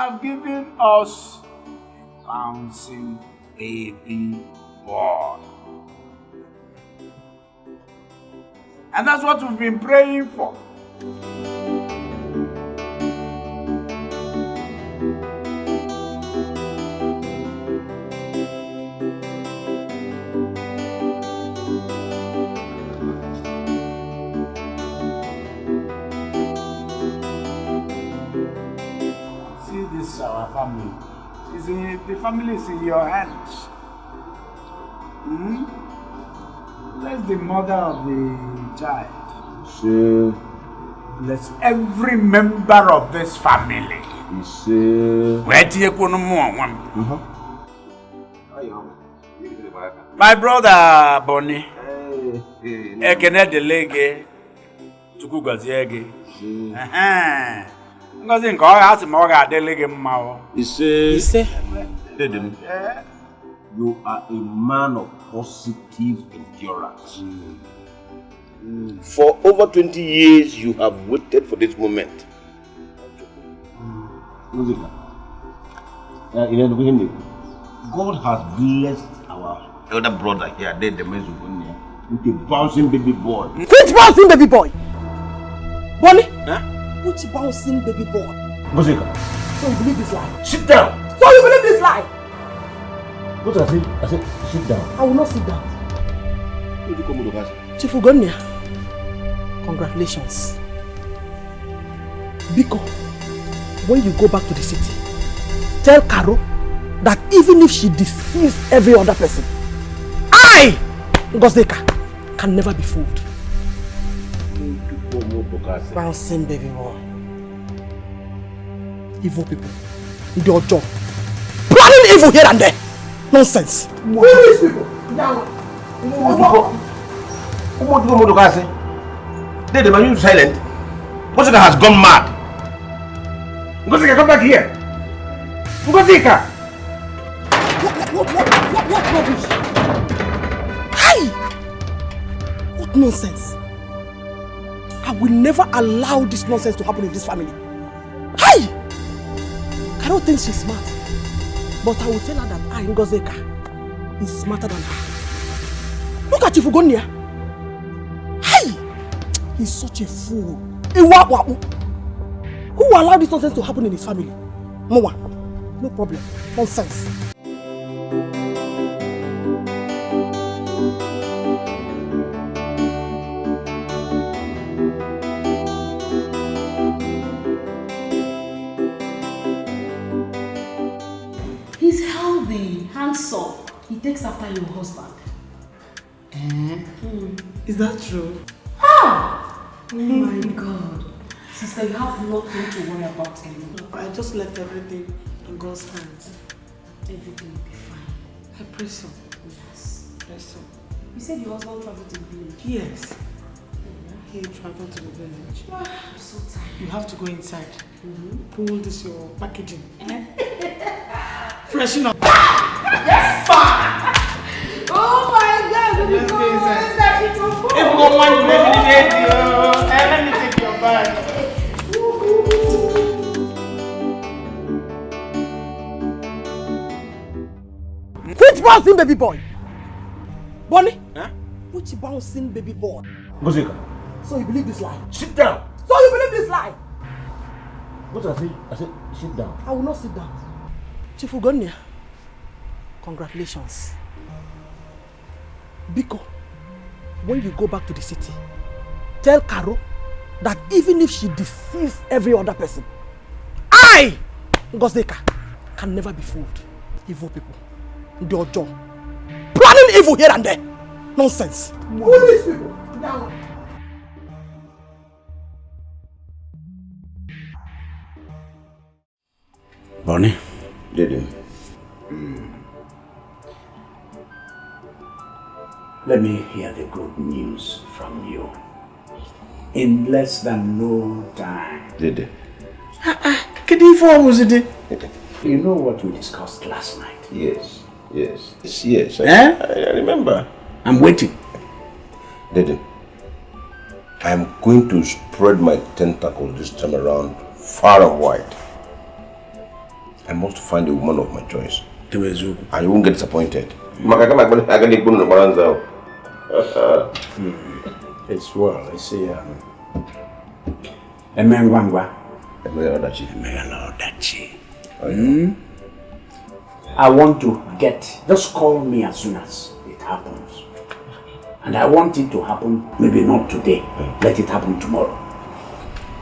have given us bouncing baby boy. And that's what we've been praying for. See, this is our family. The family is in your hands. Bless the mother of the child. Sure. Bless every member of this family. Sure. My brother Bonnie. Ekene delege. Tukugaziege. Ngozi nke ọ ga-asị ma ọ ga-adịlị gị mma ọ. Ise. Dedem. You are a man of positive endurance. For over 20 years, you have waited for this moment. God has blessed our elder brother here, with a bouncing baby boy. Which bouncing baby boy? Bonnie? Huh? Which bouncing baby boy? Gozeka. So you believe this lie? Sit down. So you believe this lie? What I said, sit down. I will not sit down. Chief Ugonia, congratulations. Biko, when you go back to the city, tell Caro that even if she deceives every other person, I, Ngozeka, can never be fooled. Bouncing baby boy. Evil people. Your job. Planning evil here and there. Nonsense. Who are these people? The man, you silent. Ngozeka has gone mad. Ngozeka, come back here. Ngozeka. What rubbish? Hey! What nonsense? I will never allow this nonsense to happen in this family. Hey! I don't think she's smart. But I will tell her that I, Ngozeka, is smarter than her. Look at Chifugonia. Hey! He's such a fool. Who allowed this nonsense to happen in his family? No one. No problem. Nonsense. He's healthy, handsome. He takes after your husband. Is that true? Oh my God. Sister, you have nothing to worry about anymore. I just left everything in God's hands. Everything will be fine. I pray so. Yes. Pray so. You said your husband traveled to the village. Yes. He traveled to the village. I'm so tired. You have to go inside. Pull this your packaging. Freshen up. Yes, sir! Oh my God! Let's go inside. If you don't mind, let me take your bag. Which bouncing baby boy? Bonnie? Huh? Which bouncing baby boy? Ngozeka. So you believe this lie? Sit down. So you believe this lie? What I said, sit down. I will not sit down. Chief Ugonia, congratulations. Biko, when you go back to the city, tell Caro that even if she deceives every other person, I, Ngozeka, can never be fooled. Evil people. Your job. Planning evil here and there. Nonsense. Who are these people? Now. Bonnie? Did you? Let me hear the good news from you. In less than no time. Did you? You know what we discussed last night? Yes. I remember. I'm waiting. Dede, I am going to spread my tentacle this time around far and wide. I must find a woman of my choice. Tewezu. And you won't get disappointed. It's well, I see. Emengwangwa. Yul Edochie. Yul Edochie. I want to just call me as soon as it happens. And I want it to happen, maybe not today. Let it happen tomorrow.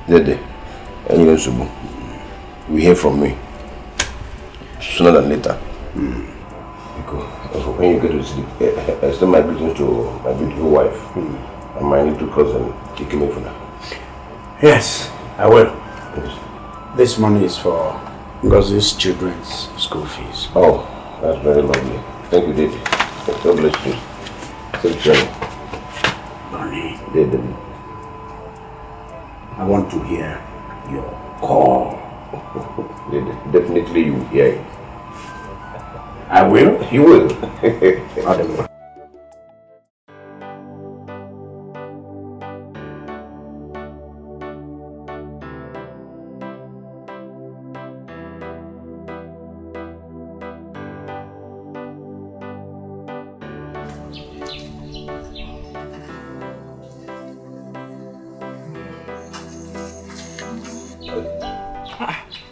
Dede, we hear from me. Sooner than later. When you get to sleep, I send my greetings to my beautiful wife and my little cousin, Dikeh. Yes, I will. Yes. This money is for Ngozi's children's school fees. Oh, that's very lovely. Thank you, Dede. God bless you. Safe journey. Bonnie, Dede. I want to hear your call. Dede, definitely you will hear it. I will? You will.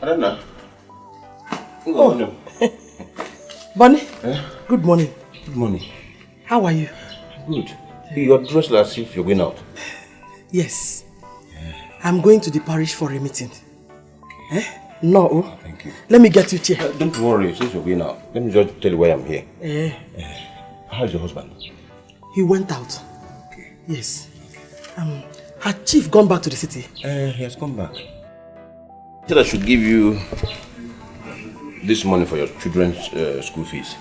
Arana. Oh. Bonnie, good morning. Good morning. How are you? Good. You're dressed as if you're going out. Yes. I'm going to the parish for a meeting. No. Oh, thank you. Let me get you chair. Don't worry, since you're going out. Let me just tell you why I'm here. How's your husband? He went out. Okay. Yes. Her chief gone back to the city? He has come back. He said I should give you this money for your children's school fees.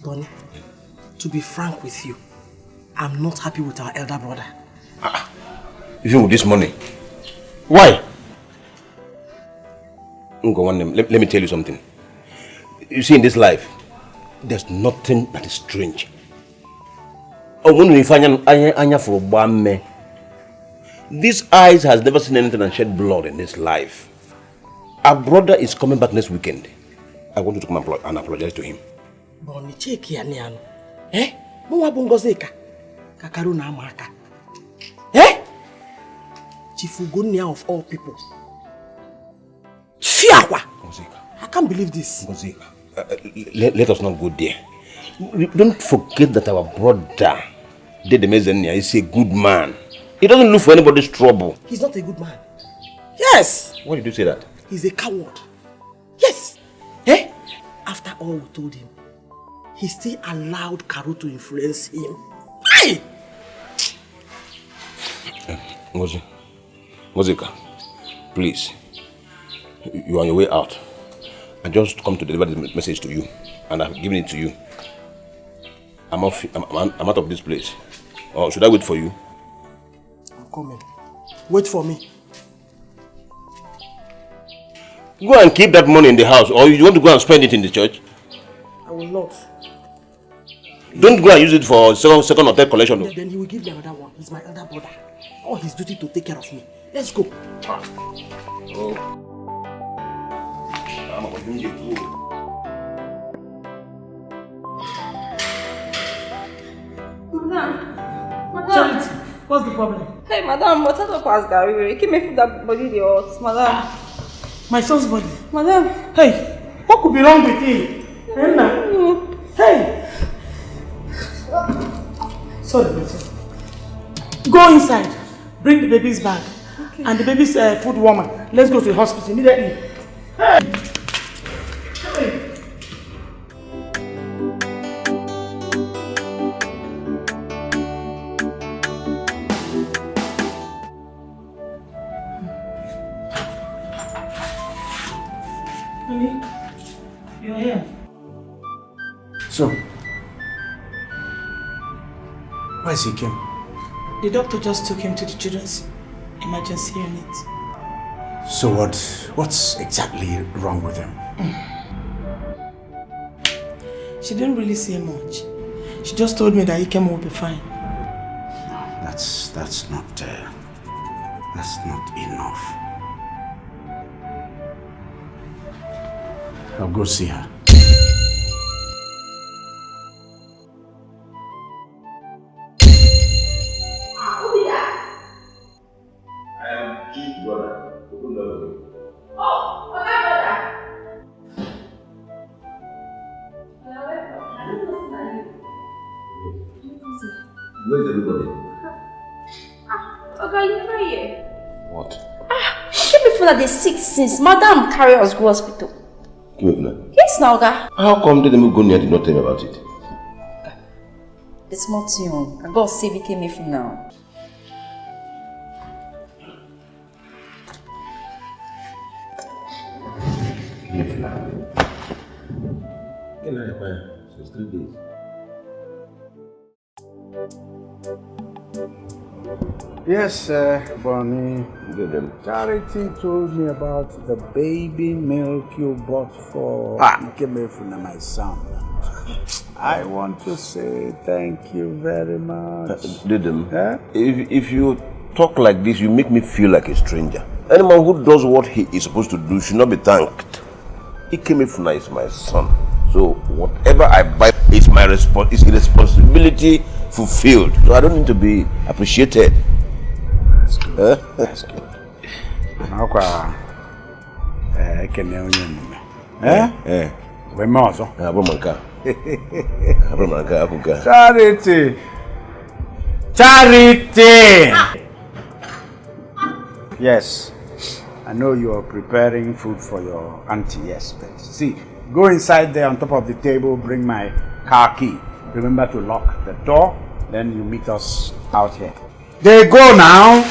Bonnie, to be frank with you, I'm not happy with our elder brother. Even with this money? Why? Let me tell you something. You see, in this life, there's nothing that is strange. This eyes has never seen anything and shed blood in this life. Our brother is coming back next weekend. I want you to come and apologize to him. Bonnie, check here, Niano. Mwa bungozeka. Kakaru na amaka. Chifugonia of all people. Fiawa! I can't believe this. Let us not go there. Don't forget that our brother, Dede Mezenia, is a good man. He doesn't look for anybody's trouble. He's not a good man. Yes! Why did you say that? He's a coward. Yes! After all we told him, he still allowed Karu to influence him. Hey! Ngozika, please, you are on your way out. I just come to deliver the message to you, and I've given it to you. I'm out of this place. Or should I wait for you? I'm coming. Wait for me. Go and keep that money in the house, or you want to go and spend it in the church? I will not. Don't go and use it for second or third collection. Then he will give me another one. He's my elder brother. All his duty to take care of me. Let's go. Madam. Charity, what's the problem? Hey, madam, what's up, Gary? Keep me food that body the hot, madam. My son's body. Madam. Hey, what could be wrong with him? Hey! Sorry, my son. Go inside. Bring the baby's bag. Okay. And the baby's food warmer. Let's go to the hospital immediately. Hey! Hey! Honey, you're here. So, where's he came? The doctor just took him to the children's emergency unit. So what's exactly wrong with him? She didn't really say much. She just told me that Ikem will be fine. No, that's not That's not enough. I'll go see her. Where's everybody? Okay, you never here. What? Keep me full of the sick since Madam carry us go hospital. Yes, now, Oga. How come they didn't go near did not tell me about it? The small tune. I got save it came from now. Since 3 days. Yes, Bonnie. Charity told me about the baby milk you bought for Ikemefuna, my son. I want to say thank you very much. If you talk like this, you make me feel like a stranger. Anyone who does what he is supposed to do should not be thanked. Ikemefuna is my son. So whatever I buy is my responsibility fulfilled. So I don't need to be appreciated. That's good. That's good. Charity! Charity! Yes, I know you are preparing food for your auntie, yes, but see, go inside there on top of the table, bring my car key. Remember to lock the door, then you meet us out here. They go now!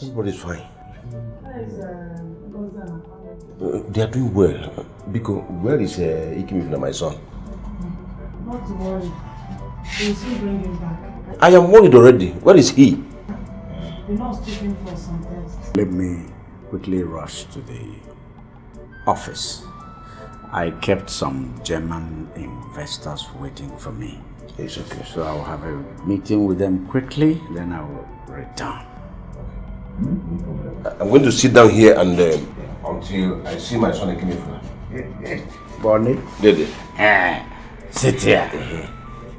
Everybody's fine. They are doing well. Because where is Ikemefuna, my son? Not to worry. We'll soon bring him back. I am worried already. Where is he? The nurse took him for some tests. Let me quickly rush to the office. I kept some German investors waiting for me. It's okay. So I'll have a meeting with them quickly, then I will return. I'm going to sit down here and until I see my son Ikemefuna. Bonnie? Dede. Sit here.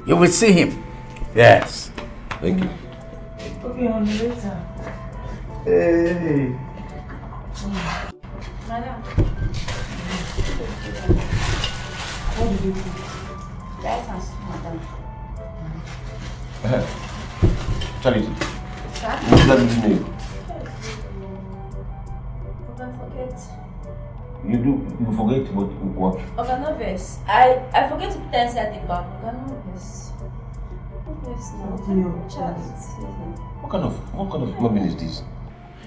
You will see him. Yes. Thank you. Okay, on later. Hey. Madam. What did you do? Guys, Madam. Charity. Sir? What's that name? Forget. You forget what? Okay, no verse. I forget to put inside the bag. Okay, no verse. No verse now. Charity. What kind of human being is this?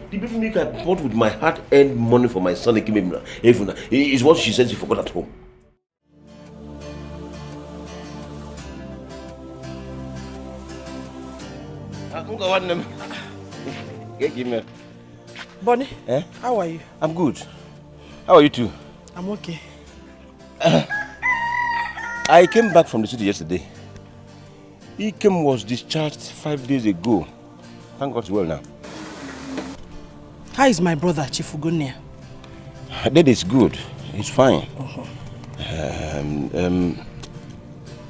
The baby milk I bought with my hard-earned money for my son Ikemefuna is what she says she forgot at home. Bonnie, how are you? I'm good. How are you too? I'm okay. I came back from the city yesterday. Ikem was discharged 5 days ago. Thank God he's well now. How is my brother, Chief Ugonia? That is good. He's fine.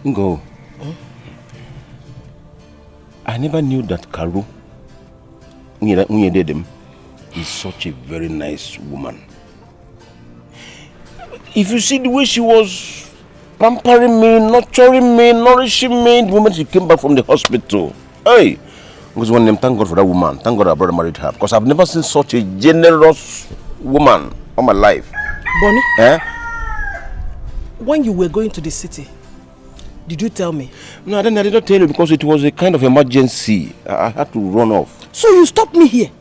Ngo. I never knew that Karu is such a very nice woman. If you see the way she was pampering me, nurturing me, nourishing me the moment she came back from the hospital. Hey! Because one name, thank God for that woman. Thank God our brother married her. Because I've never seen such a generous woman all my life. Bonnie? When you were going to the city, did you tell me? No, then I did not tell you because it was a kind of emergency. I had to run off. So you stopped me here.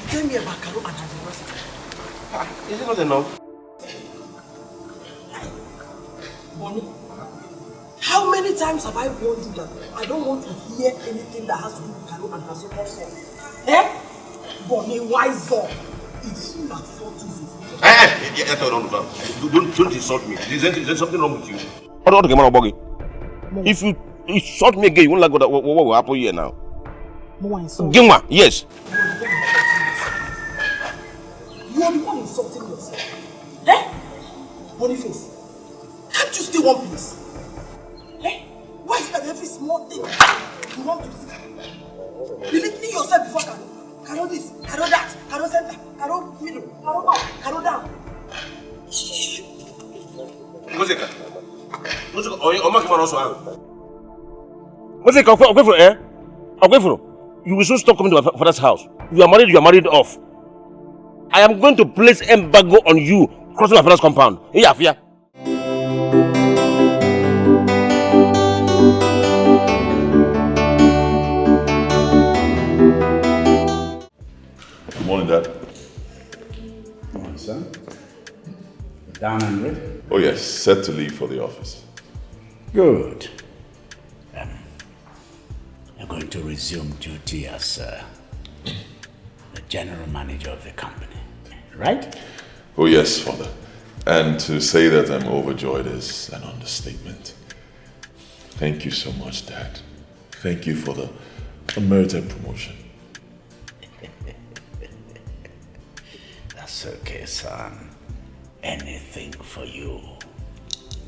Tell me about Carol and her generosity. Is it not enough? Bonnie, how many times have I warned you that I don't want to hear anything that has to do with Carol and her so-called son? Eh? Bonnie, wise up. It's you that thought this. Don't insult me. Is there something wrong with you? If you insult me again, you won't like what will happen here now. Gingwa, yes. You are the one insulting yourself. Eh? Boniface, can't you stay one place? Eh? Why is it that every small thing you want to see? Belittling yourself before Carol. Carol this, Carol that, Carol center, Carol middle, Carol up, Carol down. You will soon stop coming to my father's house. You are married off. I am going to place embargo on you crossing my father's compound. Yeah. Good morning, Dad. Good morning, son. Down and ready? Oh yes, set to leave for the office. Good. You're going to resume duty as the general manager of the company, right? Oh yes, Father. And to say that I'm overjoyed is an understatement. Thank you so much, Dad. Thank you for the unmerited promotion. That's okay, son. Anything for you.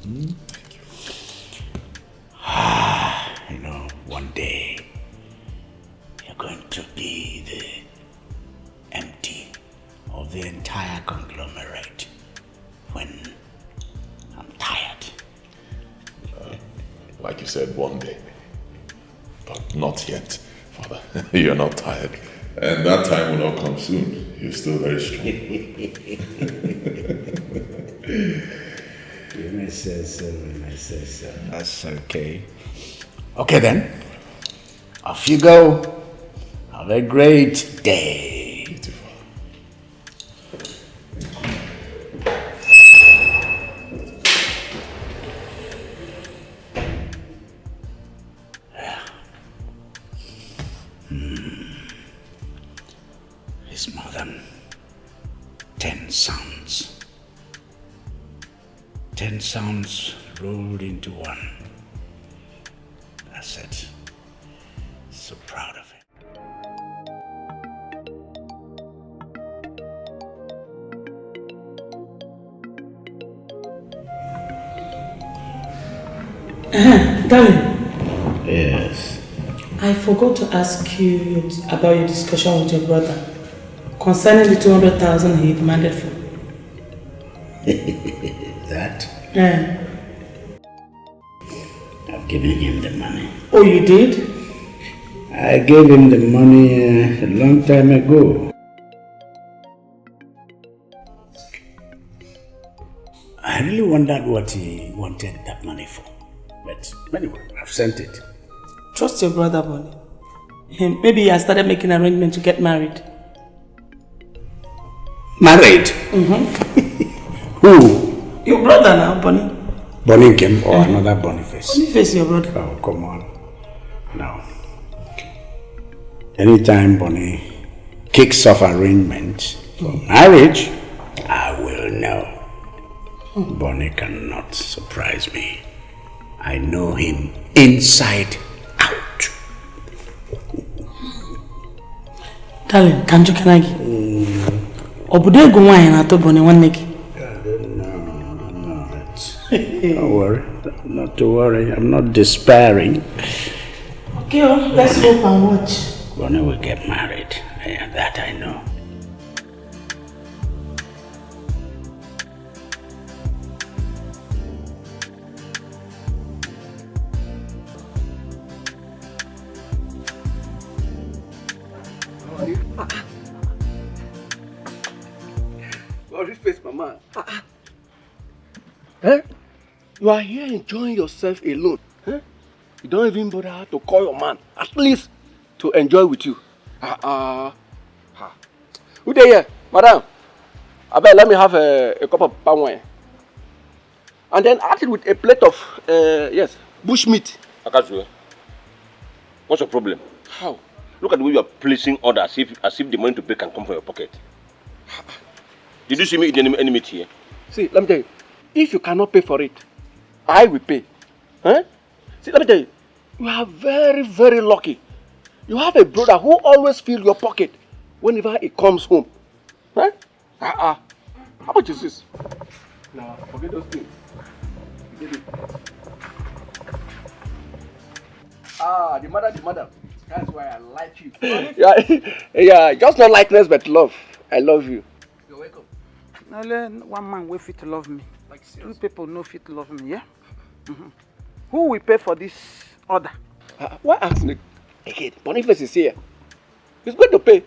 Thank you. You know, one day you're going to be the MD of the entire conglomerate when I'm tired. Like you said, one day. But not yet, Father. You're not tired. And that time will not come soon. You're still very strong. You may say so, That's okay. Okay then. Off you go. Have a great day. Beautiful. It's more than 10 sounds. 10 sounds rolled into one. That's it. So proud of it. Darling. Yes. I forgot to ask you about your discussion with your brother concerning the 200,000 he demanded for. That? Yeah. I've given him the money. Oh, you did? I gave him the money a long time ago. I really wondered what he wanted that money for. But anyway, I've sent it. Trust your brother, Bonnie. Maybe he has started making arrangements to get married. Married? Who? Your brother now, Bonnie. Bonnie Kim or another Boniface? Boniface, your brother. Oh, come on. No. Anytime Bonnie kicks off arrangement for marriage, I will know. Bonnie cannot surprise me. I know him inside out. Darling, can't you Kanagi? Obude go wine ato Bonnie one neck. No, that's... Don't worry. Not to worry. I'm not despairing. Okay, let's hope and watch. Bonnie will get married. Yeah, that I know. Well, this face, Mama. Eh? You are here enjoying yourself alone. Eh? You don't even bother to call your man, at least to enjoy with you. Who there here? Madam, I bet let me have a cup of palm wine. And then add it with a plate of, yes, bush meat. Akazue, what's your problem? How? Look at the way you are placing orders as if the money to pay can come from your pocket. Did you see me eat any meat here? See, let me tell you, if you cannot pay for it, I will pay. Huh? See, let me tell you, you are very, very lucky. You have a brother who always fills your pocket whenever he comes home. Huh? How much is this? Now, forget those things. Forget it. The mother. That's why I like you. yeah, just not likeness but love. I love you. You're welcome. Only one man will fit to love me. Like 2 people no fit to love me, yeah? Who will pay for this order? Why ask me again? Boniface is here. He's going to pay.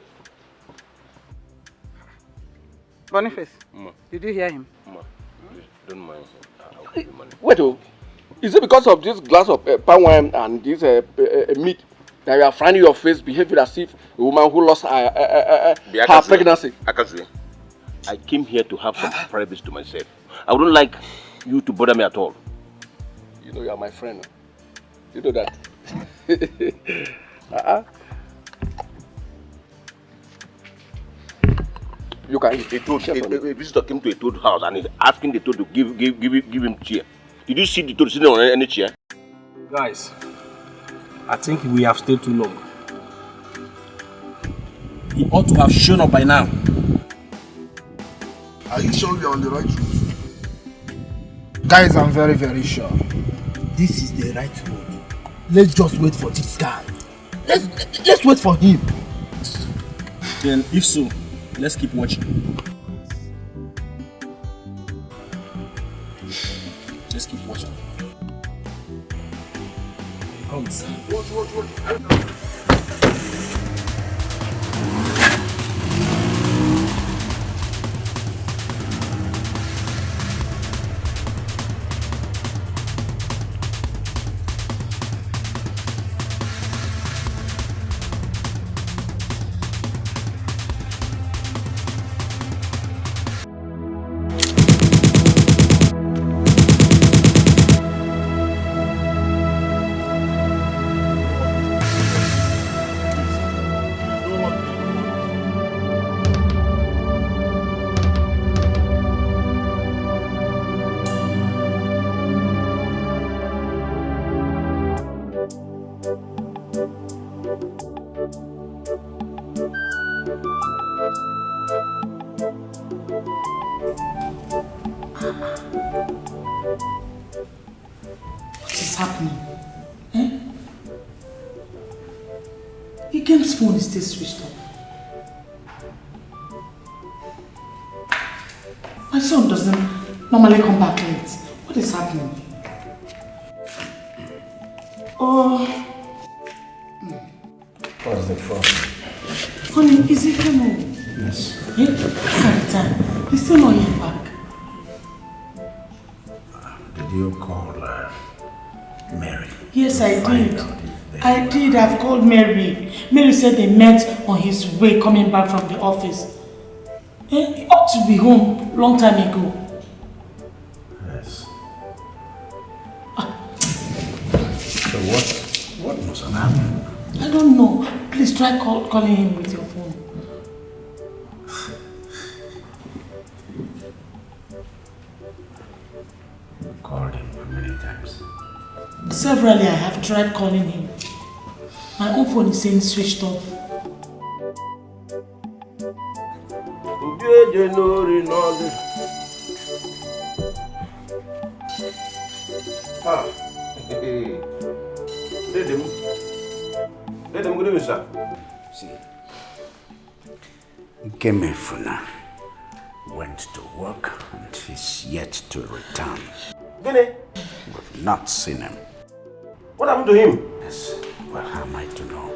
Boniface, did you hear him? Ma, please, don't mind him. I'll give you money. Wait, is it because of this glass of palm wine and this meat that you are finding your face behaving as if a woman who lost her pregnancy? Akazue, I came here to have some privacy to myself. I wouldn't like you to bother me at all. You know you are my friend. You know that. You can eat. A visitor came to a toad house and is asking the toad to give him chair. Did you see the toad sitting on any chair? Guys, I think we have stayed too long. He ought to have shown up by now. Are you sure we are on the right route? Guys, I'm very, very sure. This is the right road. Let's just wait for this guy. Let's wait for him. Then, if so, let's keep watching. Let's keep watching. He comes. Watch. Phone is still switched off. My son doesn't normally come back late. What is happening? What's the problem? Honey, is he coming? Yes. Yeah, look at the time. He's still not yet back. Did you call Mary? Yes, I did. I've called Mary. Mary said they met on his way coming back from the office. He ought to be home long time ago. Yes. So what must have happened? I don't know. Please try calling him with your phone. Called him many times. Severally, I have tried calling him. My own phone is saying switched off. Let them go, sir. See, Gemefuna went to work and he's yet to return. We've not seen him. What happened to him? Yes, well, how am I to know?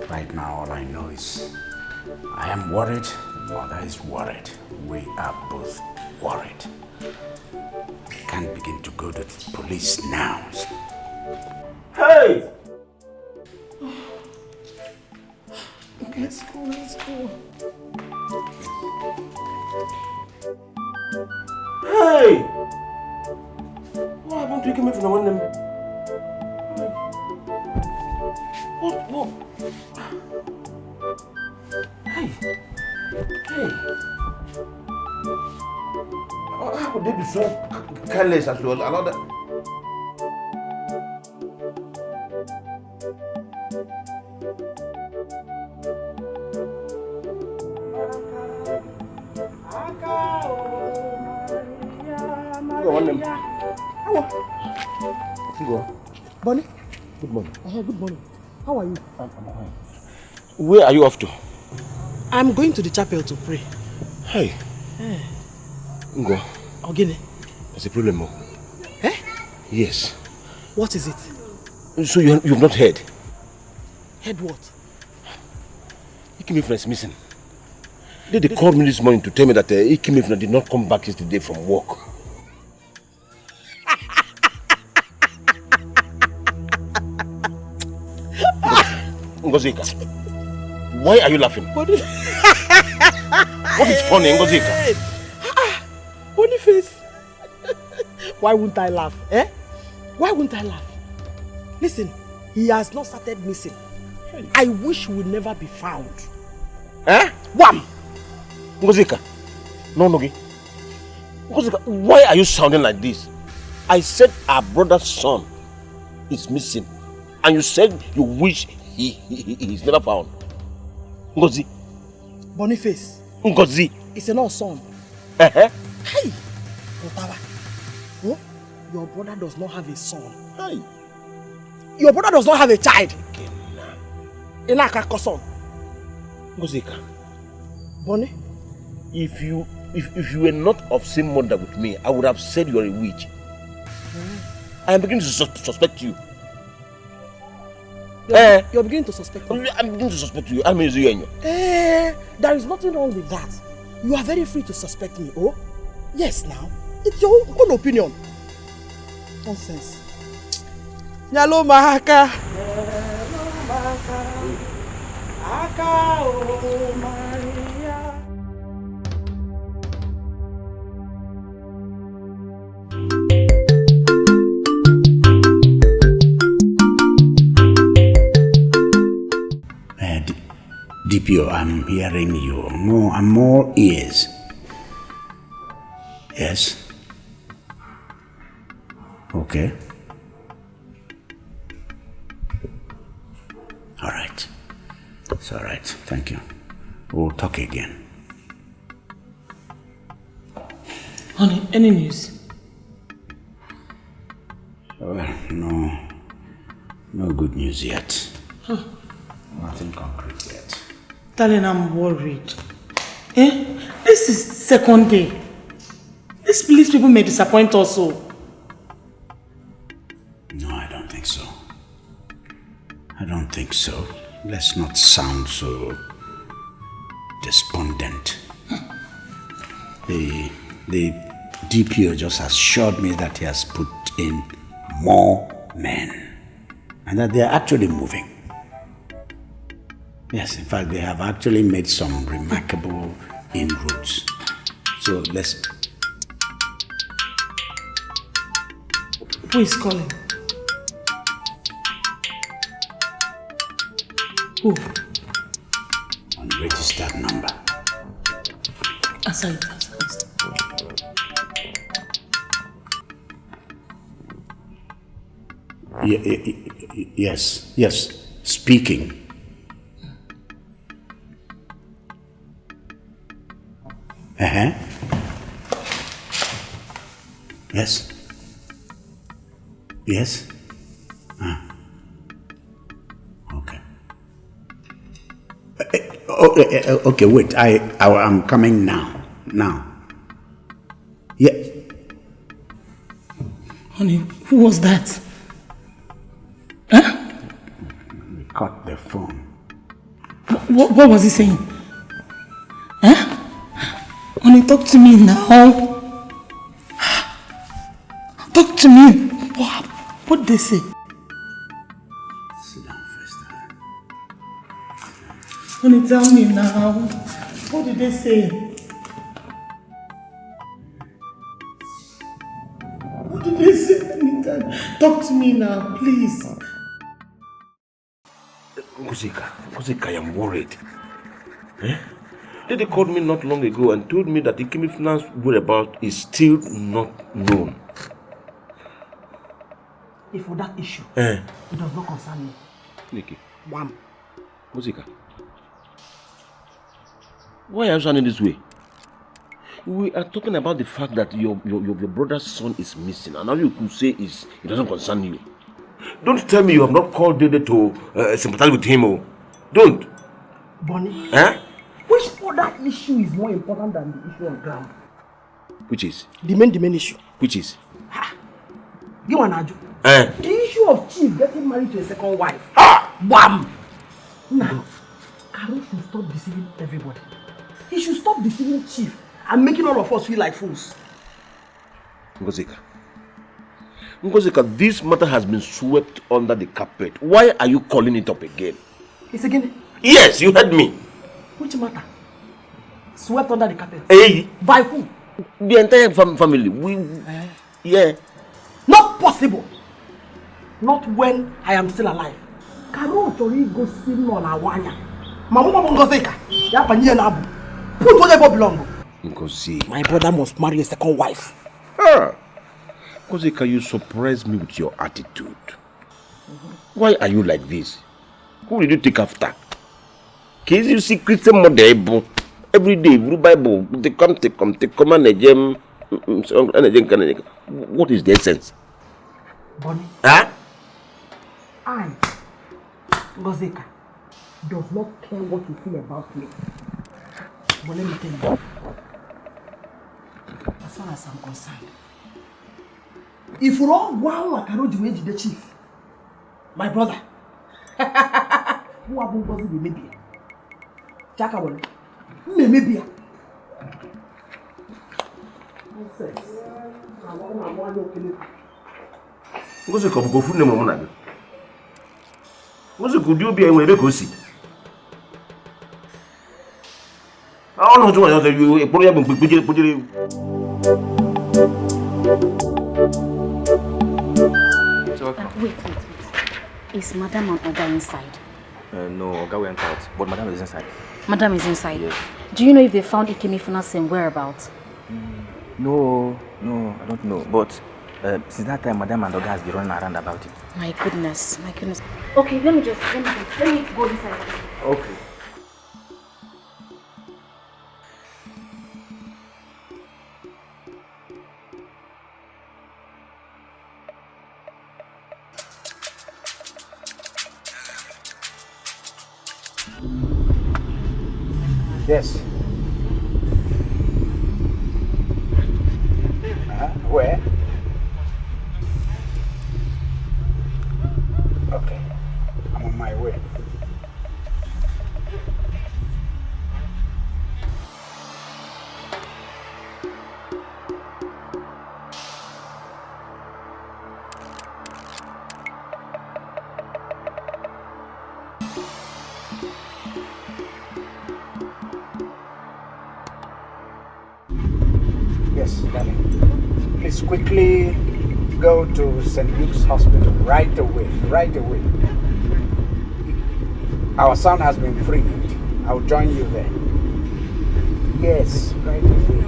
Right now, all I know is I am worried, Mother is worried. We are both worried. I can't begin to go to the police now. Hey! Let's go, let's go. Hey! What happened to you? Came from one of them? What? Hey! How could they be so careless as to allow that? Bonnie? Good morning. Good morning. How are you? I'm fine. Where are you off to? I'm going to the chapel to pray. Hey. Ngo. Ogene. There's a problem. Eh? Yes. What is it? So you've not heard? Heard what? Ikimifuna is missing. They called me this morning to tell me that Ikimifuna did not come back yesterday from work. Ngozika, why are you laughing? What is funny, Ngozika? Boniface. Why wouldn't I laugh? Eh? Why wouldn't I laugh? Listen, he has not started missing. I wish he would never be found. Eh? Wham! Ngozika, no, Nogi. Ngozika, why are you sounding like this? I said our brother's son is missing, and you said you wish he's never found. Ngozi. Boniface. Ngozi. It's an old son. Hey! Otawa. Oh, your brother does not have a son. Hey! Your brother does not have a child. Inaka son. Ngozika. Bonnie? If you were not of same mother with me, I would have said you are a witch. I am beginning to suspect you. You're beginning to suspect me. I'm beginning to suspect you. I mean, there is nothing wrong with that. You are very free to suspect me, oh? Yes, now. It's your own opinion. Nonsense. Nyalo mahaka. Aka o Maria. DPO, I'm hearing you. I'm more ears. Yes? Okay. All right. It's all right. Thank you. We'll talk again. Honey, any news? Well, no good news yet. Nothing concrete yet. Darling, I'm worried. This is second day. These police people may disappoint us all. No, I don't think so. I don't think so. Let's not sound so despondent. The DPO just assured me that he has put in more men and that they are actually moving. Yes, in fact, they have actually made some remarkable inroads. So let's... Who is calling? Who? Unregistered number. Answer it. Yes, speaking. Yes. Okay. Okay, wait. I'm coming now. Yeah. Honey, who was that? We cut the phone. What was he saying? Honey, talk to me now. Talk to me. What did they say? Sit down first. Honey, tell me now. What did they say? What did they say? Talk to me now, please. Ngozika, I am worried. They called me not long ago and told me that the Ikemefina's whereabouts is still not known. If for that issue, it does not concern me. Nikki. Wham. Ngozika, why are you sounding this way? We are talking about the fact that your brother's son is missing, and now you could say it doesn't concern you. Don't tell me you have not called Dede to sympathize with him. Oh. Don't. Bonnie. Which other issue is more important than the issue on ground? Which is? The main issue. Which is? You want Aju? The issue of Chief getting married to a second wife. Bam! Now, Carol should stop deceiving everybody. He should stop deceiving Chief and making all of us feel like fools. Ngozika, this matter has been swept under the carpet. Why are you calling it up again? It's again? Yes, you heard me. Which matter? Swept under the carpet? Hey. By who? The entire family. Yeah. Not possible. Not when I am still alive. Carol Tori go see no na wanya. Mama Ngozika. Ya panye na abu. Put whatever belong. Ngozi. My brother must marry a second wife. Ngozika, you surprise me with your attitude. Why are you like this? Who did you take after? Kids, you see Christian model every day, Bible, they come, and what is the essence? Bonnie. I, Ngozika, does not care what you feel about me. But let me tell you, as far as I'm concerned, if we're all wow, I the way the chief, my brother, who are going to be maybe? Chaka maybe. What's a couple of food in the moment? What's a good you be away to go see? I don't know what you put it. Wait. Is Madam and Oga inside? No, Oga went out, but Madam is inside. Madam is inside? Yes. Do you know if they found Ikemefina's whereabouts? No, I don't know. But since that time, Madam and Oga has been running around about it. My goodness. Okay, let me go inside. Okay. Yes. Where? Okay. I'm on my way. Yes, darling. Please quickly go to St. Luke's Hospital right away. Our son has been freed. I'll join you there. Yes, right away.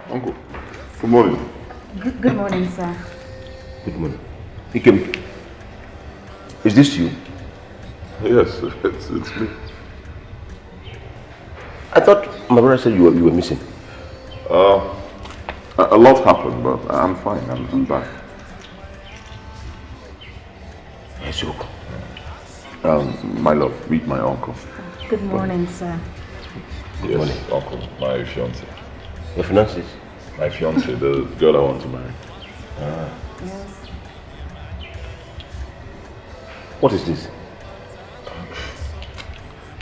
Uncle, good morning. Good morning, sir. Good morning. Ikem, is this you? Yes, it's me. I thought my brother said you were missing. A lot happened, but I'm fine. I'm back. Yes, you. My love, meet my uncle. Good morning, sir. Good morning, uncle. My fiance. Your fiancé? My fiance, the girl I want to marry. Yes. What is this?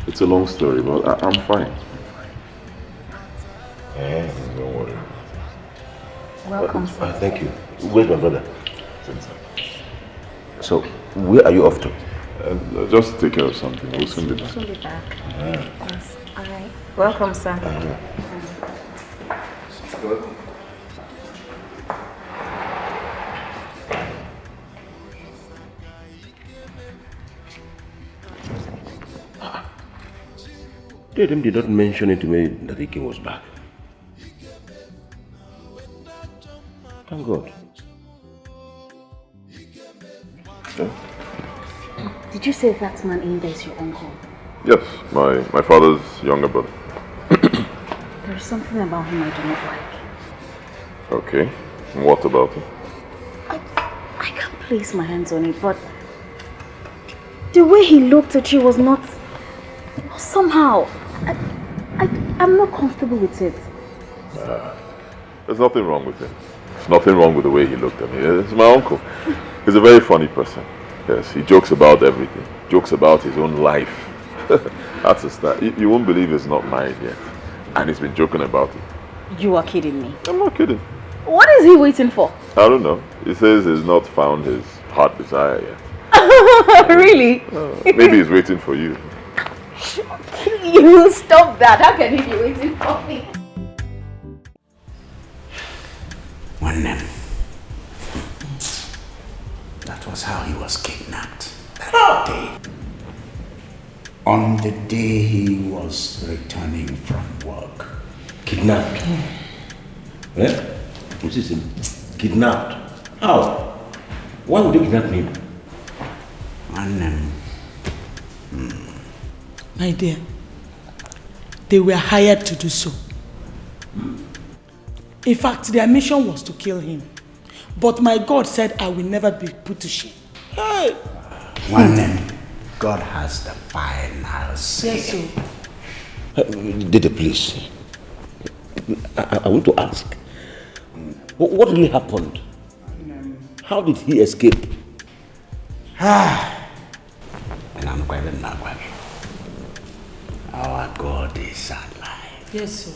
It's a long story, but I'm fine. Yeah. Don't worry. Welcome, sir. Thank you. Where's my brother? So, where are you off to? Just take care of something. We'll soon be back. We'll soon be back. Yes. All right. Welcome, sir. Welcome. They did not mention it to me that the king was back. Thank God. Yeah. Did you say that man in there is your uncle? Yes, my father's younger brother. There's something about him I do not like. Okay. What about him? I can't place my hands on it, but the way he looked at you was not... Somehow, I'm not comfortable with it. There's nothing wrong with him. There's nothing wrong with the way he looked at me. It's my uncle. He's a very funny person. Yes, he jokes about everything. Jokes about his own life. That's a start. You won't believe he's not married yet. And he's been joking about it. You are kidding me. I'm not kidding. What is he waiting for? I don't know. He says he's not found his heart desire yet. Really? Maybe he's waiting for you. You stop that. How can he be waiting for me? One name. That was how he was kidnapped. That day. On the day he was returning from work. Kidnapped? Eh? What is him? Kidnapped? How? Why would you kidnap him? One name. My dear, they were hired to do so. In fact, their mission was to kill him. But my God said I will never be put to shame. Hey! One name. God has the final say. Yes, sir. Dede, please. I want to ask. What really happened? How did he escape? And I'm quite not quite. Our God is alive. Yes, sir.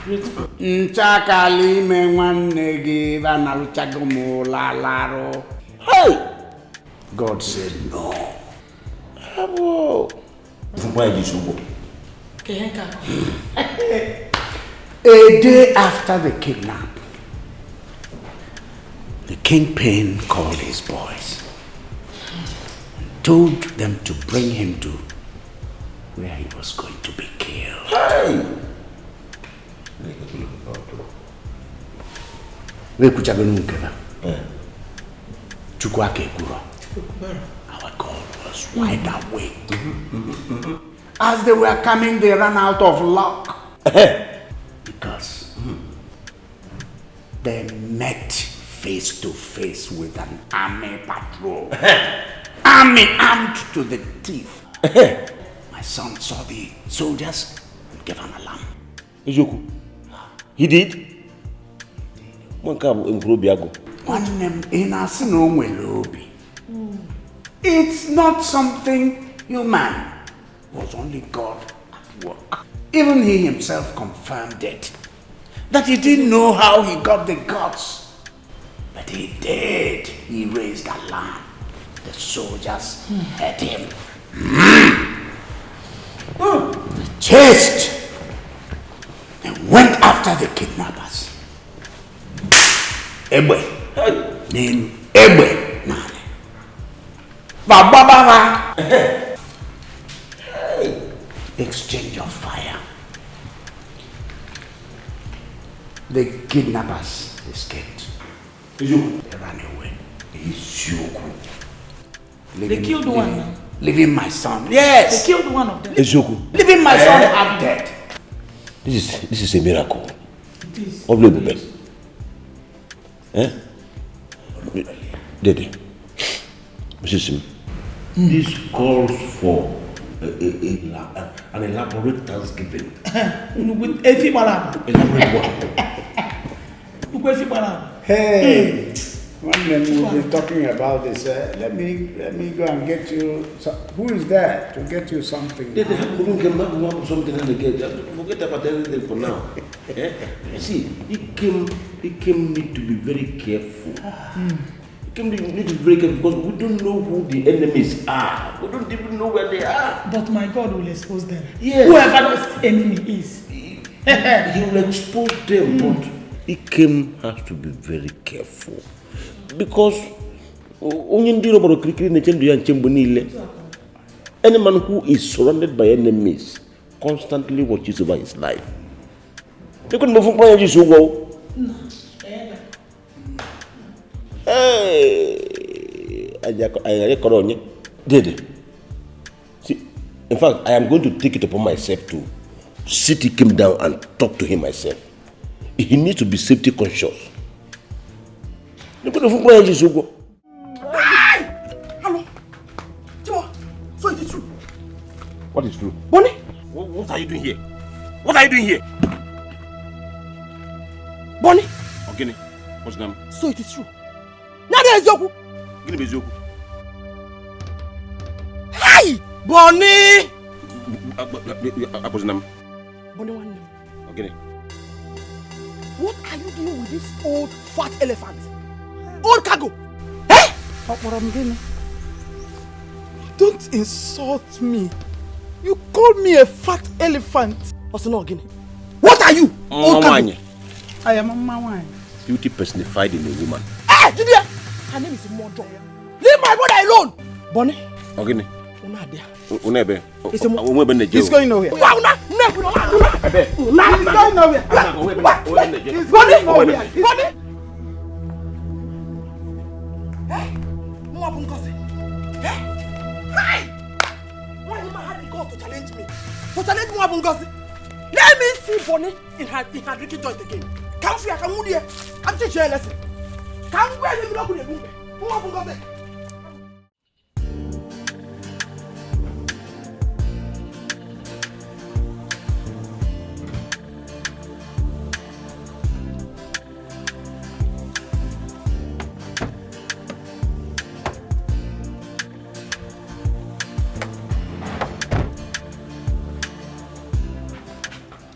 Grateful. Nchakali me nwanne gị banaruchago mo lalaro. Hey! God said no. Why did you go? A day after the kidnap, the kingpin called his boys and told them to bring him to where he was going to be killed. Hey! Our God was wide awake. As they were coming, they ran out of luck. Because they met face to face with an army patrol. Army armed to the teeth. My son saw the soldiers and gave an alarm. Ijoku, he did? It's not something human. It was only God at work. Even he himself confirmed it. That he didn't know how he got the guts. But he did. He raised alarm. The soldiers heard him. They chased. They went after the kidnappers. Egbe. Name Egbe. Nane. Bababa. Exchange of fire. The kidnappers escaped. They ran away. They killed one now. Leaving my son. Yes. They killed one of them. Leaving my son half dead. This is a miracle. It is. Unbelievable. Dede, Mrs. This calls for an elaborate Thanksgiving. With Efi Malam. Elaborate what? With Efi Malam. Hey, One day we've been talking about this. Let me go and get you. Who is there to get you something? They have something in the gate. Forget about everything for now. See, he came need to be very careful. He came need to be very careful because we don't know who the enemies are. We don't even know where they are. But my God will expose them. Yes. Whoever this enemy is. He will expose them, but he has to be very careful. Because any man who is surrounded by enemies constantly watches over his life. They couldn't move from so well. See, in fact, I am going to take it upon myself to sit him down and talk to him myself. He needs to be safety conscious. Hello. Timo, so it is true. What is true? Bonnie? What are you doing here? What are you doing here? Bonnie? Okay, what's the name? So it is true. Nada Ezoku. Gini Bezoku. Hey! Bonnie! What's the name? Bonnie one name. Okay. What are you doing with this old fat elephant? Old cargo! Eh? Don't insult me. You call me a fat elephant. What are you? Old cargo. I am a man. Beauty personified in a woman. Eh, Julia! Her name is Mojo. Leave my brother alone! Bonnie. Okay. Unebe. He's going nowhere. He's going nowhere. He's going nowhere. Hey, Mwa Bungozi. Hey, hi. Why you had the God to challenge me? To challenge Mwa Bungozi. Let me see Bonnie in her drinking joint again. Come here, come here. I'm teaching you a lesson. Come where you look at me. Mwa Bungozi.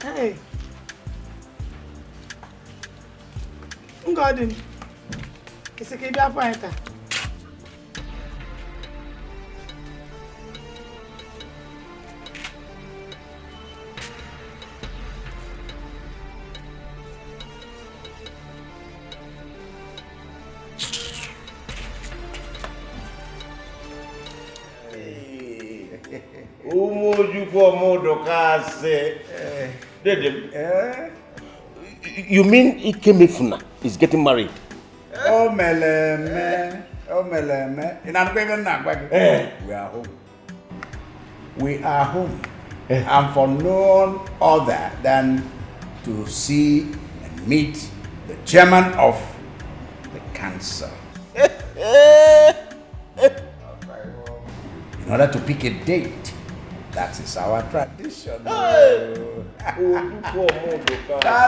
Hey. Garden. Kese ke bi afọ enta. You mean Ikemefuna is getting married? Oh, Meleme. We are home. We are home. And for no other than to see and meet the chairman of the council. In order to pick a date. That is our tradition. That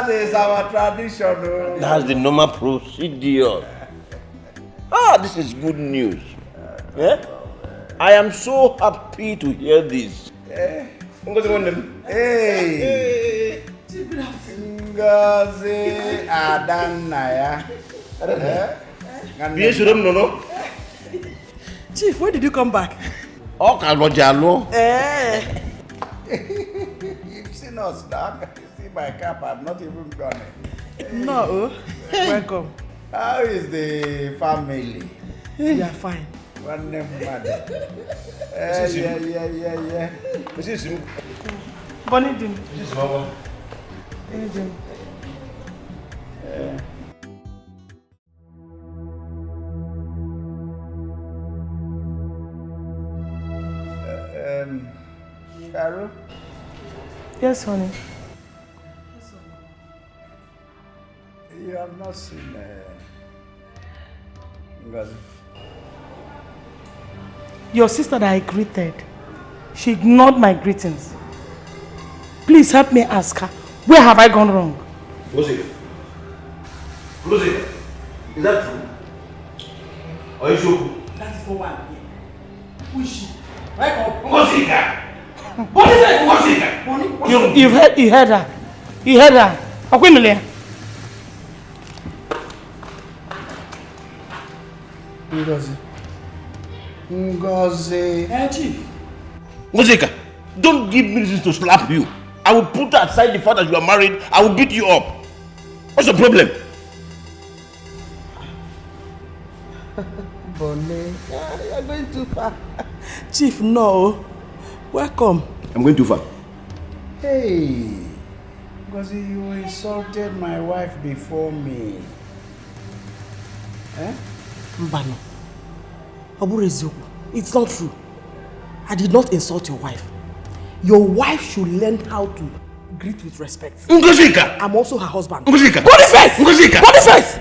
is our tradition. That's the normal procedure. This is good news. I am so happy to hear this. Hey. Ngozi Adanaya. Chief, when did you come back? You've seen us now. You see my cap, I'm not even gone. No. Welcome. How is the family? We are fine. One name, mother. Yeah. Bonnie Dim. Carol? Yes, honey. You have not seen Ngozi? Your sister that I greeted, she ignored my greetings. Please help me ask her, where have I gone wrong? Lucy, is that true? That is not why I'm here. Who is she? Ngosika! What is it? Ngosika! You heard her. You heard her. Akwemilia. Ngozi. Chief. Ngosika, don't give me reasons to slap you. I will put aside the fact that you are married. I will beat you up. What's the problem? Bonnie, you are going too far. Chief, no. Welcome. I'm going too far. Hey, because you insulted my wife before me. Eh? Mbano. It's not true. I did not insult your wife. Your wife should learn how to greet with respect. Ngosika! I'm also her husband. Ngosika! Boniface! Ngosika! Boniface!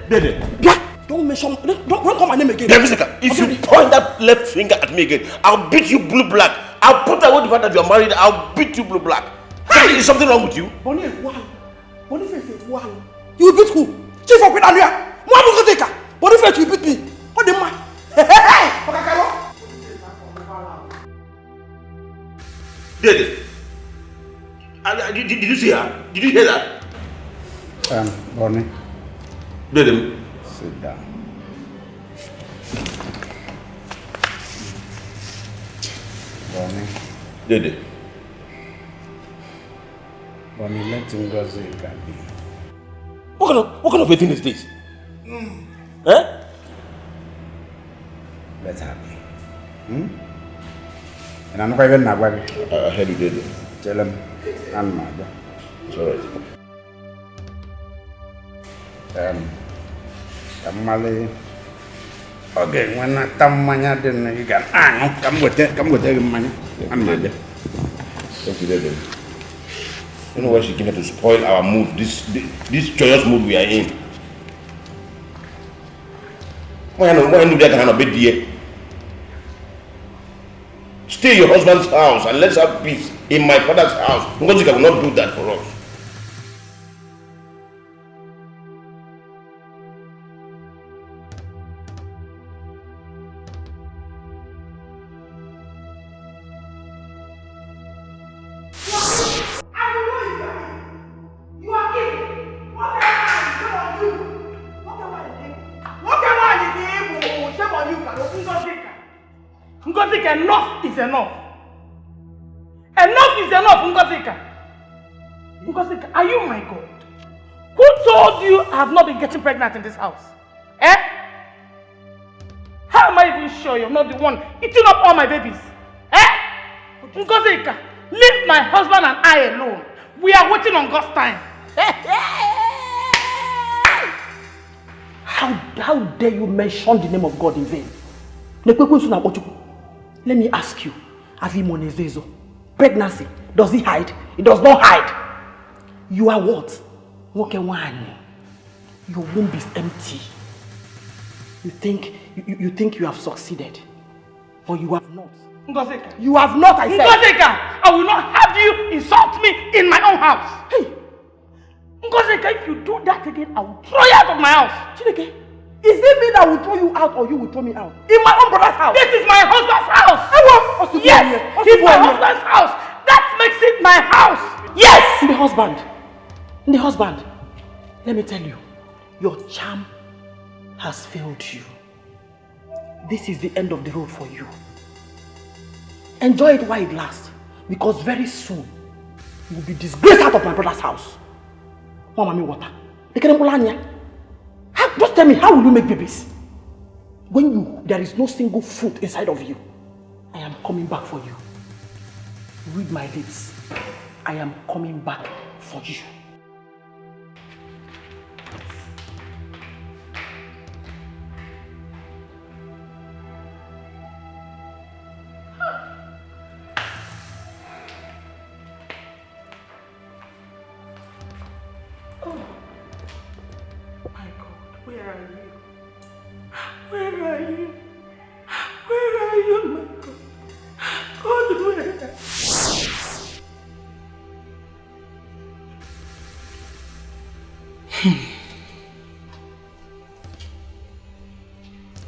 Dede. Yeah. Don't mention, don't call my name again. Ngosika, if you point that left finger at me again, I'll beat you blue black. I'll put away the fact that you are married. I'll beat you blue black. Hey! Is something wrong with you? Boniface, wow. You beat who? Chief of Quidania. Boniface, you beat me. What the man? Hey! Dede. Did you see her? Did you hear that? Bonnie. Dede. Sit down. Bonnie. Dede. Bonnie, let Ngozi be. What kind of a thing is this? Eh? Let her be. And I'm not even Nagwari. I heard you did it. Tell him I'm mad. It's alright. Mali. Okay, when I come mania, then you can come with the money. I'm mad. Thank you, Dede. You know why she came here to spoil our mood, this joyous mood we are in. Why do that kind of bed here? Stay in your husband's house and let's have peace in my father's house. Ngosika will not do that for us. Ngosika, enough is enough. Enough is enough, Ngosika. Ngosika, are you my God? Who told you I have not been getting pregnant in this house? Eh? How am I even sure you're not the one eating up all my babies? Eh? Ngosika, leave my husband and I alone. We are waiting on God's time. How dare you mention the name of God in vain? Let me ask you, pregnancy, does it hide? It does not hide. You are what? Your womb is empty. You think you have succeeded, but you have not. Ngosika. You have not, I said. Ngosika, I will not have you insult me in my own house. Hey, Ngosika, if you do that again, I will throw you out of my house. Chineke, is it me that will throw you out or you will throw me out? In my own brother's house. This is my husband's house. Yes, it's my husband's house. That makes it my house. Yes. The husband. Let me tell you, your charm has failed you. This is the end of the road for you. Enjoy it while it lasts, because very soon you will be disgraced out of my brother's house. Mama, me water. Just tell me, how will you make babies? When there is no single fruit inside of you, I am coming back for you. Read my lips. I am coming back for you.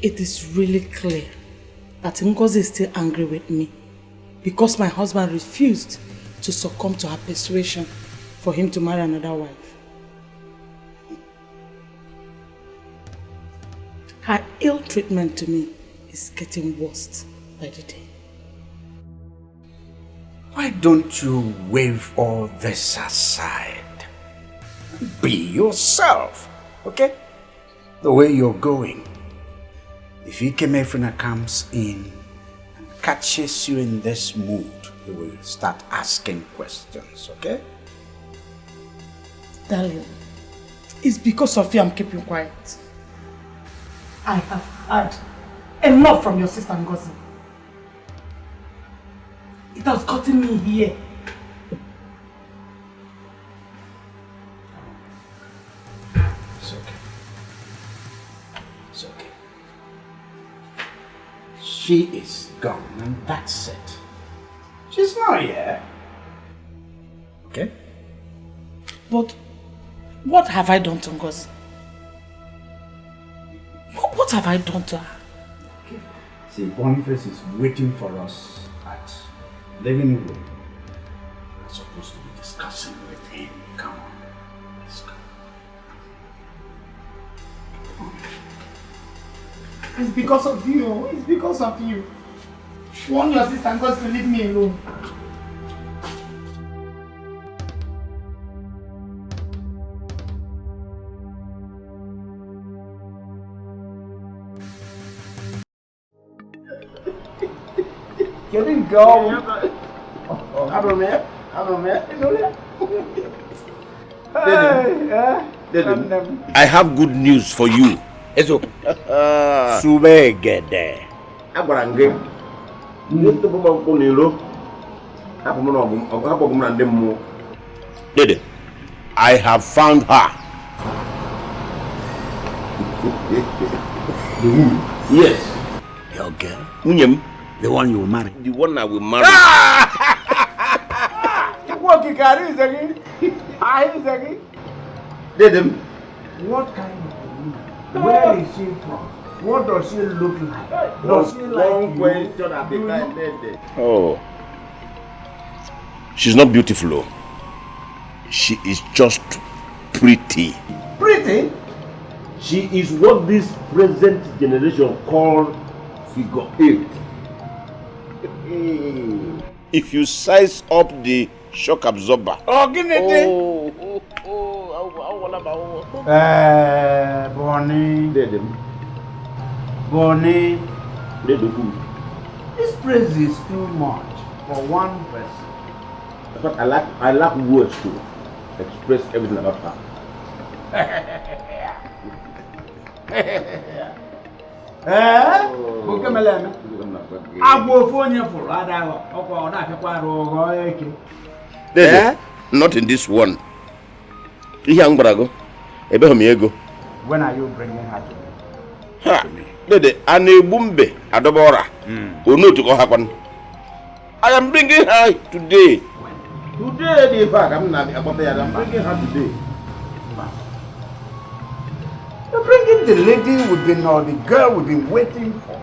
it is really clear that Ngozi is still angry with me because my husband refused to succumb to her persuasion for him to marry another wife. Her ill treatment to me is getting worse by the day. Why don't you wave all this aside? Be yourself, okay? The way you're going. If Ikemefuna comes in and catches you in this mood, he will start asking questions, okay? Darling, it's because of you I'm keeping quiet. I have had enough from your sister Ngozi. It has gotten me here. It's okay. It's okay. She is gone and that's it. She's not here. Okay? But what have I done to Ngozi? What have I done to her? Okay. See, Boniface is waiting for us at living room. We're supposed to be discussing with him. Come on. Let's go. It's because of you. It's because of you. Warn your sister Ngozi to leave me alone. Getting go. I have good news for you. Eso. Subegede. Dede, I have found her. The woman? Yes. Your girl? Unyem. The one you will marry? The one I will marry. Dede. What kind of a woman? Where is she from? What does she look like? Does she like you? Oh. She's not beautiful, though. She is just pretty. Pretty? She is what this present generation call figure 8. If you size up the shock absorber. Oh, give me Bonnie. Bonnie. This praise is too much for one person. But I lack words to express everything about her. Not in this one. When are you bringing her to me? Dede, I am bringing her today. Today, in fact, I'm bringing her today. You're bringing the lady we've been, or the girl we've been waiting for.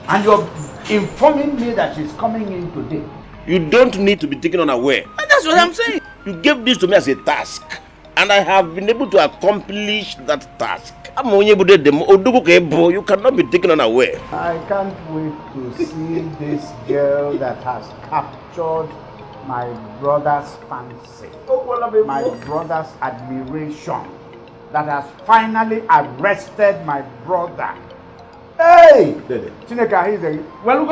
And you're informing me that she's coming in today. You don't need to be taken unaware. And that's what I'm saying. You gave this to me as a task. And I have been able to accomplish that task. You cannot be taken unaware. I can't wait to see this girl that has captured my brother's fancy, my brother's admiration, that has finally arrested my brother. Hey! Chineka, he's a well.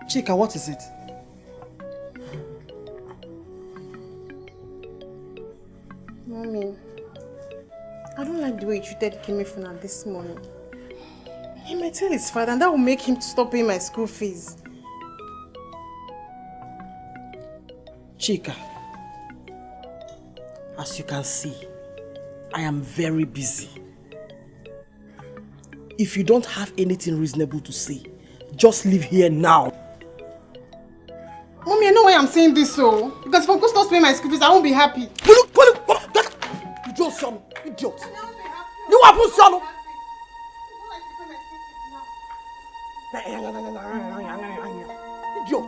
Chika, what is it? Mommy, I don't like the way you treated Kemefuna this morning. He might tell his father and that will make him to stop paying my school fees. Chika, As you can see, I am very busy. If you don't have anything reasonable to say, just leave here now. Mommy, I know why I'm saying this so. Because if Uncle starts paying my school fees, I won't be happy. You just son, idiot. You are put son. Idiot.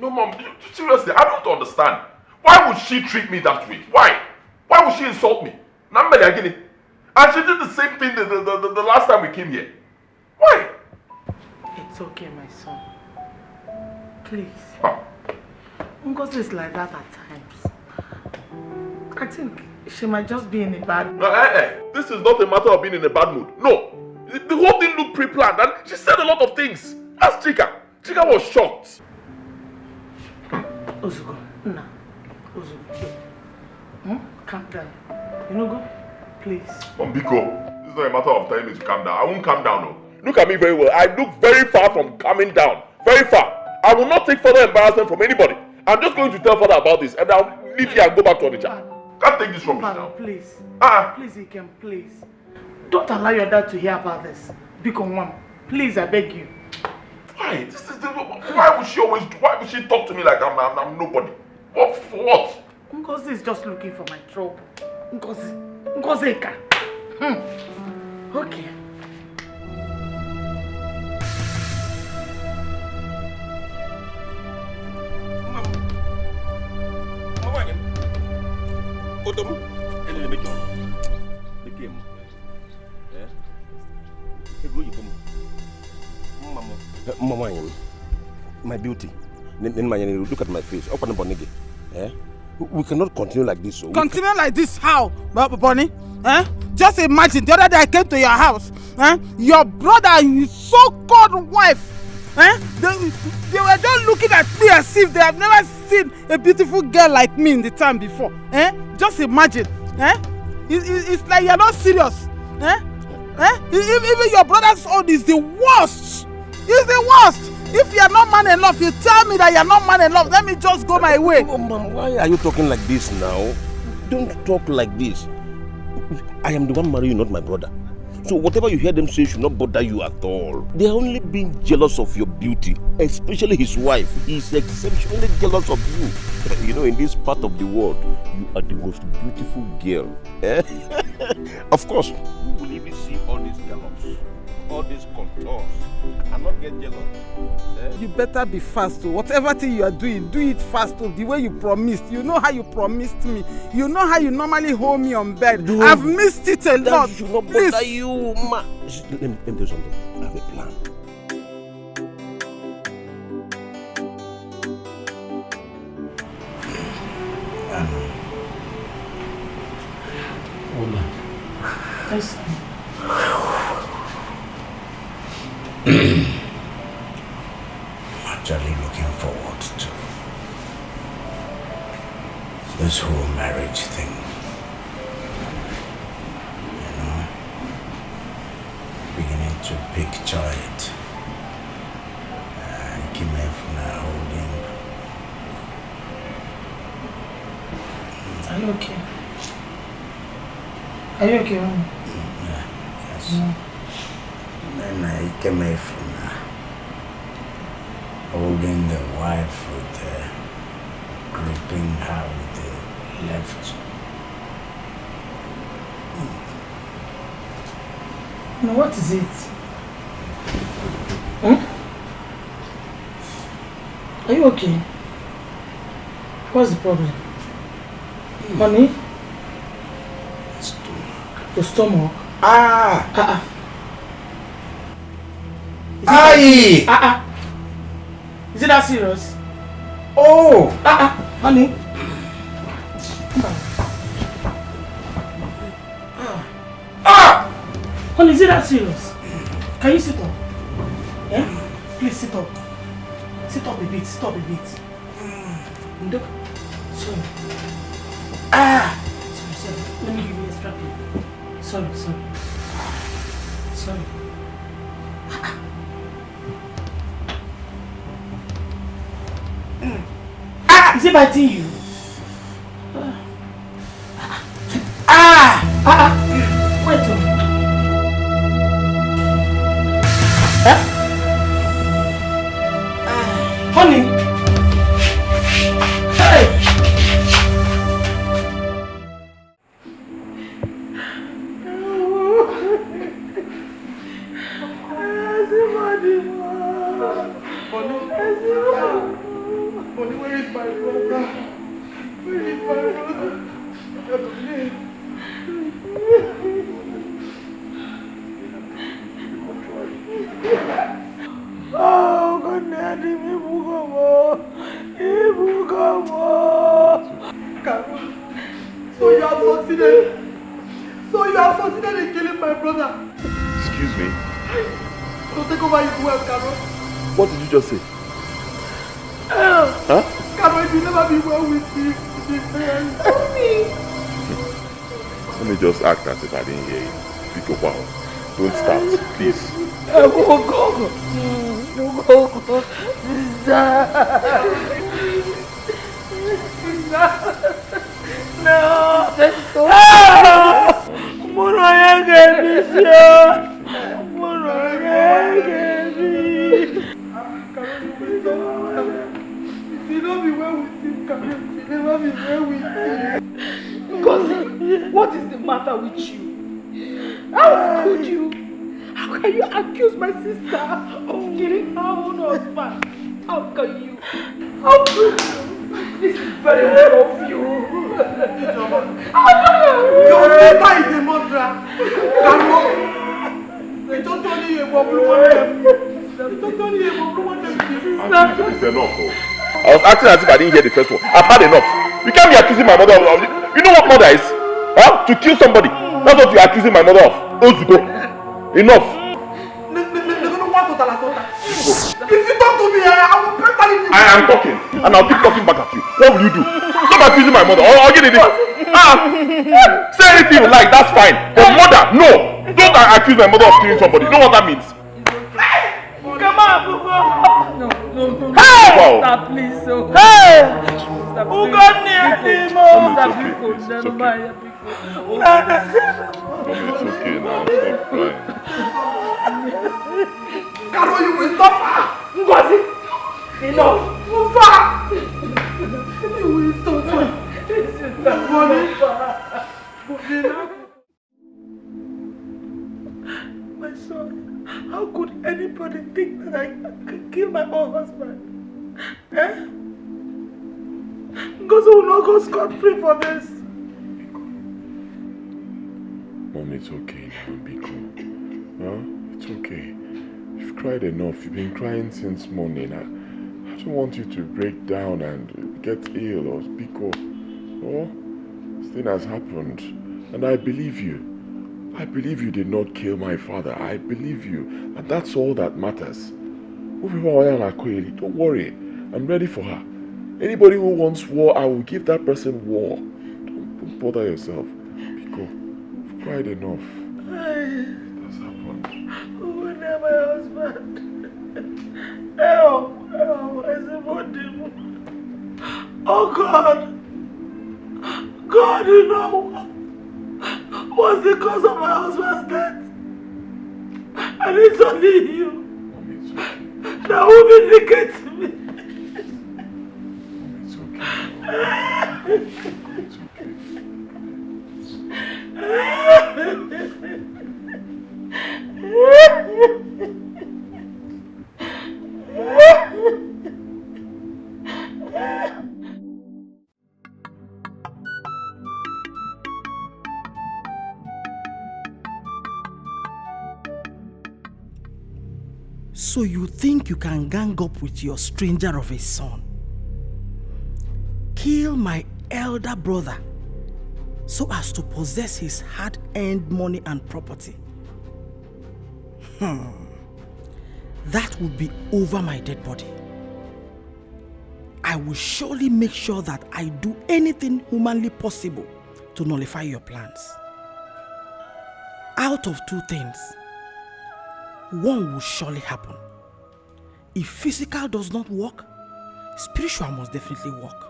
No, Mom, seriously, I don't understand. Why would she treat me that way? Why? Why would she insult me? And she did the same thing the last time we came here. Why? It's okay, my son. Please. Ngozi is like that at times. I think she might just be in a bad mood. No, this is not a matter of being in a bad mood. No. The whole thing looked pre-planned and she said a lot of things. Ask Chika. Chika was shocked. Ozugo, nah. Ozugo. Calm down. You know, go? Please. Biko, this is not a matter of telling me to calm down. I won't calm down, no. Look at me very well. I look very far from calming down. Very far. I will not take further embarrassment from anybody. I'm just going to tell father about this and I'll leave here and go back to Onitsha. Can't take this from me now. Please. Please, you can please. Don't allow your dad to hear about this. Biko, Mom. Please, I beg you. Why? Why would she talk to me like I'm nobody? What for what? Ngozi is just looking for my trouble. Ngozika. Okay. My beauty. Look at my face. We cannot continue like this. So continue like this? How, Bonnie? Just imagine the other day I came to your house. Your brother and his so-called wife. They were just looking at me as if they have never seen a beautiful girl like me in the town before. Just imagine. It's like you're not serious. Even your brother's own is the worst. It's the worst. If you are not man enough, you tell me that you are not man enough. Let me just go my way. Mom, why are you talking like this now? Don't talk like this. I am the one marrying you, not my brother. So whatever you hear them say should not bother you at all. They are only being jealous of your beauty, especially his wife. He is exceptionally jealous of you. You know, in this part of the world, you are the most beautiful girl. Of course, who will even see all these gallops, all these contours, and not get jealous? You better be fast. Whatever thing you are doing, do it fast. The way you promised. You know how you promised me. You know how you normally hold me on bed. I've missed it a lot. That should not bother you, ma. Let me tell you something. I have a plan. Yes. I'm actually looking forward to this whole marriage thing. You know, beginning to picture it. Kimefuna holding. Are you okay? Are you okay, Mom? Yeah, yes. Then Kimefuna holding the wife with gripping her with the left. No, what is it? Are you okay? What's the problem? Honey? Stomach. Your stomach? Aye! Is it that serious? Oh! Honey? Honey, is it that serious? Can you sit up? Yeah? Please sit up. Sit up a bit, sit up a bit. Sorry. Sorry. Let me give you a strap here. Sorry. Is he biting you? Wait. Honey. Hey. Bonnie, where is my brother? Where is my brother? Oh, God, Daddy, Carol, so you have succeeded in killing my brother. Excuse me? So take over his wealth, Carol. What did you just say? Huh? Carol, you never be well with me. Let me just act as if I didn't hear you. Pick up, wow. Don't start, please. You don't be well with him, Carol. You never be well with him. Because what is the matter with you? How could you? How can you accuse my sister of killing her own husband? How can you? How could you? This is very wrong of you. Your sister is a murderer. Carol, they just told you a bubble one. It's enough. I was acting as if I didn't hear the first one. I've had enough. You can't be accusing my mother of... You know what mother is? Huh? To kill somebody. That's what you're accusing my mother of. Ozugo. Enough. If you talk to me, I will personally... I am talking. And I'll keep talking back at you. What will you do? Stop accusing my mother. I'll get it. Say anything you like, that's fine. But mother, no. Don't accuse my mother of killing somebody. You know what that means? Come on, Bugo. No. Hey! Wow. Stop, please. So. Hey! Stop, Bugo, stop, It's okay now. Stop crying. Carol, you will stop her. Ngozi, enough. Ufa. You will stop her. My son, how could anybody think that I could kill my own husband? Eh? Ngozi will not go scot-free for this. Mom, it's okay now. Be cool. Huh? It's okay. You've cried enough. You've been crying since morning. I don't want you to break down and get ill or speak up. Oh, this thing has happened. And I believe you. I believe you did not kill my father. I believe you. And that's all that matters. Don't worry. I'm ready for her. Anybody who wants war, I will give that person war. Don't bother yourself. Pico, you've cried enough. That's happened. Who will near my husband? Help! Oh God! God, you know what's the cause of my husband's death? And it's only you that will vindicate me. It's okay. It's So you think you can gang up with your stranger of a son? Kill my elder brother so as to possess his hard-earned money and property. That would be over my dead body. I will surely make sure that I do anything humanly possible to nullify your plans. Out of two things, one will surely happen. If physical does not work, spiritual must definitely work.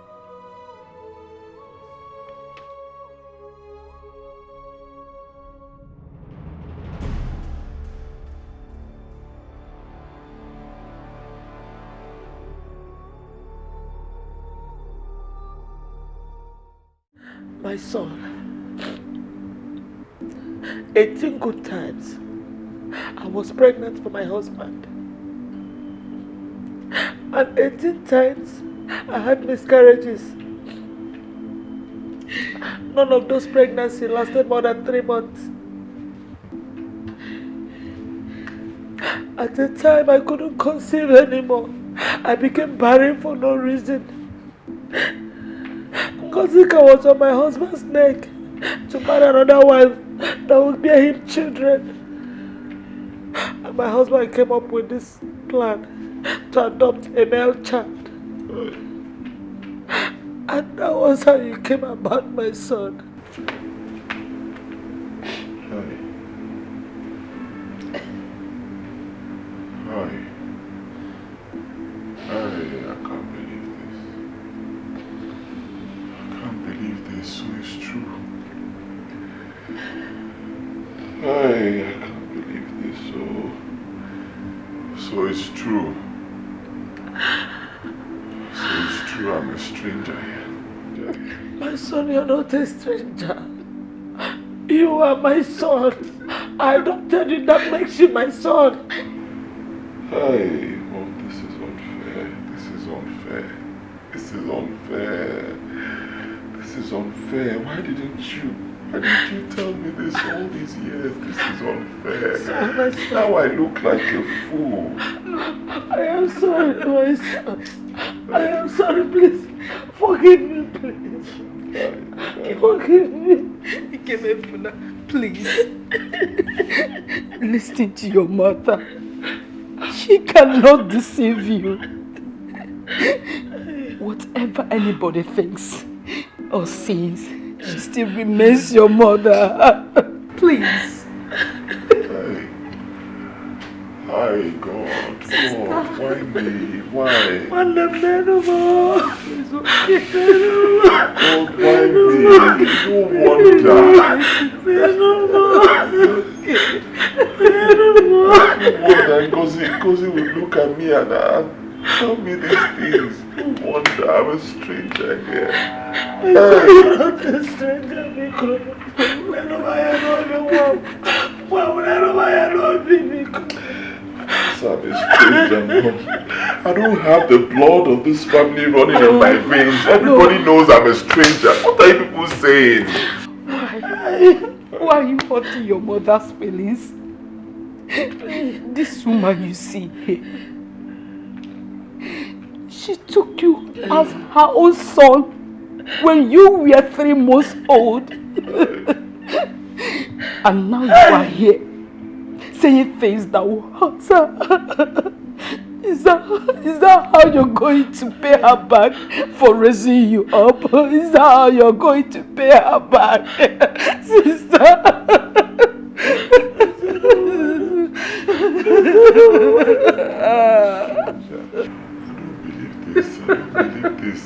my son. 18 good times. I was pregnant for my husband. And 18 times I had miscarriages. None of those pregnancies lasted more than 3 months. At the time I couldn't conceive anymore. I became barren for no reason. Ngozika was on my husband's neck to marry another wife that would bear him children. And my husband came up with this plan to adopt a male child. And that was how you came about my son. I can't believe this. I can't believe this. So it's true. I can't believe this. So it's true. So it's true. I'm a stranger here. My son, you're not a stranger. You are my son. I adopted you. That makes you my son. Hey, oh, this is unfair. This is unfair. This is unfair. This is unfair. Why didn't you tell me this all these years? This is unfair. Now I look like a fool. I am sorry, my son. I am sorry, please. Forgive me, please. Forgive me. Please. Listen to your mother. She cannot deceive you. Whatever anybody thinks or sees, she still remains your mother. Please. Hi, God, why me? Why? God, why me? You wonder. Ngozi will look at me and tell me these things. No wonder I'm a stranger here. I'm not a stranger, because whenever I know you want, whenever I know you, I'm a stranger, Mom. I don't have the blood of this family running in my veins. Everybody knows I'm a stranger. What are you people saying? Why are you hurting your mother's feelings? This woman you see here, she took you as her own son when you were 3 months old. And now you are here saying things that will hurt her. Is that how you're going to pay her back for raising you up? Is that how you're going to pay her back, sister? I don't believe this.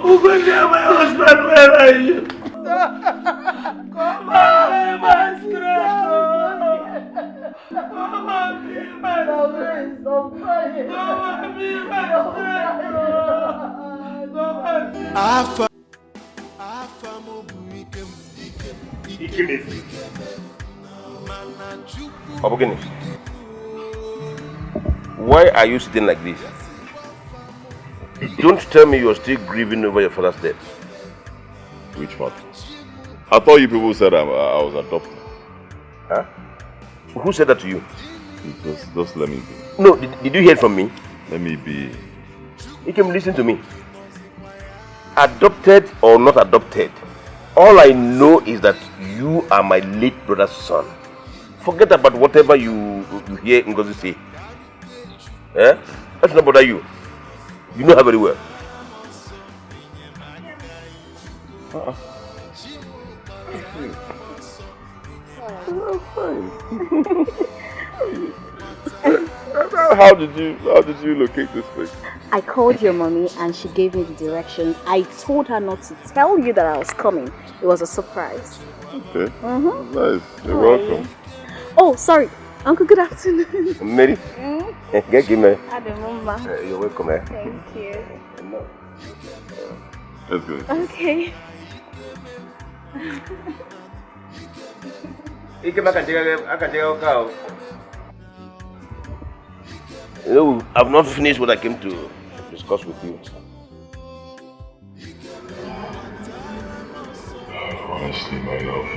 Ugonia, my husband, where are you? Come on, my strength. Come on, be my strength. Come on, be my strength. Obogini, why are you sitting like this? Don't tell me you're still grieving over your father's death. Which father? I thought you people said I was adopted. Huh? Who said that to you? Just let me be. No, did you hear from me? Let me be. You can listen to me. Adopted or not adopted, all I know is that you are my late brother's son. Forget about whatever you hear Ngozi say. Eh? That's not bother you. You know her very well. How did you locate this place? I called your mommy and she gave me the directions. I told her not to tell you that I was coming. It was a surprise. Okay. Nice. You're welcome. Oh, sorry. Uncle, good afternoon. Mary? Get him. Mama. You're welcome. Eh? Thank you. Let's go. Okay. I can take a cow. No, I've not finished what I came to discuss with you. Honestly, my love,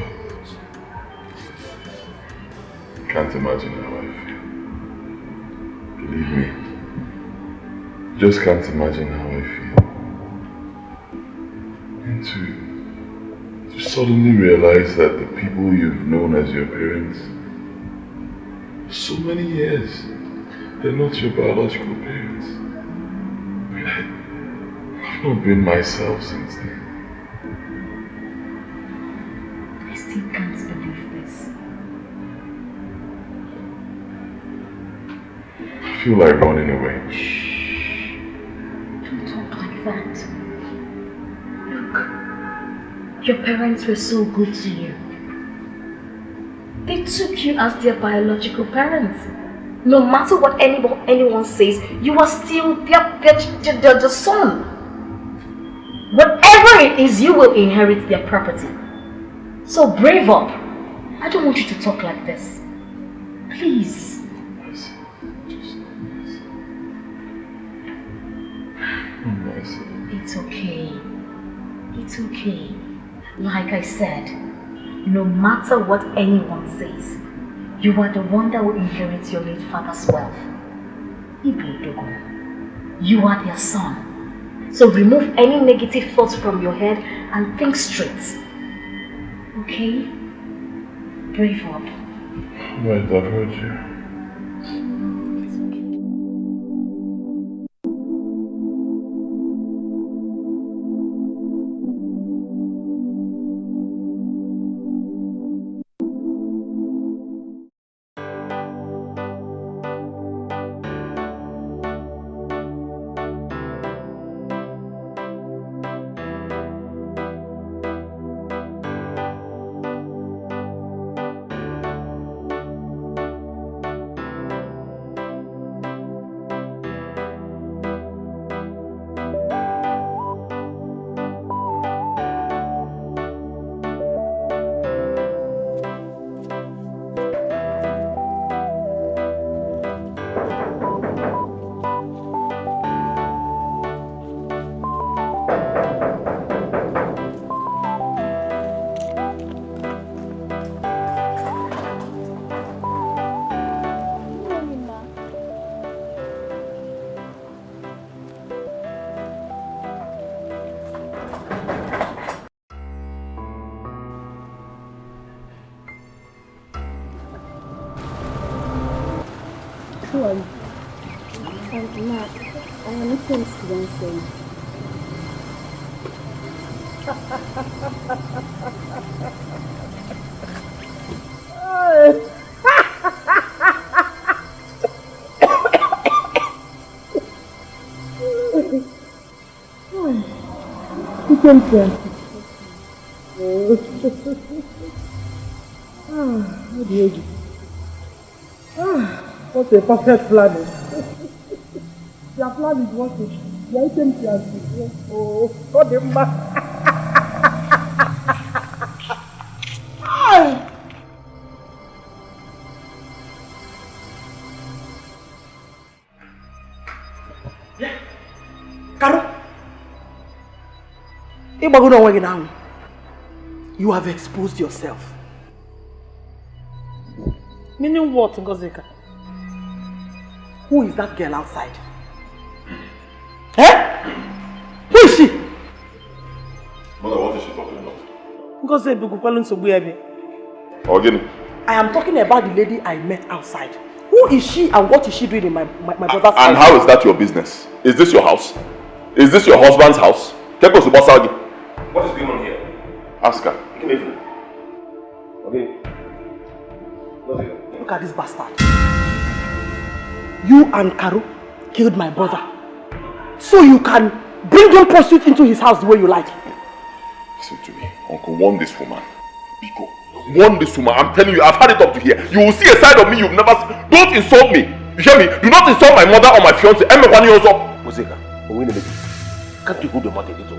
can't imagine how I feel. Believe me, just can't imagine how I feel. And to suddenly realize that the people you've known as your parents for so many years, they're not your biological parents. I mean, I've not been myself since then. I still can't believe this. I feel like running away. Don't talk like that. Look, your parents were so good to you. They took you as their biological parents. No matter what anyone says, you are still their son. Whatever it is, you will inherit their property. So brave up. I don't want you to talk like this. Please. It's okay. It's okay. Like I said, no matter what anyone says, you are the one that will inherit your late father's wealth. You are their son. So remove any negative thoughts from your head and think straight. Okay? Brave up. Right, I've heard you. What a perfect planning. Your plan is working. The item has been. Oh, God, the man. Karo, you have exposed yourself. Meaning what, Ngozika? Who is that girl outside? Eh? Who is she? Mother, what is she talking about? I am talking about the lady I met outside. Who is she and what is she doing in my brother's house? And how is that your business? Is this your house? Is this your husband's house? What is going on here? Ask her. Okay. Look at this bastard. You and Karo killed my brother. So you can bring your pursuit into his house the way you like. Listen to me. Uncle, warn this woman. Biko, warn this woman. I'm telling you, I've had it up to here. You will see a side of me you've never seen. Don't insult me. You hear me? Do not insult my mother or my fiance. Ozeka, can't you hold your mouth a little?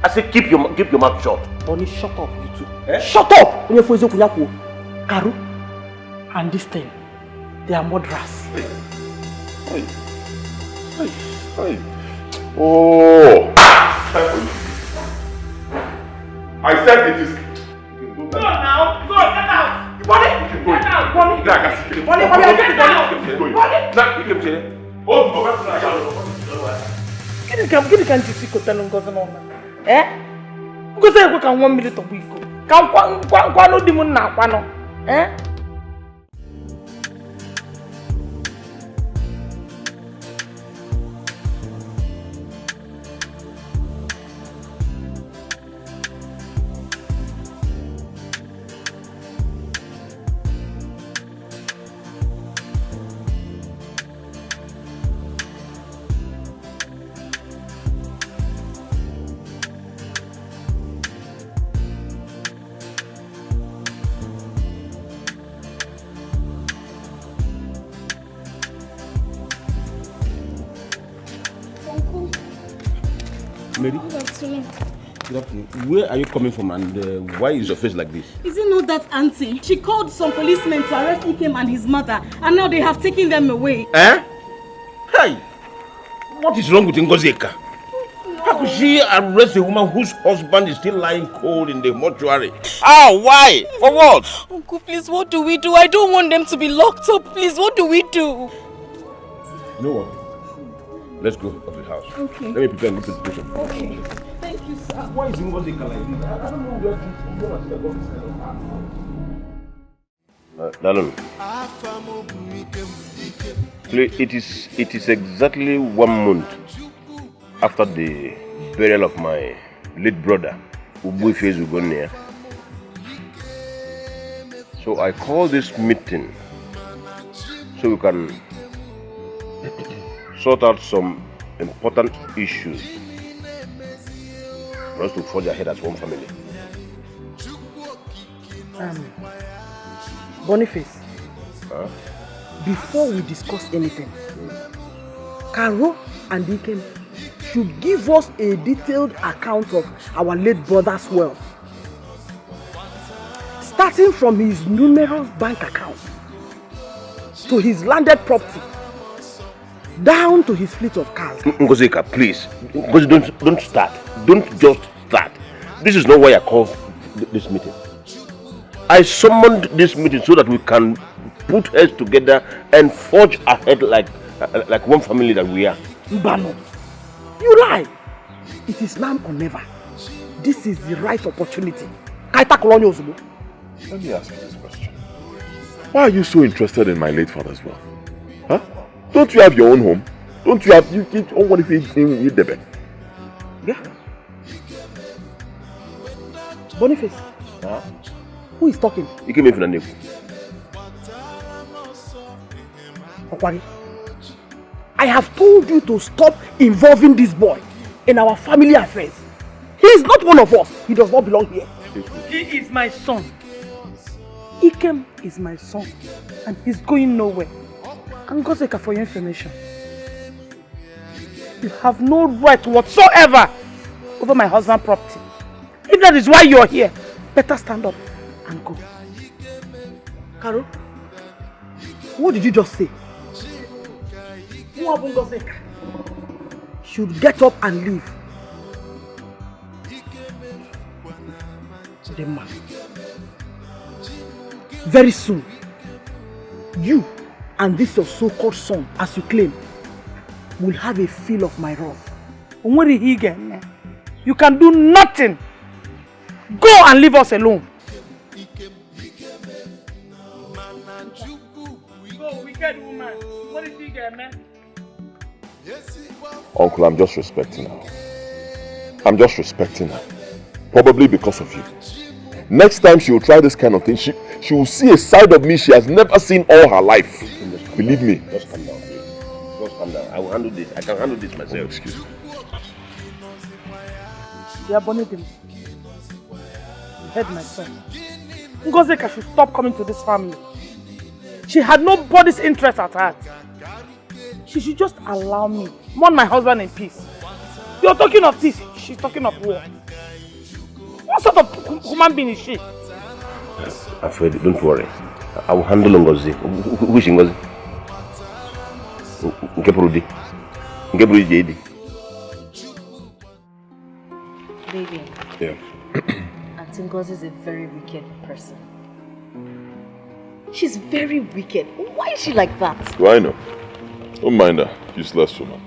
I said keep your mouth shut. Bonnie, shut up, you two. Eh? Shut up! Karu and this thing, they are murderers. Oh! I said it is. Go now! Go! Get out! Bonnie! Get out! Bonnie! Get out! Gini kan jisi kota nungoza nona? Eh? Ngoza yako kan 1 minute of week. Kan kwa no dimun na kwa no. Eh? Mary? Good afternoon. Good afternoon. Where are you coming from and why is your face like this? Is it not that auntie? She called some policemen to arrest Ikem and his mother, and now they have taken them away. Eh? Hey! What is wrong with Ngozeka? How could she arrest a woman whose husband is still lying cold in the mortuary? Ah, why? For what? Uncle, please, what do we do? I don't want them to be locked up. Please, what do we do? You know what? Let's go up to the house. Okay. Let me prepare and go to the station. Okay. Thank you, sir. Why is Ngozeka like this? I don't know where this is. Darling. Please, it is exactly 1 month after the burial of my late brother, Ubuife Zugonia. So I call this meeting so we can sort out some important issues for us to forge ahead as one family. Boniface, Huh? before we discuss anything, Karo and Dikeh should give us a detailed account of our late brother's wealth, starting from his numerous bank accounts to his landed property, down to his fleet of cars. Ngozeka, please. Don't start. Don't just start. This is not why I called this meeting. I summoned this meeting so that we can put heads together and forge ahead like one family that we are. Mbano, you lie. It is now or never. This is the right opportunity. Let me ask you this question. Why are you so interested in my late father's wealth? Huh? Don't you have your own home? Don't you have your own one if you need the bed? Yeah. Boniface. Huh? Who is talking? You came in from the neighbor. Okwari, I have told you to stop involving this boy in our family affairs. He is not one of us. He does not belong here. He is my son. Ikem is my son, and he's going nowhere. And Ngozeka, for your information, you have no right whatsoever over my husband's property. If that is why you are here, better stand up and go. Karo, what did you just say? Ngozeka should get up and leave. The man. Very soon, you and this your so-called son, as you claim, will have a feel of my wrath. You can do nothing. Go and leave us alone. Go, wicked woman. What is he getting, man? Uncle, I'm just respecting her. I'm just respecting her. Probably because of you. Next time she will try this kind of thing, she will see a side of me she has never seen all her life. Believe me. Just calm down, please. Just calm down. I will handle this. I can handle this myself. Excuse me. They are bonneting. heard my son. Ngozika should stop coming to this family. She had nobody's interest at heart. She should just allow me mourn my husband in peace. You're talking of peace, she's talking of war. What sort of human being is she? Afraid, don't worry. I will handle Ngozi. Who is Ngozi? Ngebrudi JD. Baby. Yeah. Auntie Ngozi is a very wicked person. She's very wicked. Why is she like that? Do I know? Don't mind her, useless woman.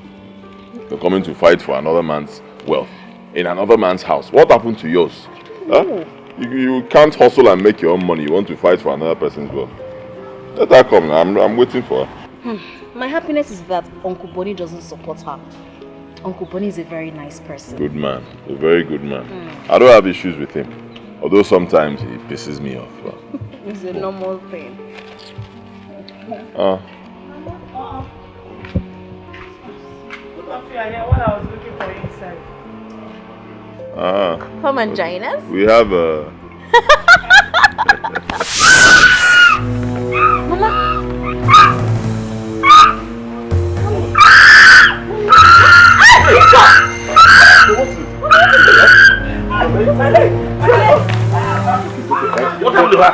You're coming to fight for another man's wealth in another man's house. What happened to yours? Huh? You can't hustle and make your own money. You want to fight for another person's wealth. Let her come. I'm waiting for her. My happiness is that Uncle Bonnie doesn't support her. Uncle Bonnie is a very nice person. Good man. A very good man. I don't have issues with him. Although sometimes he pisses me off. But... It's a normal thing. What I was looking for inside. Come and join us. We have a... Mama. What happened to her?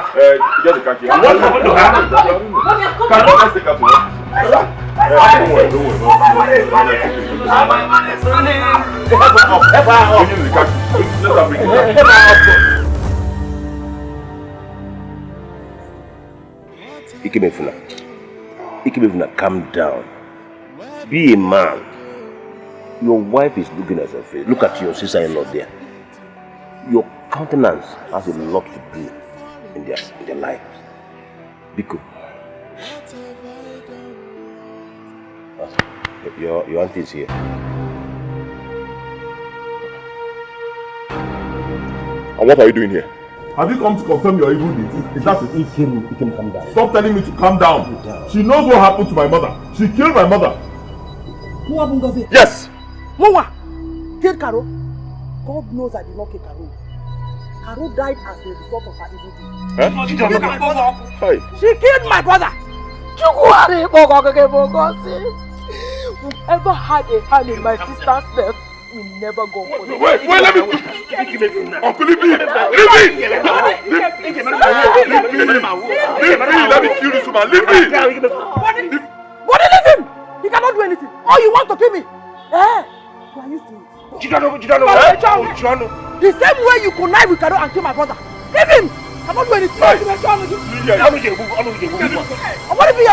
Get the khaki. What happened to her? Can you guys take her to her? Don't worry. Ikemefuna, calm down. Be a man. Your wife is looking at her face. Look at your sister-in-law there. Your countenance has a lot to do in their lives. Biko. Your auntie is here. And what are you doing here? Have you come to confirm your evil deeds? Is that it? Ikem, calm down. Stop telling me to calm down. She knows what happened to my mother. She killed my mother. Who happened to it? Yes! Mowa killed Karo. God knows I did not kill Karo. Karo died as a result of her evil deed. Huh? She killed my brother. Hey. She killed my brother. Whoever had a hand in my sister's death will never go for it. Wait, let me... Uncle, leave me! Let me kill this woman! Leave me! Body, leave him! He cannot do anything. Oh, you want to kill me? Eh? You are used to it. The same way you connive with Karo and kill my brother. Leave him! Cannot do anything. What if you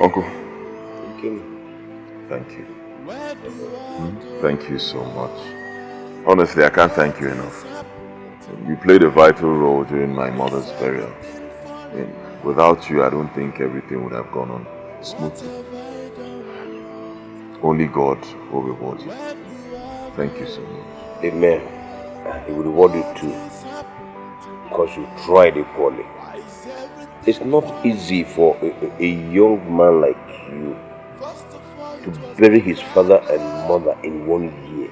Uncle. Thank you. Thank you so much. Honestly, I can't thank you enough. You played a vital role during my mother's burial. Without you, I don't think everything would have gone on smoothly. Only God will reward you. Thank you so much. Amen. He will reward you too. Because you tried equally. It's not easy for a young man like you to bury his father and mother in 1 year.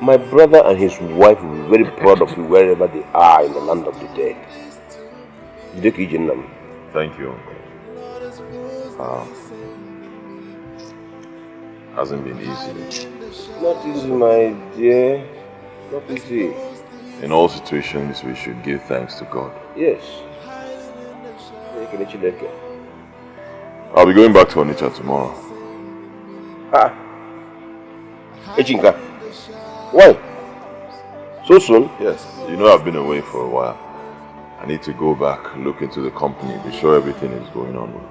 My brother and his wife will be very proud of you wherever they are in the land of the dead. Thank you, Uncle. Hasn't been easy. Not easy, my dear. Not easy. In all situations, we should give thanks to God. Yes. I'll be going back to Onitsha tomorrow. Echinka. Why? So soon? Yes. You know I've been away for a while. I need to go back, look into the company, be sure everything is going on well.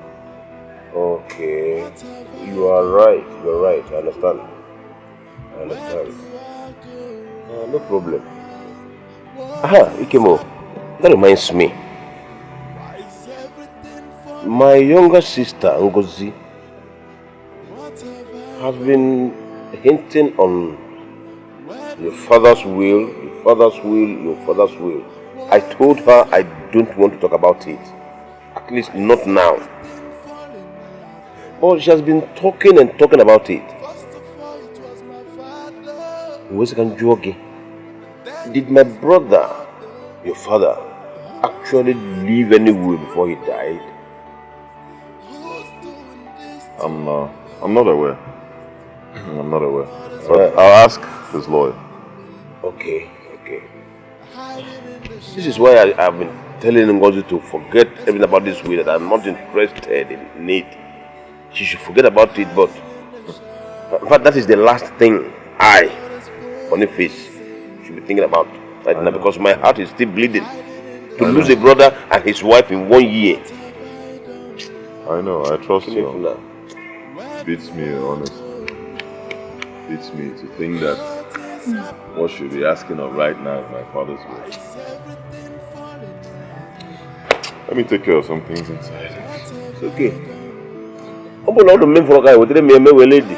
Okay. You are right. You're right. I understand. No problem. Ikemo. That reminds me. My younger sister, Ngozi, has been hinting on your father's will, your father's will, your father's will. I told her I don't want to talk about it. At least not now. But she has been talking and talking about it. Did my brother, your father, actually leave any will before he died? I'm not aware. I'm not aware. But I'll ask his lawyer. Okay. This is why I've been telling Ngozi to forget everything about this will, that I'm not interested in it. She should forget about it, but in fact, that is the last thing I, Boniface, should be thinking about right now, because my heart is still bleeding to lose a brother and his wife in 1 year. I know, I trust you. Beats me, honestly. Beats me to think that what should be asking of right now is my father's will. Let me take care of some things inside. It's okay. Open all the men for a guy with a lady.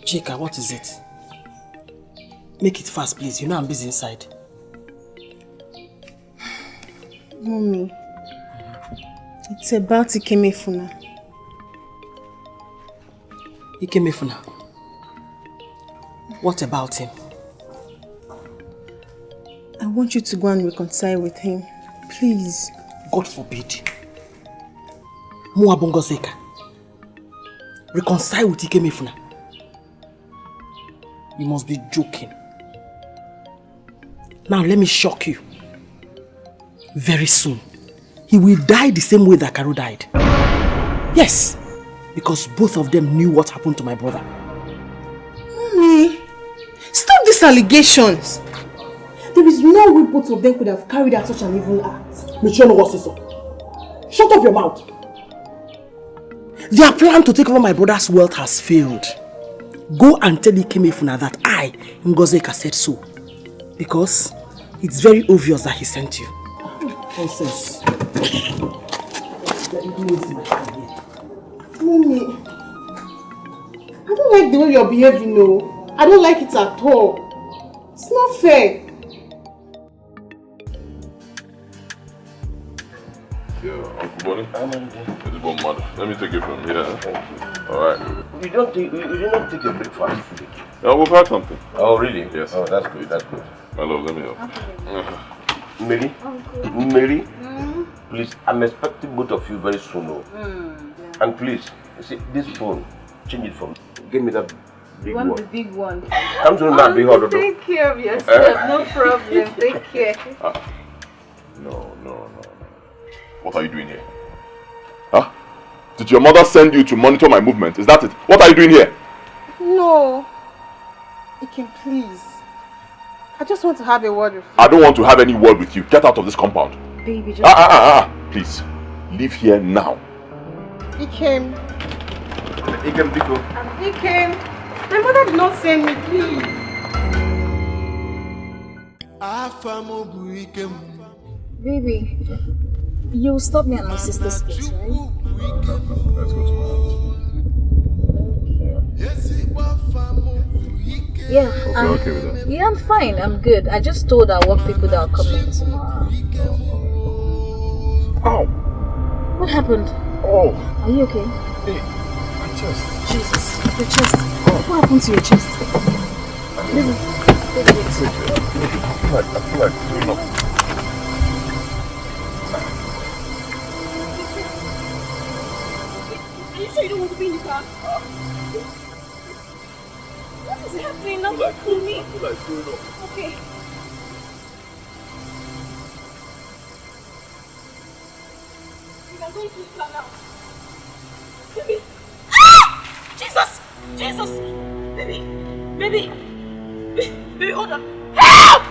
Chika, what is it? Make it fast, please. You know I'm busy inside. Mommy, it's about Ikemefuna. Ikemefuna? What about him? I want you to go and reconcile with him. Please. God forbid. Muabongozeka. Reconcile with Ikemefuna. You must be joking. Now let me shock you. Very soon, he will die the same way that Karu died. Yes, because both of them knew what happened to my brother. Mommy, stop these allegations. There is no way both of them could have carried out such an evil act. Michelle, what's this? Shut up your mouth. Their plan to take over my brother's wealth has failed. Go and tell Ikemefuna that I, Ngozeka, said so. Because it's very obvious that he sent you. Nonsense. Mommy, I don't like the way you're behaving, no. I don't like it at all. It's not fair. Yeah, Uncle Bonnie. It's one mother. Let me take it from here. Alright. You did not take your breakfast. Yeah, we've had something. Oh, really? Yes. Oh, that's good, that's good. My love, let me help. Mary? Mary? Please, I'm expecting both of you very soon. And please, you see, this phone, change it for me. Give me that big one. The big one. Come to me, big one. Take care of yourself, no problem. Take care. No. What are you doing here? Huh? Did your mother send you to monitor my movement? Is that it? What are you doing here? No. Ikem, please. I just want to have a word with you. I don't want to have any word with you. Get out of this compound. Baby, just... Please, leave here now. Ikem. Ikem, Biko. Ikem. My mother did not send me, please. Baby, you'll stop me at my sister's place, right? Let's go to my house. Yeah. Okay with that? Yeah, I'm fine. I'm good. I just told our work people that I'll come in tomorrow. Ow! What happened? Oh! Are you okay? Hey, my chest. Jesus, your chest. What happened to your chest? Baby, I feel like throwing up. Are you sure you don't want to be in the car? What is happening now? Talk to me. I feel like throwing up. Okay. We can go into the car now. Baby. Ah! Jesus! Jesus! Baby, hold on. Help!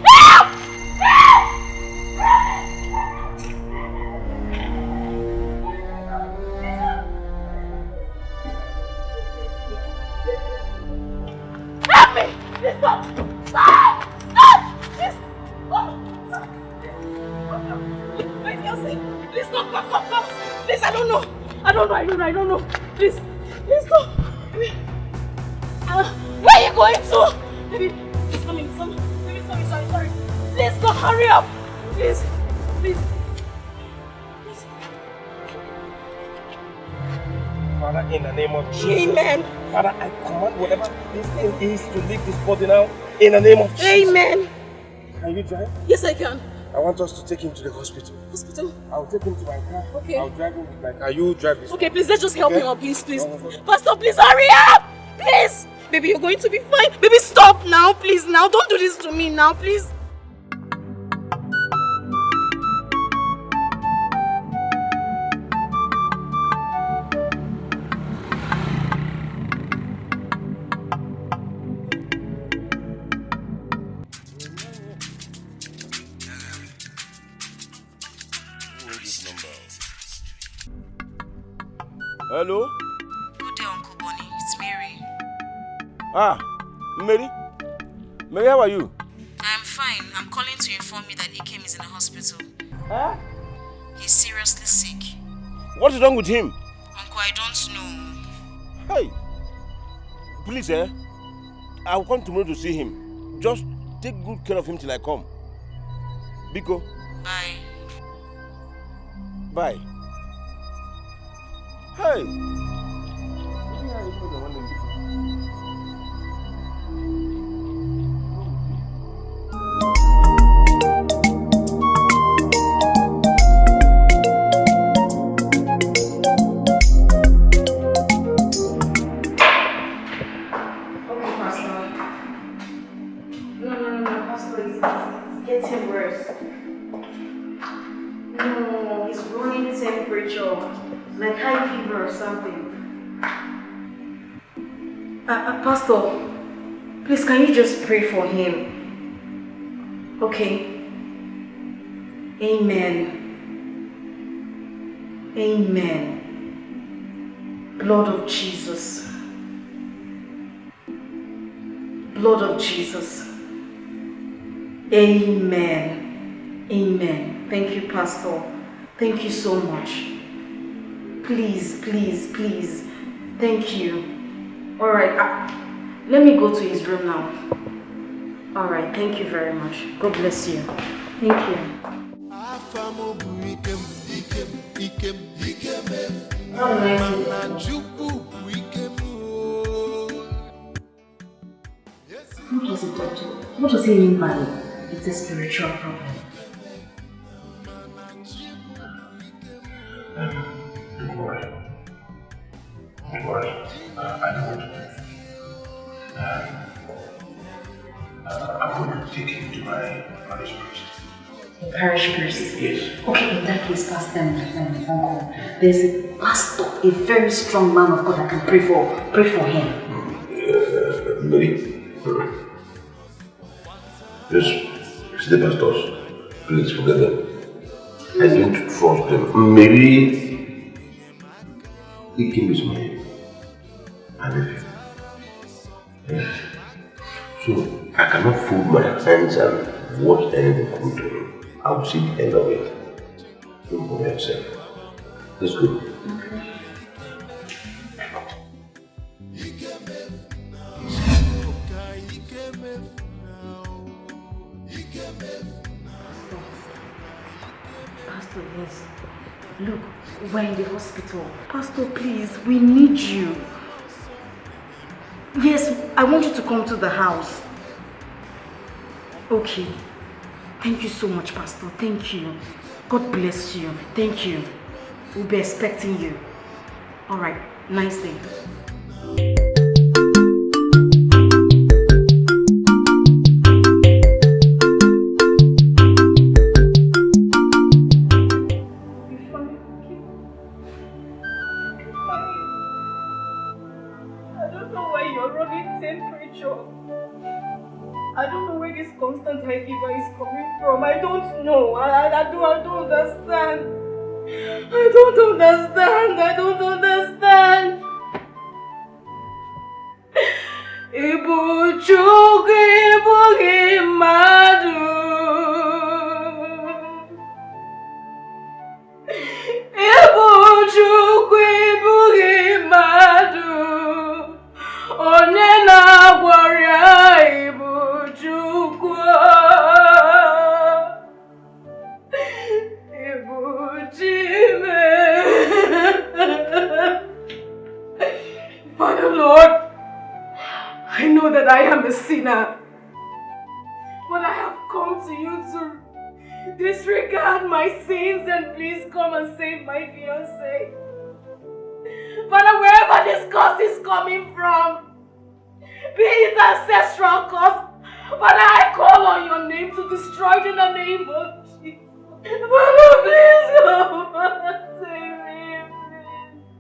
Help! Help! Help me! Please stop! Stop! Stop! Please! Oh! Please, Elsie! Please, stop! Please, I don't know. I I don't know. Please go. Where are you going to? Baby, please come in. Baby, sorry. Please go, hurry up. Please. Father, in the name of Jesus. Amen. Father, I command whatever this thing is to leave this body now. In the name of Jesus. Amen. Can you drive? Yes, I can. I want us to take him to the hospital. Hospital? I'll take him to my car. Okay. I'll drive him with my car. You drive this. Okay, please, let's just help him out, please. No. Pastor, please hurry up! Please! Baby, you're going to be fine. Baby, stop now, please. Now, don't do this to me now, please. Hello? Good day, Uncle Bonnie. It's Mary. Mary? Mary, how are you? I'm fine. I'm calling to inform you that Ikem is in the hospital. Huh? He's seriously sick. What is wrong with him? Uncle, I don't know. Hey! Please, I'll come tomorrow to see him. Just take good care of him till I come. Biko. Bye. Bye. Hey! Like high fever or something. Pastor, please can you just pray for him? Okay. Amen. Blood of Jesus. Blood of Jesus. Amen. Thank you, Pastor. Thank you so much. Please. Thank you. Alright, let me go to his room now. Alright, thank you very much. God bless you. Thank you. What does it talk to? What does he mean by it's a spiritual problem? Don't worry. I know what to do. I'm going to take him to my parish priest. Parish priest? Yes. Okay, in that case, pass them uncle. There's a pastor, a very strong man of God that can pray for him. Mary, just see the pastors. Please forget them. I don't trust them. Maybe he came with me. I nephew. Yes. So I cannot fold my hands and watch anything come to him. I will see the end of it. Don't worry yourself. Let's go. Okay. Pastor, yes. Look, we're in the hospital. Pastor, please, we need you. Yes, I want you to come to the house. Okay. Thank you so much, Pastor. Thank you. God bless you. Thank you. We'll be expecting you. Alright, nice day. I don't know where this constant high fever is coming from. I don't know. I don't understand. I don't understand. Ibu chukwu ibu gị mmadụ. Ibu chukwu I am a sinner. But I have come to you to disregard my sins and please come and save my fiancé. Father, wherever this curse is coming from, be it ancestral curse, Father, I call on your name to destroy it in the name of Jesus. Father, please come and save me, please.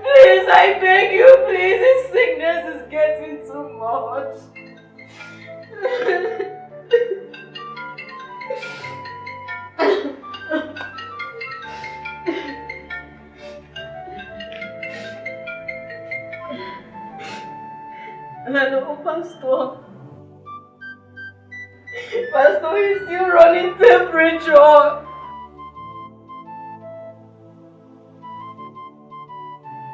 Please, I beg you, please. This sickness is getting too much. Hello, Pastor. Pastor, he's still running temperature.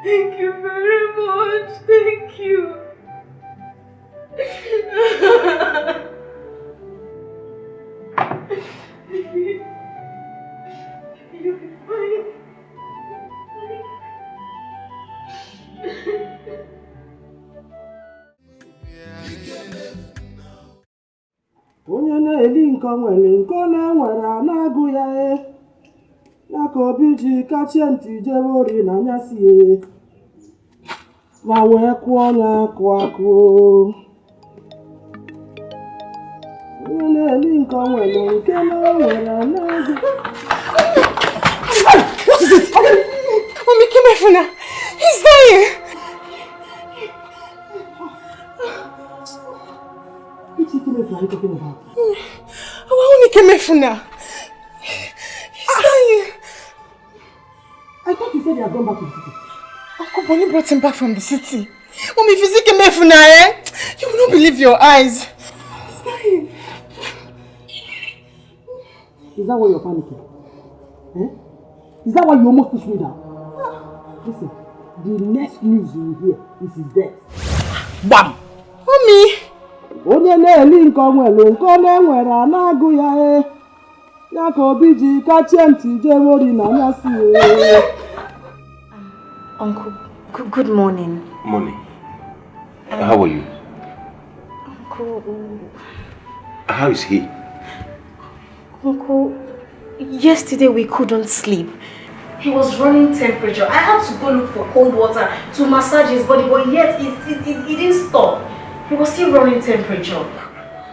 Thank you very much. Thank you. You'll be fine. Onye na-eli nke nwere nke ọ na-enwere na-agụ ya ya ka obi ji kachie ntị jebe ori na anyasị ma wee kụọ ya akụ akụ. Onye na-eli nke nwere nke na-enwere na-agụ. What is it? Mommy, come here now. He's dying. Which Ikemefu are you talking about? Mommy, come here now. He's dying. I thought you said he had gone back to the city. Uncle Bonnie brought him back from the city. Mommy, if you see Ikemefu now, you will not believe your eyes. He's dying. Is that why you're panicking? Eh? Is that why you almost pushed me down? Listen, the next news you will hear is his death. Bam! Mommy! Onye na-eli nke nwere nke ọ na-enwere na-agụ ya ya ka obi ji kachie ntị jebe ori na anyasị Uncle, good morning. Morning. How are you? Uncle... How is he? Uncle, yesterday we couldn't sleep. He was running temperature. I had to go look for cold water to massage his body, but yet it didn't stop. He was still running temperature.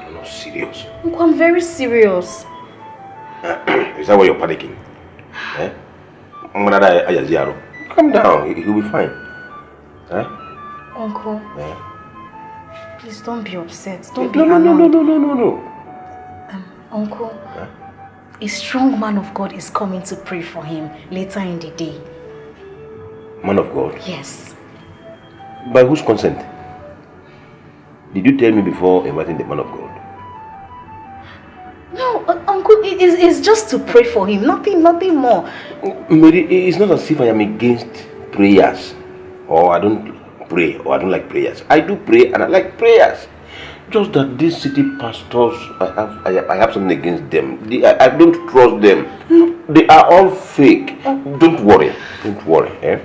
You're not serious. Uncle, I'm very serious. Is that why you're panicking? Eh? Calm down, he'll be fine. Eh? Uncle, please don't be upset. Don't be No. annoyed. Uncle, a strong man of God is coming to pray for him later in the day. Man of God? Yes. By whose consent? Did you tell me before inviting the man of God? No, Uncle, it's just to pray for him. Nothing more. Mary, it's not as if I am against prayers. Or I don't pray, or I don't like prayers. I do pray and I like prayers. Just that these city pastors, I have something against them. I don't trust them. They are all fake. Don't worry. Eh?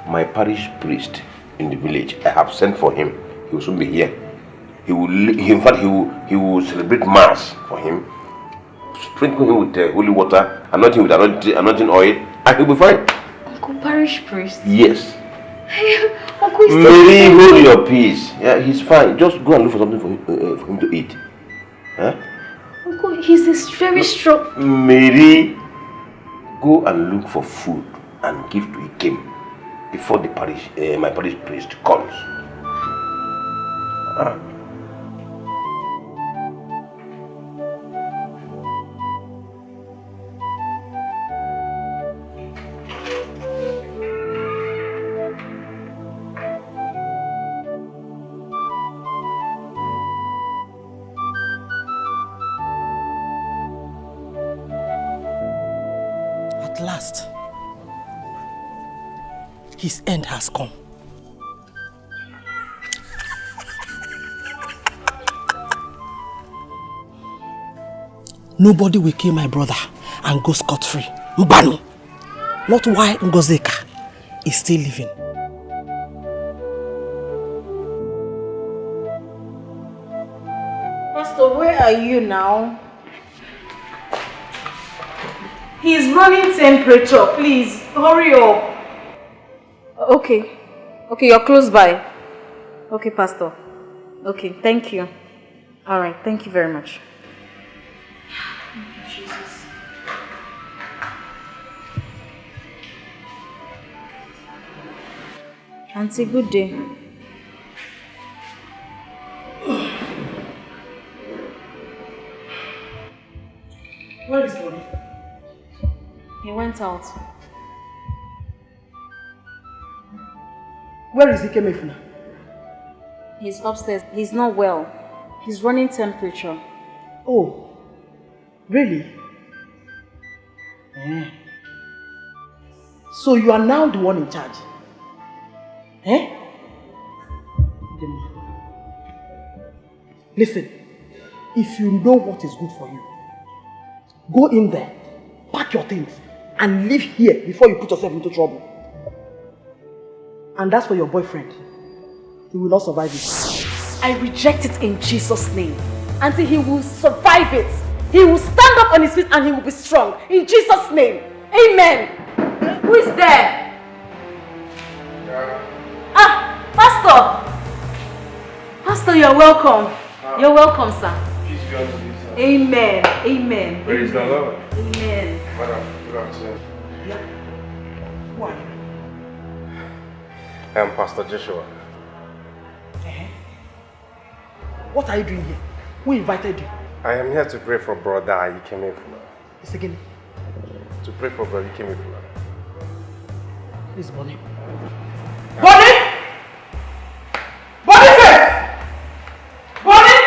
My parish priest in the village, I have sent for him. He will soon be here. He will celebrate mass for him. Sprinkle him with holy water, anoint him with anointing oil, and he'll be fine. Uncle, parish priest? Yes. Uncle, Mary, hold your peace. Yeah, he's fine. Just go and look for something for him to eat. Huh? Uncle, he's very strong. Mary, go and look for food and give to Ikem before the my parish priest comes. At last, his end has come. Nobody will kill my brother and go scot-free. Mbanu! Not while Ngozeka is still living. Pastor, where are you now? He's running temperature. Please, hurry up. Okay. Okay, you're close by. Okay, Pastor. Okay, thank you. All right, thank you very much. Jesus. Auntie, good day. Where is Bobby? He went out. Where is Ikemefuna? He's upstairs. He's not well. He's running temperature. Oh, really? So you are now the one in charge? Eh? Listen, if you know what is good for you, go in there, pack your things, and leave here before you put yourself into trouble. And that's for your boyfriend. He will not survive it. I reject it in Jesus' name. Until he will survive it. He will stand up on his feet and he will be strong. In Jesus' name. Amen. Who is there? Ah, Pastor. Pastor, you're welcome. You're welcome, sir. Peace be unto you, sir. Amen. Amen. Praise the Lord. Amen. Madam, good afternoon. Yeah. Why? I am Pastor Joshua. What are you doing here? Who invited you? I am here to pray for Brother Ikemefuna. Yes, again. To pray for Brother Ikemefuna. Please, Bonnie. Bonnie! Bonnie! Bonnie!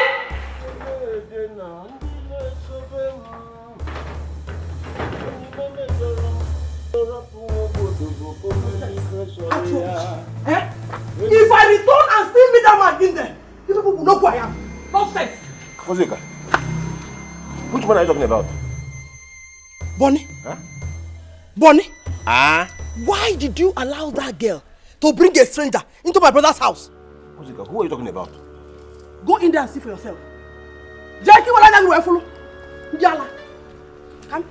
If I return and still meet that man in there, you people will know who I am. Nonsense. Kozeka, which one are you talking about? Bonnie? Huh? Bonnie? Ah? Why did you allow that girl to bring a stranger into my brother's house? Kozeka, who are you talking about? Go in there and see for yourself. Jackie, what are you doing? Yala. Come.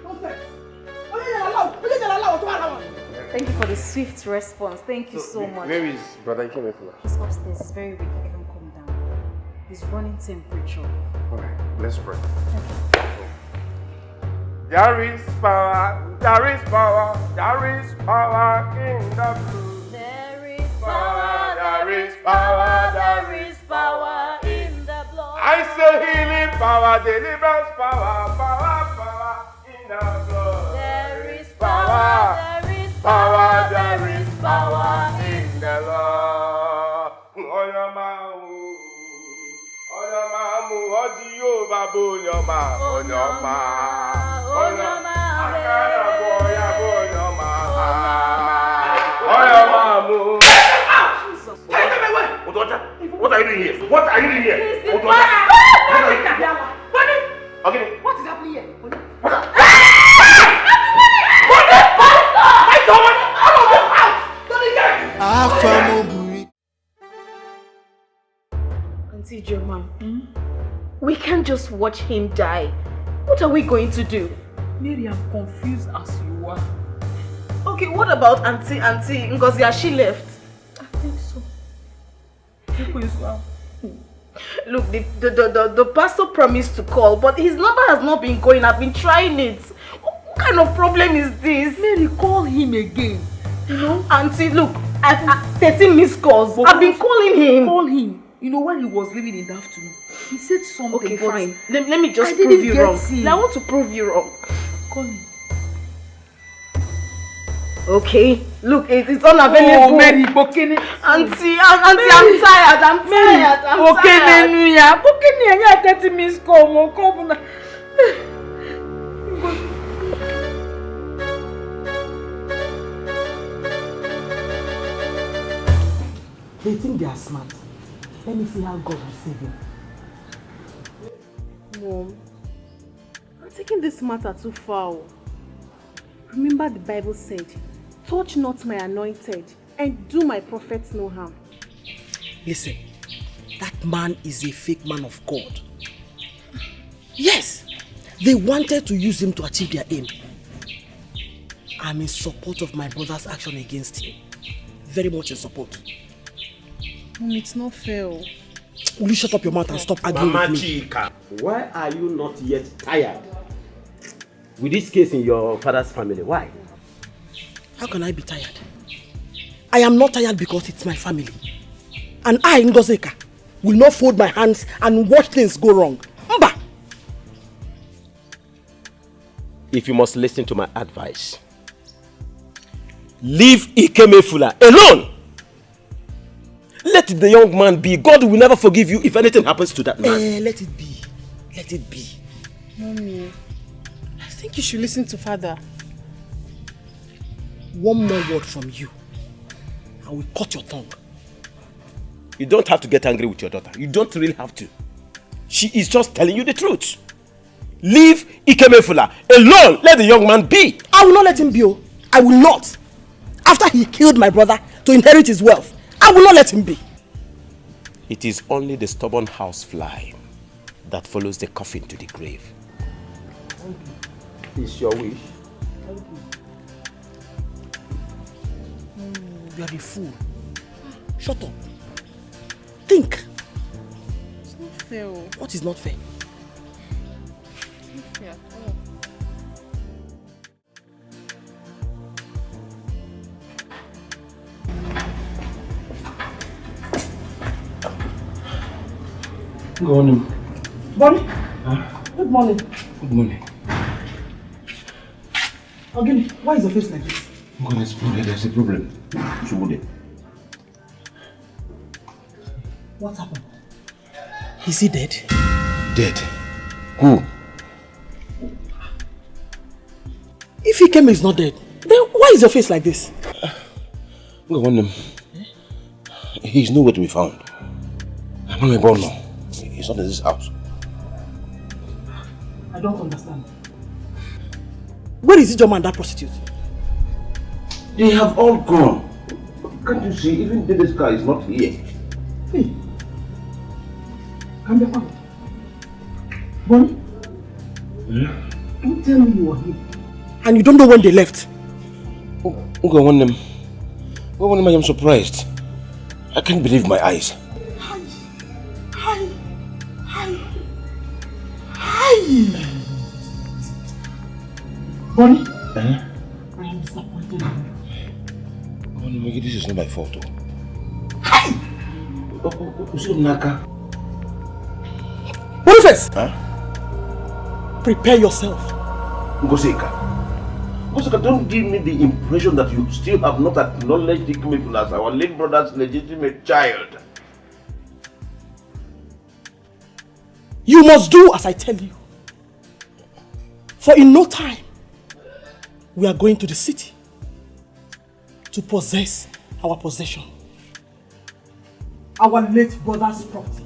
Nonsense. Thank you for the swift response. Thank you so much. Where is Brother Ikemefuna? He's upstairs. He's very weak. He can't come down. He's running temperature. Alright, let's pray. There is power, there is power, there is power in the blood. There is power, there is power, there is power in the blood. I say healing power, deliverance power, power in the blood. There is power, there is power, there is power in the Lord. What are you doing here? What are you doing here? Okay. What is happening here? Auntie Joma, we can't just watch him die. What are we going to do? Mary, I'm confused as you are. Okay, what about Auntie Ngozi? Has she left? I think so. Look, the pastor promised to call, but his number has not been going. I've been trying it. What kind of problem is this? Mary, call him again. You know? Auntie, look, I've 13 missed calls. I've been calling him. Call him. You know, when he was leaving in the afternoon, he said something. Okay, fine. Let me just I prove you wrong. him. I want to prove you wrong. Call him. Okay, look, it's unavailable. Oh, Mary, Bokene. Auntie, I'm tired. I'm tired. Bokene, ya. Bokene, ya 30 minutes call. Come on. They think they are smart. Let me see how God will save him. Mom, I'm taking this matter too far. Remember the Bible said, touch not my anointed and do my prophets no harm. Listen, That man is a fake man of God. Yes, they wanted to use him to achieve their aim. I'm in support of my brother's action against him. Very much in support. It's not fair. Will you shut up your mouth and stop arguing Mama with me? Chika, why are you not yet tired with this case in your father's family? Why? How can I be tired? I am not tired because it's my family. And I, Ngozeka, will not fold my hands and watch things go wrong. Mba! If you must listen to my advice, leave Ikemefula alone. Let the young man be. God will never forgive you if anything happens to that man. Let it be. Let it be. Mommy, I think you should listen to father. One more word from you, I will cut your tongue. You don't have to get angry with your daughter. You don't really have to. She is just telling you the truth. Leave Ikemefula alone. Let the young man be. I will not let him be. I will not. After he killed my brother to inherit his wealth, I will not let him be. It is only the stubborn housefly that follows the coffin to the grave. It's your wish. You are a fool. Shut up. Think. It's not fair. What is not fair? It's not fair at all. Good morning. Bonnie? Huh? Good morning. Good morning. Again, why is your face like this? There's a problem. What happened? Is he dead? Dead? Who? If Ikem is not dead, then why is your face like this? He's nowhere to be found. I'm not born now. He's not in this house. I don't understand. Where is Ijoma and that prostitute? They have all gone. Can't you see? Even this guy is not here. Hey. Come back. Bonnie? Yeah? Don't tell me you were here. And you don't know when they left. I am surprised. I can't believe my eyes. Hi! Bonnie? I am disappointed in you. This is not my fault. Hi! Boniface! Huh? Prepare yourself. Ngoseka, don't give me the impression that you still have not acknowledged Ikemefula as our late brother's legitimate child. You must do as I tell you. For in no time, we are going to the city to possess our possession. Our late brother's property.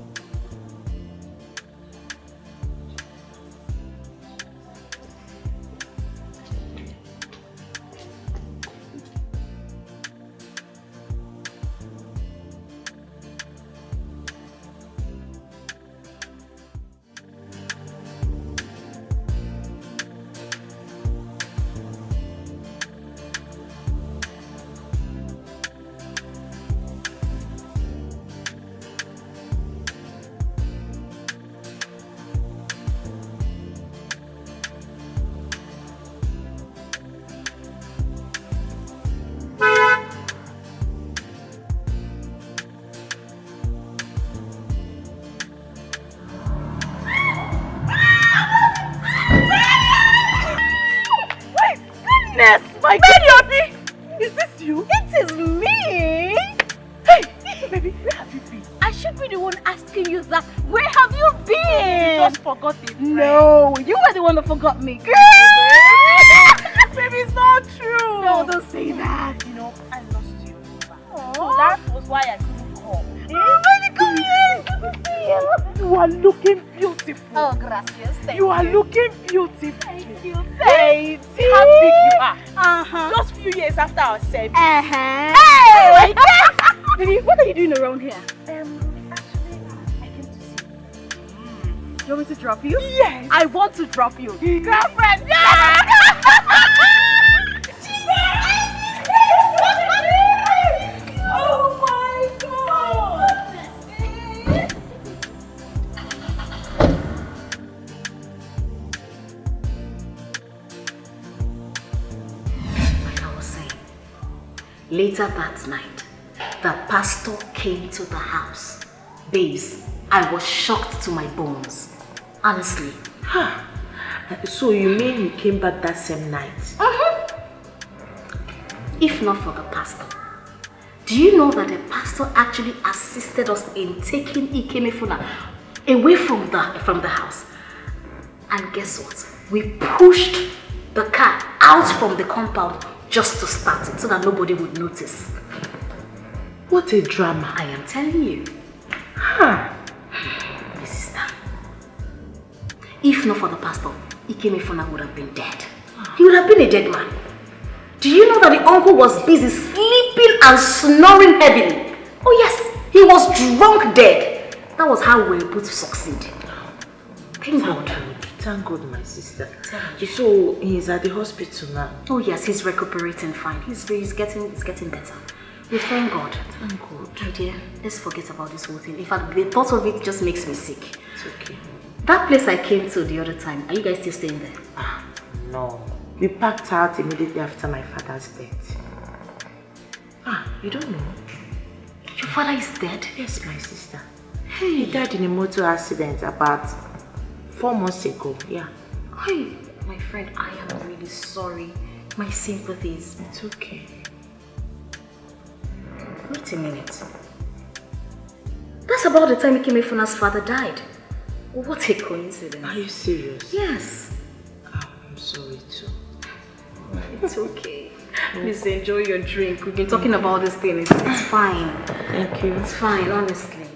Got me. Girl! Baby, it's not true. No, don't say that. You know, I lost you. So that was why I couldn't call. Oh, baby, come here. Good to see you. You are looking beautiful. Oh, gracias. Thank you. You are looking beautiful. Thank you. Baby. See how big you are. Just few years after our service. Hey! Baby, what are you doing around here? Actually, You want me to drop you? Yes. I want to drop you. Girlfriend, yeah! Oh my God! Like I was saying, later that night, the pastor came to the house. Babes, I was shocked to my bones. Honestly. So you mean he came back that same night? If not for the pastor. Do you know that the pastor actually assisted us in taking Ikemefuna away from the house? And guess what? We pushed the car out from the compound just to start it so that nobody would notice. What a drama. I am telling you. Huh. My sister. If not for the pastor, Ikemefuna would have been dead. He would have been a dead man. Do you know that the uncle was busy sleeping and snoring heavily? Oh yes, he was drunk dead. That was how we were able to succeed. Thank God. Thank God, my sister. So he's at the hospital now? Oh yes, he's recuperating fine. He's getting better. We thank God. Thank God. My dear, let's forget about this whole thing. In fact, the thought of it just makes me sick. It's okay. That place I came to the other time, are you guys still staying there? No. We packed out immediately after my father's death. You don't know? Your father is dead? Yes, my sister. He died in a motor accident about 4 months ago, yeah. Hey, my friend, I am really sorry. My sympathies. It's okay. Wait a minute. That's about the time Ikemefuna's father died. What a coincidence. Are you serious? Yes. I'm sorry too. It's okay. Please enjoy your drink. We've been talking about this thing. It's fine. Thank you. It's fine, honestly.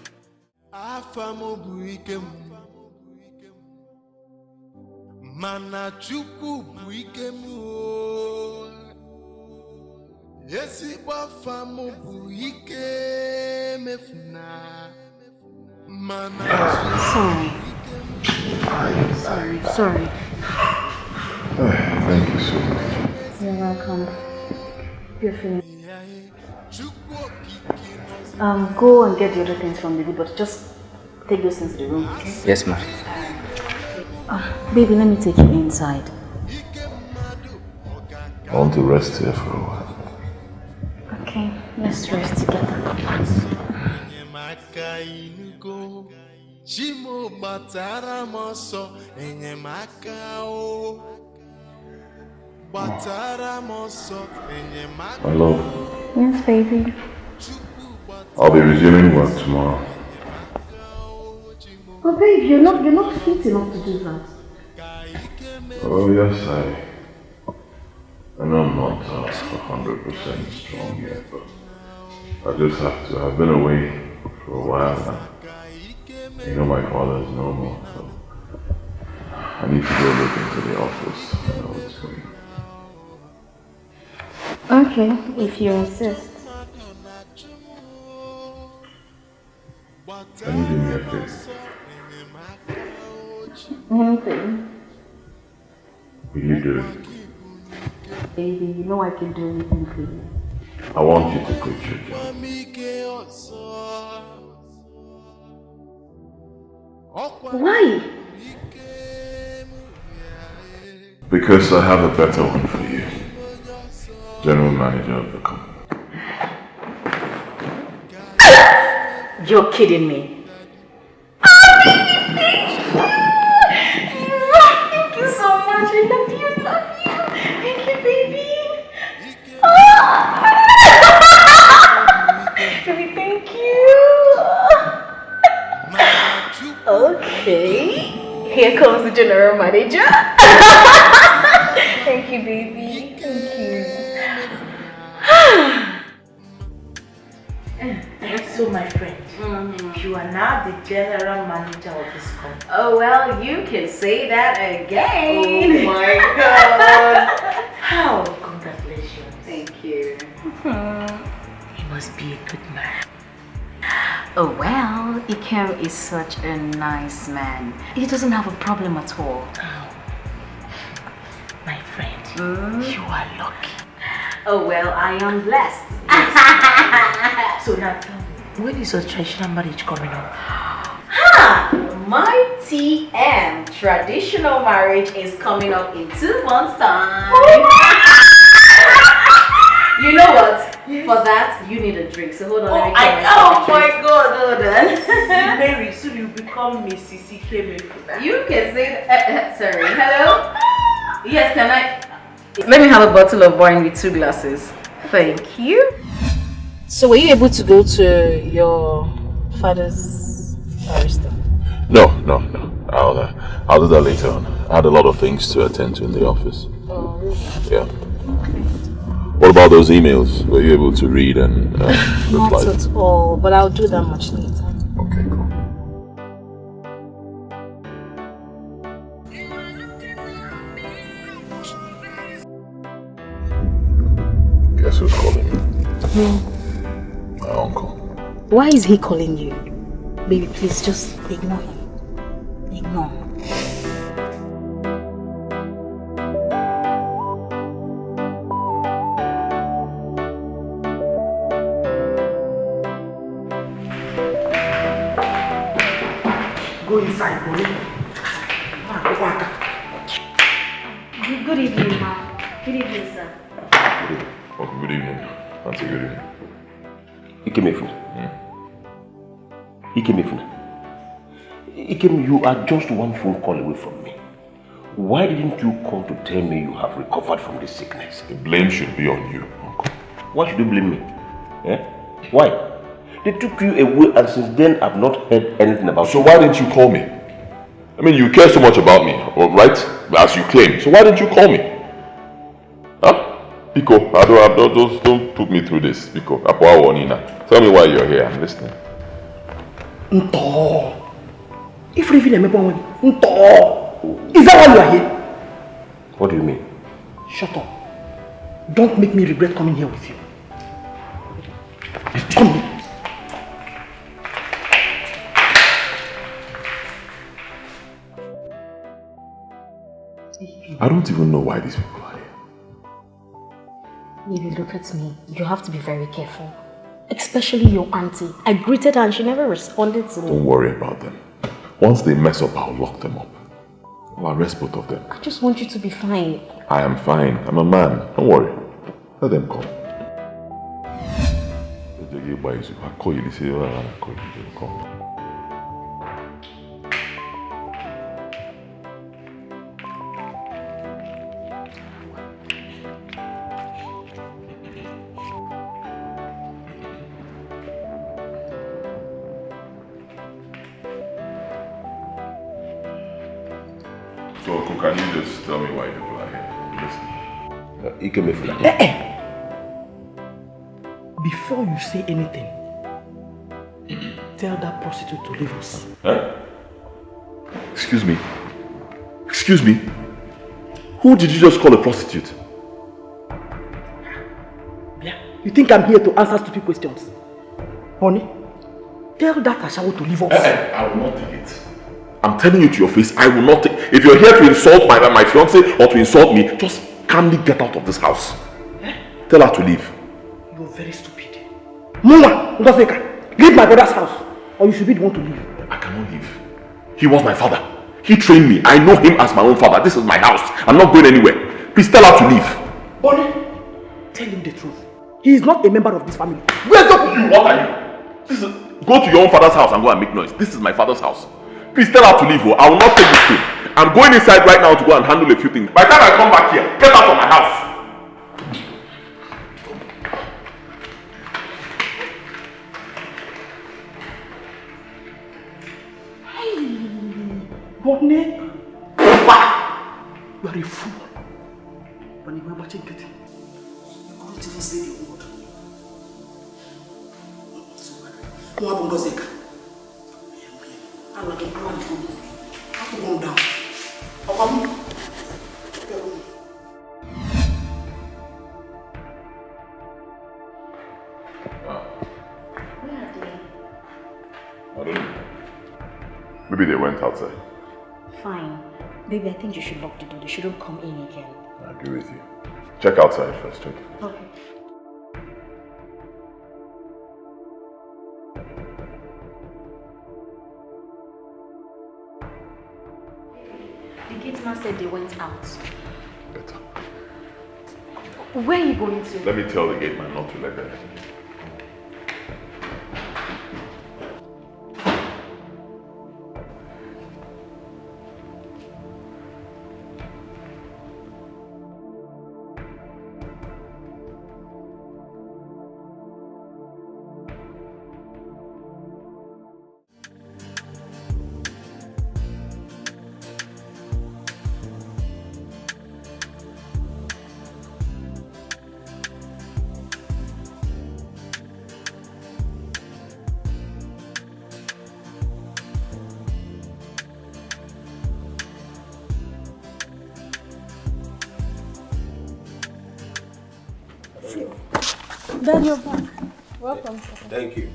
Mana chukwu bụ ike m ezigbo afa m bụ ike mefuna Sorry. Thank you so much. You're welcome. You're finished. Go and get the other things from the room, but just take those things to the room, okay? Yes, ma'am. Baby, let me take you inside. I want to rest here for a while. Okay, let's rest together. My love. Yes, baby. I'll be resuming work tomorrow. Oh, babe, you're not fit enough to do that. Oh yes, I know I'm not 100% strong yet, but I just have to. I've been away for a while now. You know my father is no more, so I need to go look into the office and know what's going on. Okay, if you insist. Can you do me a favor? Anything. Will you do it? Baby, you know I can do anything for you. I want you to quit your job. Why? Because I have a better one for you. General manager of the company. You're kidding me. Thank you so much. I love you. Thank you, baby. Baby, thank you. Okay. Here comes the general manager. Thank you, baby. Thank you. So, my friend, you are now the general manager of this company. Oh, well, you can say that again. Oh my God. How? Congratulations. Thank you. He must be a good man. Oh well, Ikem is such a nice man. He doesn't have a problem at all. My friend, you are lucky. Oh well, I am blessed. So now tell me, when is your traditional marriage coming up? My TM traditional marriage is coming up in 2 months' time. You know what? For that, you need a drink. So hold on, let me get Oh my God, hold on. Mary, soon you become Mrs. Ikeme. You can say that. Sorry. Hello? Yes, can I? Let me have a bottle of wine with 2 glasses. Thank you. So were you able to go to your father's barrister? No. I'll do that later on. I had a lot of things to attend to in the office. Oh, really? Yeah. What about those emails? Were you able to read and reply? Not at all, but I'll do that much later. Okay, cool. Guess who's calling me? My uncle. Why is he calling you? Baby, please just ignore him. Ignore. Go inside, boy. Good evening, ma. Good evening, sir. Good evening. Auntie, good evening. Ikem, you are just one phone call away from me. Why didn't you call to tell me you have recovered from this sickness? The blame should be on you, Uncle. Why should you blame me? Why? They took you away and since then I've not heard anything about you. So why didn't you call me? I mean, you care so much about me, right? As you claim. So why didn't you call me? Huh? Pico, don't put me through this. Pico, tell me why you're here. I'm listening. Nto. If you remember when Nto. Is that why you are here? What do you mean? Shut up. Don't make me regret coming here with you. Come here. I don't even know why these people are here. Baby, look at me. You have to be very careful. Especially your auntie. I greeted her and she never responded to me. Don't worry about them. Once they mess up, I'll lock them up. I'll arrest both of them. I just want you to be fine. I am fine. I'm a man. Don't worry. Let them come. I'll call you. Come. So, can you just tell me why people are here? Listen. Before you say anything, tell that prostitute to leave us. Huh? Excuse me. Excuse me. Who did you just call a prostitute? Yeah. You think I'm here to answer stupid questions? Honey, tell that Ashawo to leave us. I will not take it. I'm telling you to your face, I will not take. If you're here to insult my fiancé or to insult me, just calmly get out of this house. Tell her to leave. You're very stupid. Mama, leave my brother's house, or you should be the one to leave. I cannot leave. He was my father. He trained me. I know him as my own father. This is my house. I'm not going anywhere. Please tell her to leave. Bonnie, tell him the truth. He is not a member of this family. Where's up with you? What are you? Go to your own father's house and go and make noise. This is my father's house. Please tell her to leave. I will not take this thing. I'm going inside right now to go and handle a few things. By the time I come back here, get out of my house. Bonnie, you are a fool. When you were watching it, you couldn't even say the word. What happened, Gozeka? I'm like a man. I have to go down. Maybe they went outside. Fine. Baby, I think you should lock the door. They shouldn't come in again. I agree with you. Check outside first, check. Okay. The gate man said they went out. Better. Where are you going to? Let me tell the gate man not to let them in. Dad, you're back. Welcome. Thank you.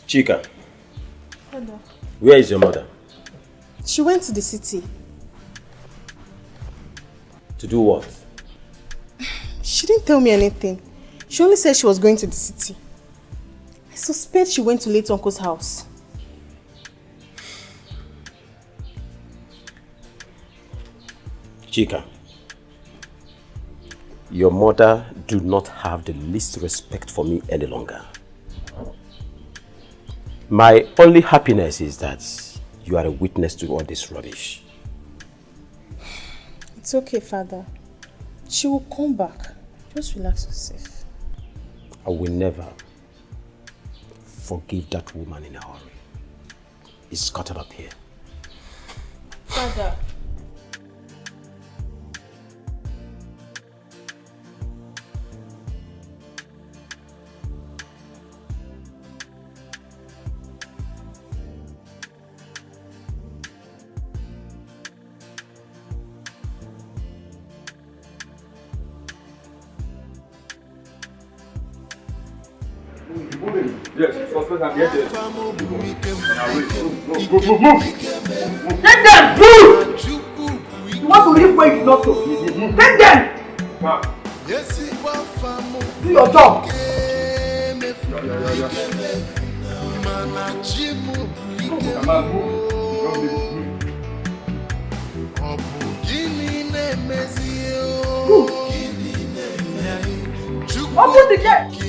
Chika, Hello. where is your mother? She went to the city. To do what? She didn't tell me anything. She only said she was going to the city. I suspect she went to late uncle's house. Chika, your mother do not have the least respect for me any longer. My only happiness is that you are a witness to all this rubbish. It's okay, Father. She will come back. Just relax yourself. I will never forgive that woman in a hurry. It's caught up here. Father. Yes, suspect and get there. Move! Take them! Move! You want to leave where you not so? Take them! Do your job! Open the gate!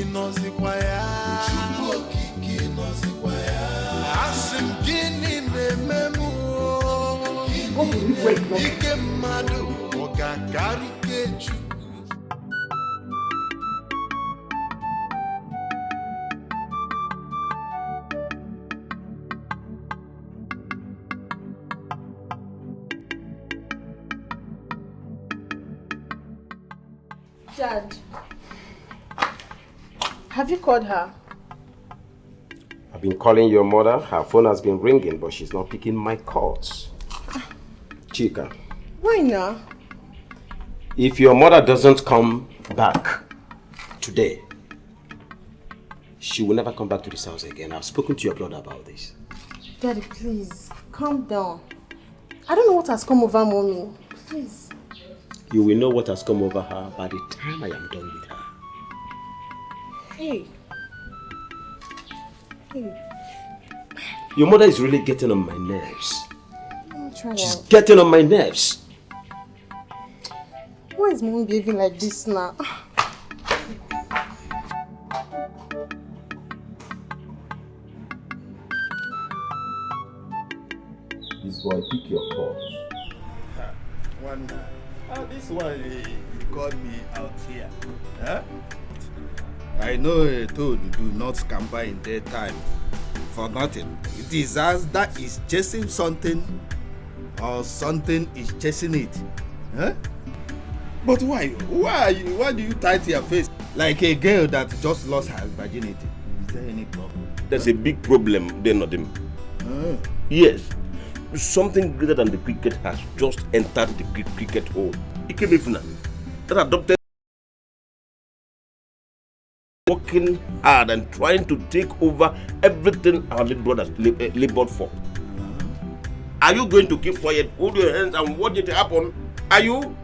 Dad, have you called her? I've been calling your mother. Her phone has been ringing, but she's not picking my calls. Chika. Why not? If your mother doesn't come back today, she will never come back to this house again. I've spoken to your brother about this. Daddy, please, calm down. I don't know what has come over Mommy. Please. You will know what has come over her by the time I am done with her. Hey. Hey. Your mother is really getting on my nerves. She's She's getting on my nerves. Why is Mommy behaving like this now? This boy, pick your call. Wonder. This one, you called me out here. Huh? I know a toad do not scamper in daytime for nothing. It is as that is chasing something or something is chasing it. Huh? But why? Why do you tight your face like a girl that just lost her virginity? Is there any problem? There's a big problem there, not him. Yes. something greater than the cricket has just entered the cricket hole. Ikeme Efuna, that adopted, working hard and trying to take over everything our little brothers labored for. Are you going to keep quiet, hold your hands and watch it happen? Are you?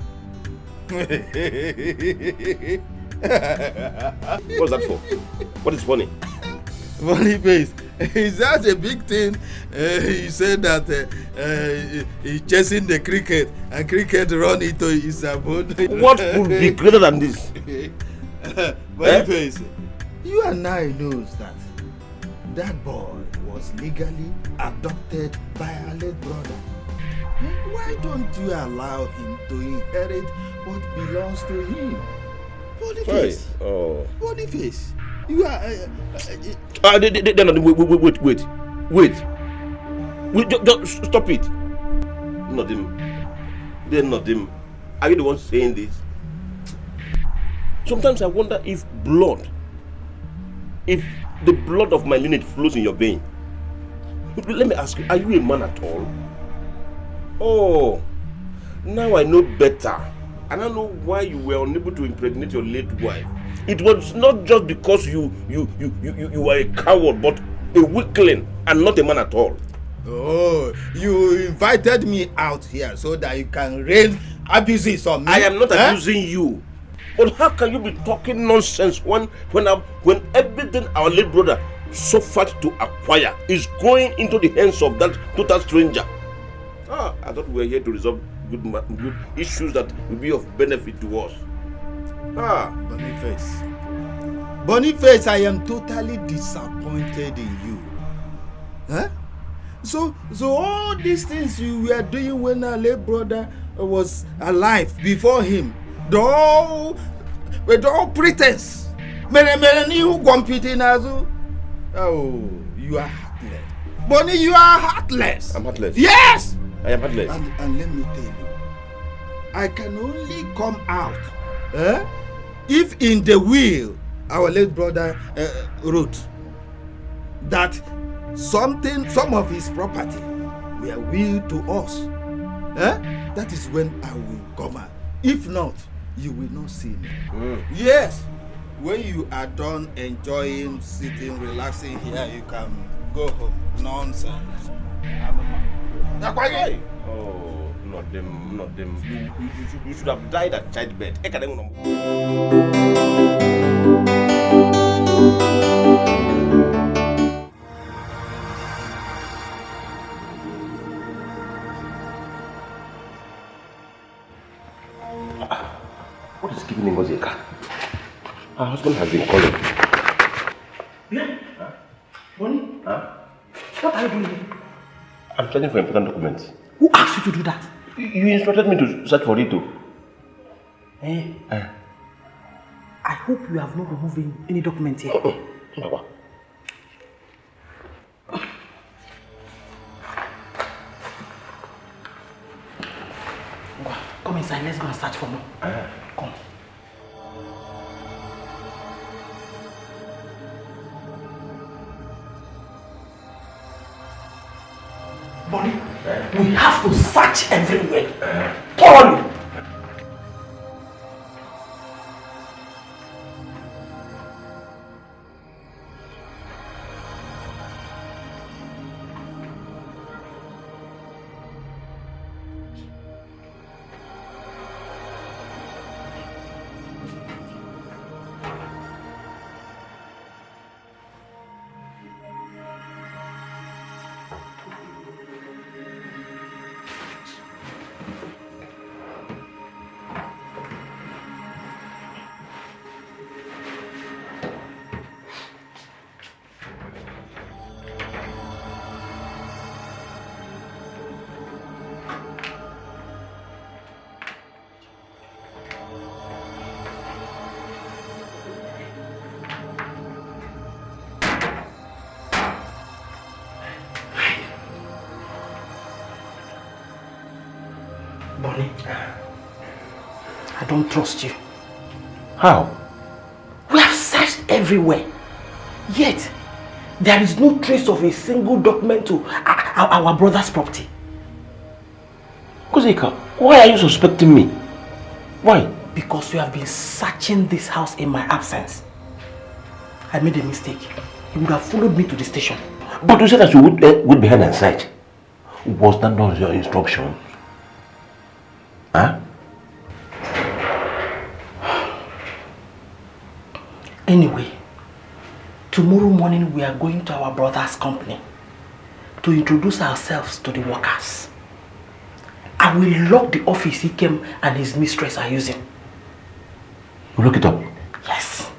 What's that for? What is funny? Funny face. Is that a big thing? He said that he's chasing the cricket and cricket run into his abode. What could be greater than this? Funny face. You and I knows that boy was legally adopted by our late brother. Why don't you allow him to inherit what belongs to him? Boniface. Oh. Boniface. You are. Wait. Just stop it. Not him. They're not him. Are you the one saying this? Sometimes I wonder if the blood of my lineage flows in your vein. Let me ask you, are you a man at all? Oh, now I know better. And I know why you were unable to impregnate your late wife. It was not just because you were a coward, but a weakling and not a man at all. Oh, you invited me out here so that you can rain abuses on me. I am not abusing you. But how can you be talking nonsense when everything our late brother suffered to acquire is going into the hands of that total stranger? I thought we were here to resolve good issues that will be of benefit to us. Boniface, I am totally disappointed in you. So all these things you were doing when our late brother was alive before him, with all pretense. Oh, you are heartless. Bonnie, you are heartless. I'm heartless. Yes! I am heartless. And let me tell you, I can only come out if in the will our late brother wrote that some of his property were willed to us. That is when I will come out. If not, you will not see me. Yes, when you are done enjoying, sitting, relaxing here, you can go home. Nonsense. Oh, not them. You should have died at childbirth. What is keeping Ngozi a car? Her husband has been calling. Yeah? Bonnie? What are you doing here? I'm searching for important documents. Who asked you to do that? You instructed me to search for it too. I hope you have not removed any document here. Come inside, let's go and search for more. Come. Bonnie, we have to search everywhere. Thoroughly. Bonnie, I don't trust you. How? We have searched everywhere. Yet, there is no trace of a single document to our brother's property. Kozeka, why are you suspecting me? Why? Because you have been searching this house in my absence. I made a mistake. You would have followed me to the station. But you said that you would wait behind and search. Was that not your instruction? Huh? Anyway, tomorrow morning we are going to our brother's company to introduce ourselves to the workers. I will lock the office Ikem and his mistress are using. You look it up? Yes.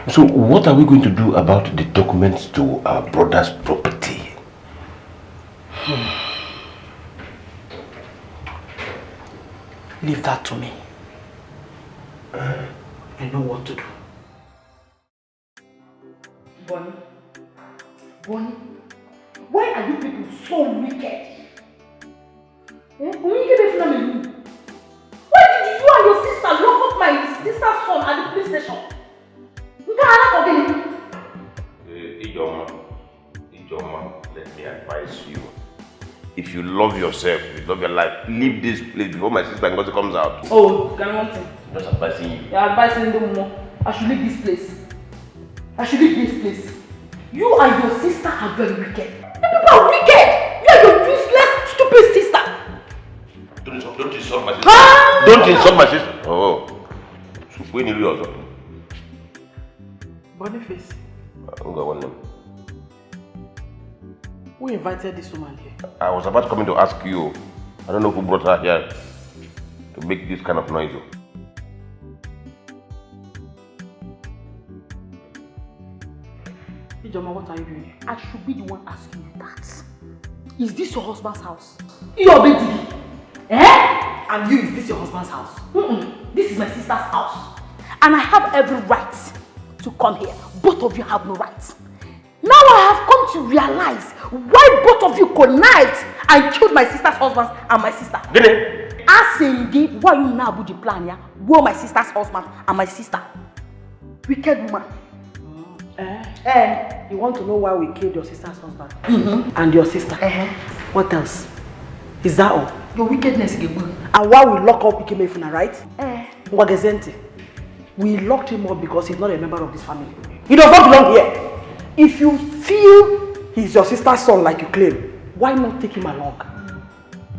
So what are we going to do about the documents to our brother's property? Leave that to me. I know what to do. Bonnie, why are you people so wicked? Why did you and your sister lock up my sister's son at the police station? Ijoma, let me advise you. If you love yourself, if you love your life, leave this place before my sister Ngozi comes out. Oh, can I want to? Just advising you. You're advising them more. I should leave this place. You and your sister are very wicked. You people are wicked! You are your useless, stupid sister! Don't insult my sister. Don't insult my sister. Oh. When you do Boniface. I'm going to Who invited this woman here? I was about coming to ask you. I don't know who brought her here to make this kind of noise. Ijoma, what are you doing? I should be the one asking you that. Is this your husband's house? Your baby. And you, is this your husband's house? This is my sister's house. And I have every right to come here. Both of you have no right. Now I have come to realize why both of you connived and killed my sister's husband and my sister. Asking why you now put the plan here? Were my sister's husband and my sister. Wicked woman. You want to know why we killed your sister's husband? And your sister? What else? Is that all? Your wickedness, and why we lock up Ikemefuna, right? We locked him up because he's not a member of this family. He does not belong here. If you feel he's your sister's son like you claim, why not take him along?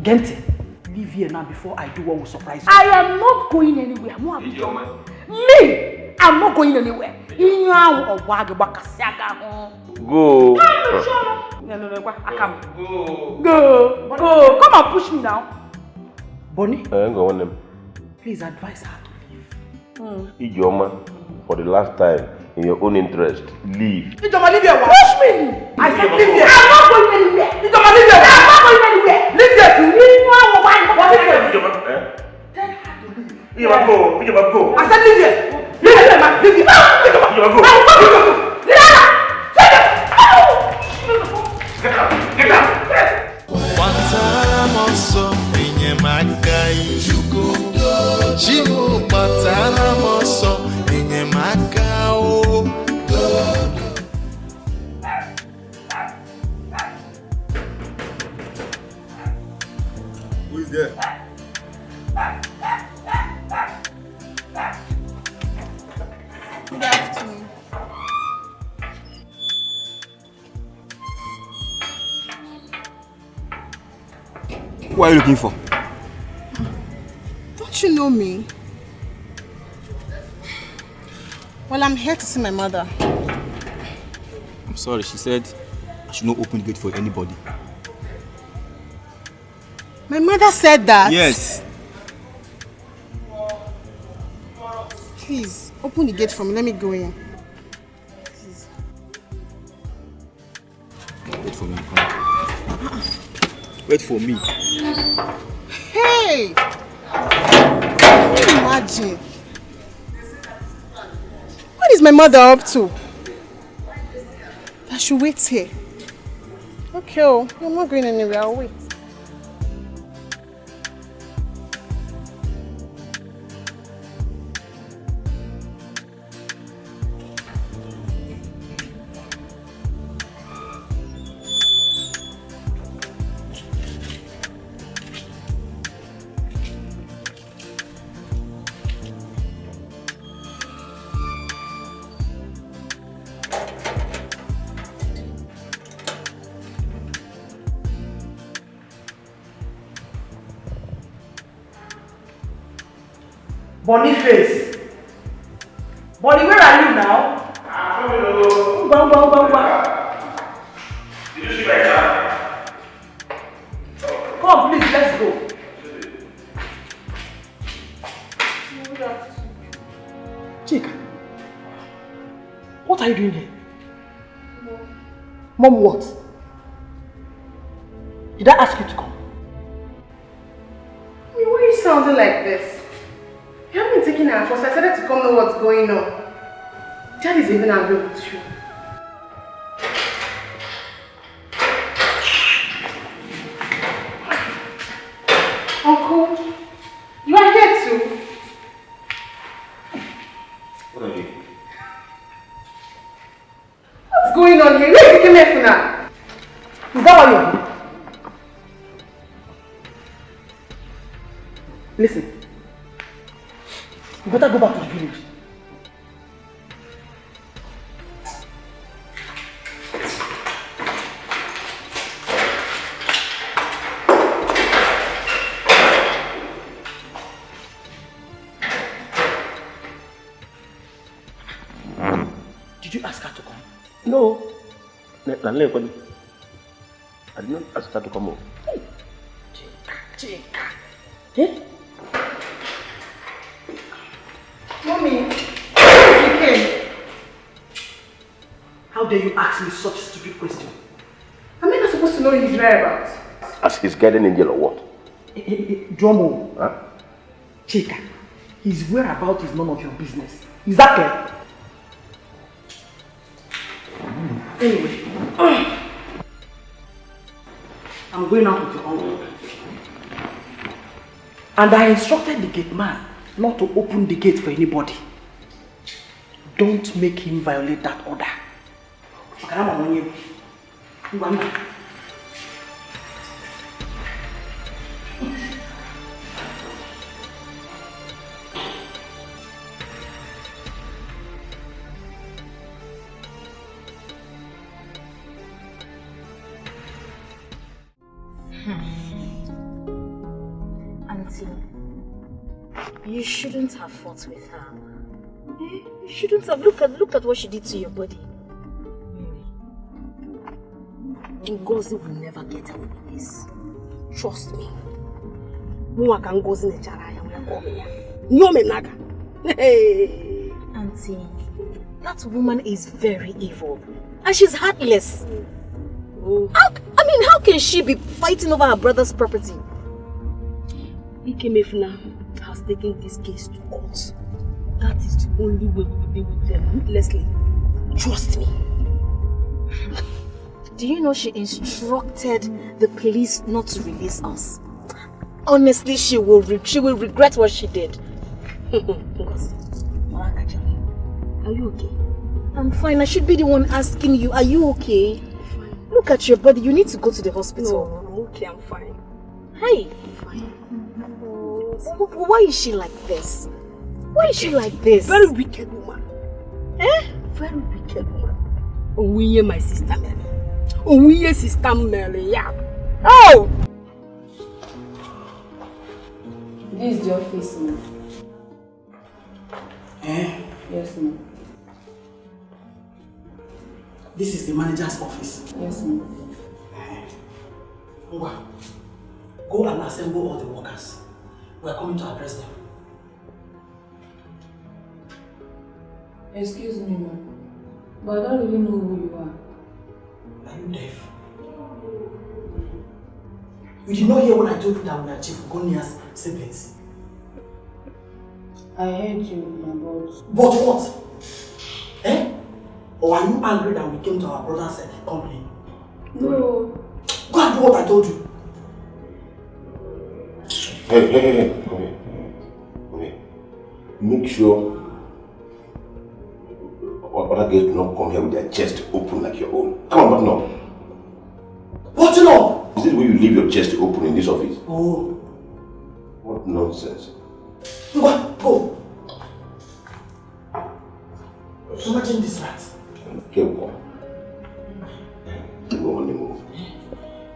Gente, leave here now before I do what will surprise you. I am not going anywhere. Me! I'm not going anywhere. Go. Go. Come and push me now. Bonnie? Please advise her to leave. Ijoma, for the last time, in your own interest, leave. Ijoma, leave here. Push me! I said leave here. I'm not going anywhere. Ijoma, leave here. I'm not going anywhere. Leave here too. Ijoma, go. Ijoma, go. I said leave here. Leave here, man. Leave here. Ijoma, go. Get out. Who is there? Good afternoon. Who are you looking for? Don't you know me? Well, I'm here to see my mother. I'm sorry, she said I should not open the gate for anybody. My mother said that? Yes. Please, open the gate for me. Let me go in. Please. Wait for me. Come. Wait for me. Hey! Can you imagine? What is my mother up to? I should wait here. Okay, I'm not going anywhere. I'll wait. Boniface. Bonnie, where are you now? I'm Did you see my car? Come, please, let's go. Chika, what are you doing here? Mom, what? Did I ask you to come? Why are you sounding like this? You haven't taken her first. I said to come know what's going on. Dad is even angry with you. Uncle, you are here too. What are you? What's going on here? Where did you come from now? Is that why you're here? Listen, you better go back to the village. Did you ask her to come? No. I did not ask her to come home. Chika. Eh? Mommy, you came. How dare you ask me such a stupid question? Am I not supposed to know his whereabouts? As his guardian angel or what? Dromo. Huh? Chika, his whereabouts is none of your business. Is that clear? Anyway, I'm going out with your uncle. And I instructed the gate man not to open the gate for anybody. Don't make him violate that order. Auntie, you shouldn't have fought with her. You shouldn't have. Look at what she did to your body. Ngozi will never get away with this. Trust me. Hey. Auntie, that woman is very evil. And she's heartless. How can she be fighting over her brother's property? Ikemefuna has taken this case to court. That is the only way we will deal with them ruthlessly. Trust me. Do you know she instructed the police not to release us? Honestly, she will regret what she did. Are you okay? I'm fine. I should be the one asking you. Are you okay? Fine. Look at your body. You need to go to the hospital. No, I'm okay. I'm fine. Hey. I'm fine. Why is she like this? Why is she like this? Very wicked woman. Eh? Very wicked woman. Owiye, my sister Mary. Owiye, sister Mary, yeah. Oh! This is the office, ma'am. Eh? Yes, ma'am. This is the manager's office. Yes, ma'am. Wow. Go and assemble all the workers. We are coming to address them. Excuse me, ma'am. But I don't really know who you are. Are you deaf? You did not hear when I told you that we are Chief Gonia's siblings. I heard you, ma'am, But what? Eh? Or are you angry that we came to our brother's company? No. Go and do what I told you. Hey, come here. Make sure other girls do not come here with their chest open like your own. Come on, but no. What no? Is this the way you leave your chest open in this office? Oh. What nonsense. Go. Imagine this rat. Okay, go on the move.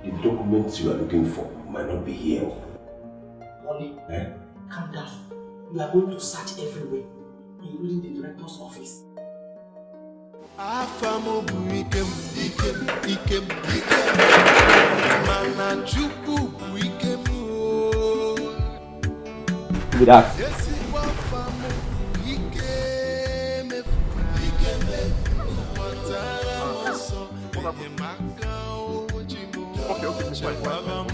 The documents you are looking for might not be here. Molly, calm down. we are going to search everywhere, including the director's office. With that. Okay, it's fine. I'm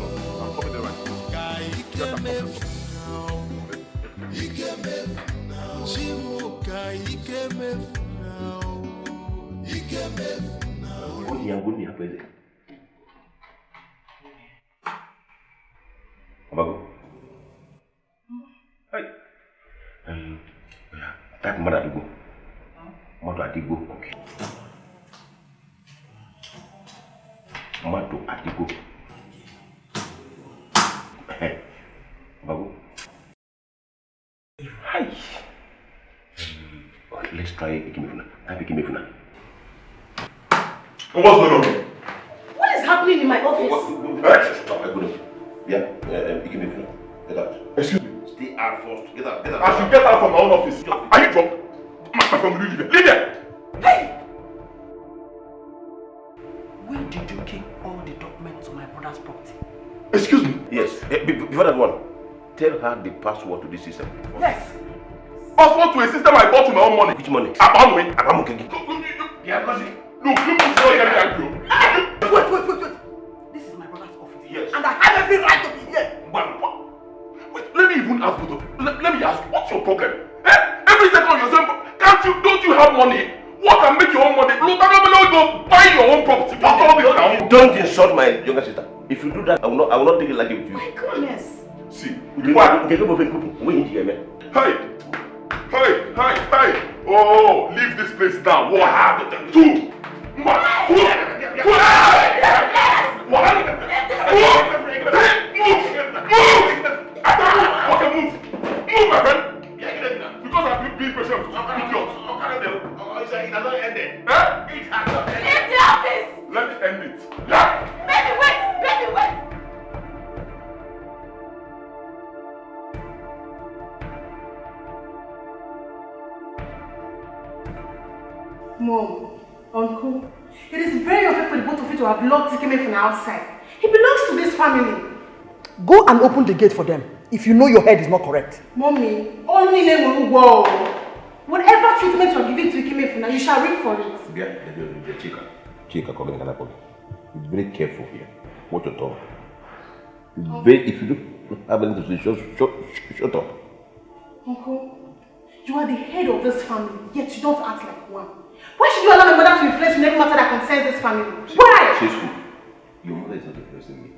coming there right now. Hey. That mother Adigo. Mother Adigo. Okay. Mother Adigo. Hey. Babu. Hi. Okay, let's try Ikemefuna. Type Ikemefuna. What's going on? What is happening in my office? Stop, I couldn't. Yeah, Ikemefuna. Get out. Excuse me. Stay out first. Get out, get out. I should get out from my own office. Are you drunk? My friend, will you leave here? Leave here! Hey! Where did you keep all the documents on my brother's property? Excuse me? Yes. Before that one, tell her the password to this system. Yes. Password to a system I bought with my own money. Which money? Abamu. Yeah, because look, you must not get me angry. Wait. This is my brother's office. Yes. And I have every right to be here. But wait, let me even ask both of you. Let me ask, what's your problem? Every second you're saying, don't you have money? What can make your own money? Look, go buy your own property. What's all this now? Don't insult my younger sister. If you do that, I will not take it like it with you. My goodness. See, Hey. Oh, leave this place now. What happened? Two. Move, my friend. Because I've been being patient with you. It has not ended. Leave the office. Let me end it. Baby, wait. Mom, Uncle, it is very unfair for the both of you to have locked Dikeh from outside. He belongs to this family. Go and open the gate for them if you know your head is not correct. Mommy, only name will go. Whatever treatment you are giving to Dikeh, you shall reap for it. Chika, come in. Be very careful here. Watch your tongue. If you don't have anything to say, shut up. Uncle, you are the head of this family, yet you don't act like one. Why should you allow my mother to influence in every matter that concerns this family? Why? Your mother is not influencing me.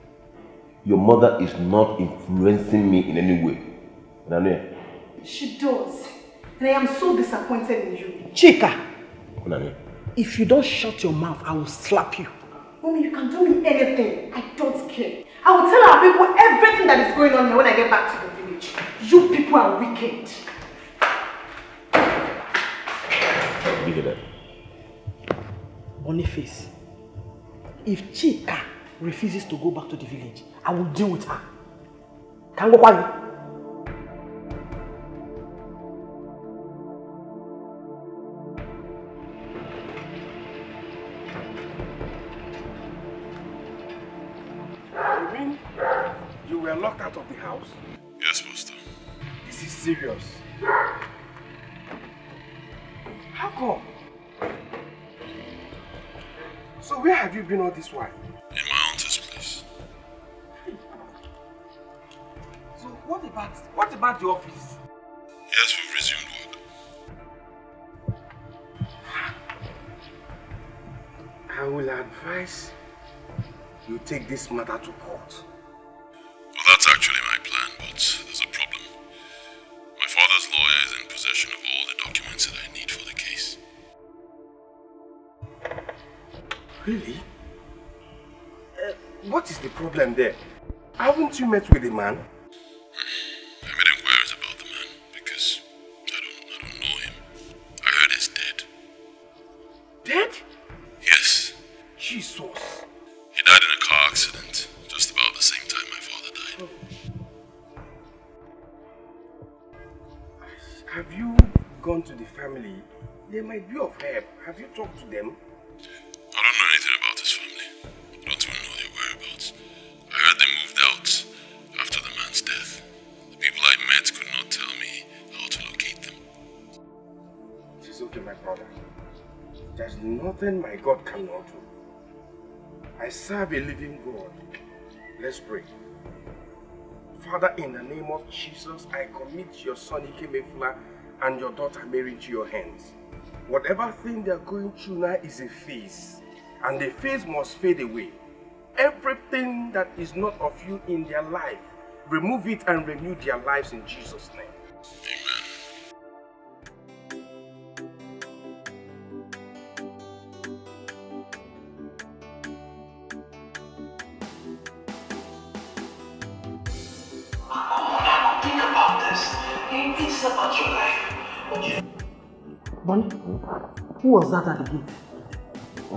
Your mother is not influencing me in any way. Nanya. She does. And I am so disappointed in you. Chika! Nanya. If you don't shut your mouth, I will slap you. Mommy, you can do me anything. I don't care. I will tell our people everything that is going on here when I get back to the village. You people are wicked. Look at that. Boniface, if Chika refuses to go back to the village, I will deal with her. Can go quiet. You mean you were locked out of the house? Yes, Master. This is serious. How come? So where have you been all this while? In my auntie's place. So what about the office? Yes, we've resumed work. I will advise you take this matter to court. Well, that's actually my plan, but there's a problem. My father's lawyer is in possession of all the documents that I need for the case. Really? What is the problem there? Haven't you met with the man? I made inquiries about the man because I don't know him. I heard he's dead. Dead? Yes. Jesus. He died in a car accident just about the same time my father died. Have you gone to the family? They might be of help. Have you talked to them? I don't know anything about this family. I don't even know their whereabouts. I heard they moved out after the man's death. The people I met could not tell me how to locate them. It is okay, my brother. There's nothing my God cannot do. I serve a living God. Let's pray. Father, in the name of Jesus, I commit your son Ike Mefula and your daughter Mary into your hands. Whatever thing they're going through now is a phase, and the phase must fade away. Everything that is not of you in their life, remove it and renew their lives in Jesus' name. Think about this. It's about your life. Bonnie, who was that at the gate?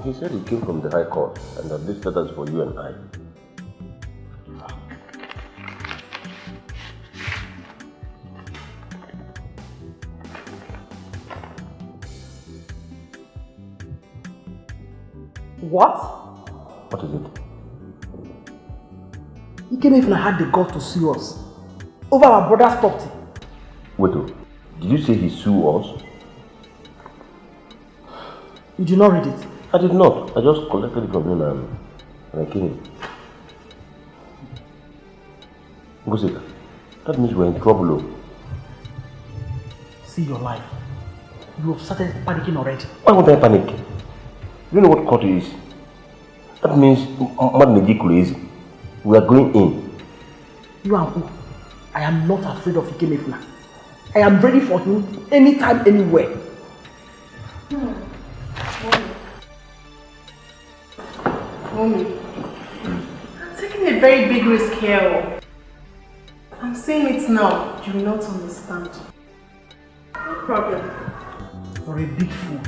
He said he came from the High Court and that this letter is for you and I. What? What is it? He came if I had the gall to sue us over our brother's property. Wait, did you say he sued us? You did not read it? I did not. I just collected it from him and I came. Ngosika, that means we're in trouble. See your life. You have started panicking already. Why would I panic? You know what court is? That means Madam crazy. We are going in. You and who? I am not afraid of Ike Mefula. I am ready for him anytime, anywhere. Mommy, I'm taking a very big risk here. I'm saying it now. You will not understand. No problem. You're a big fool.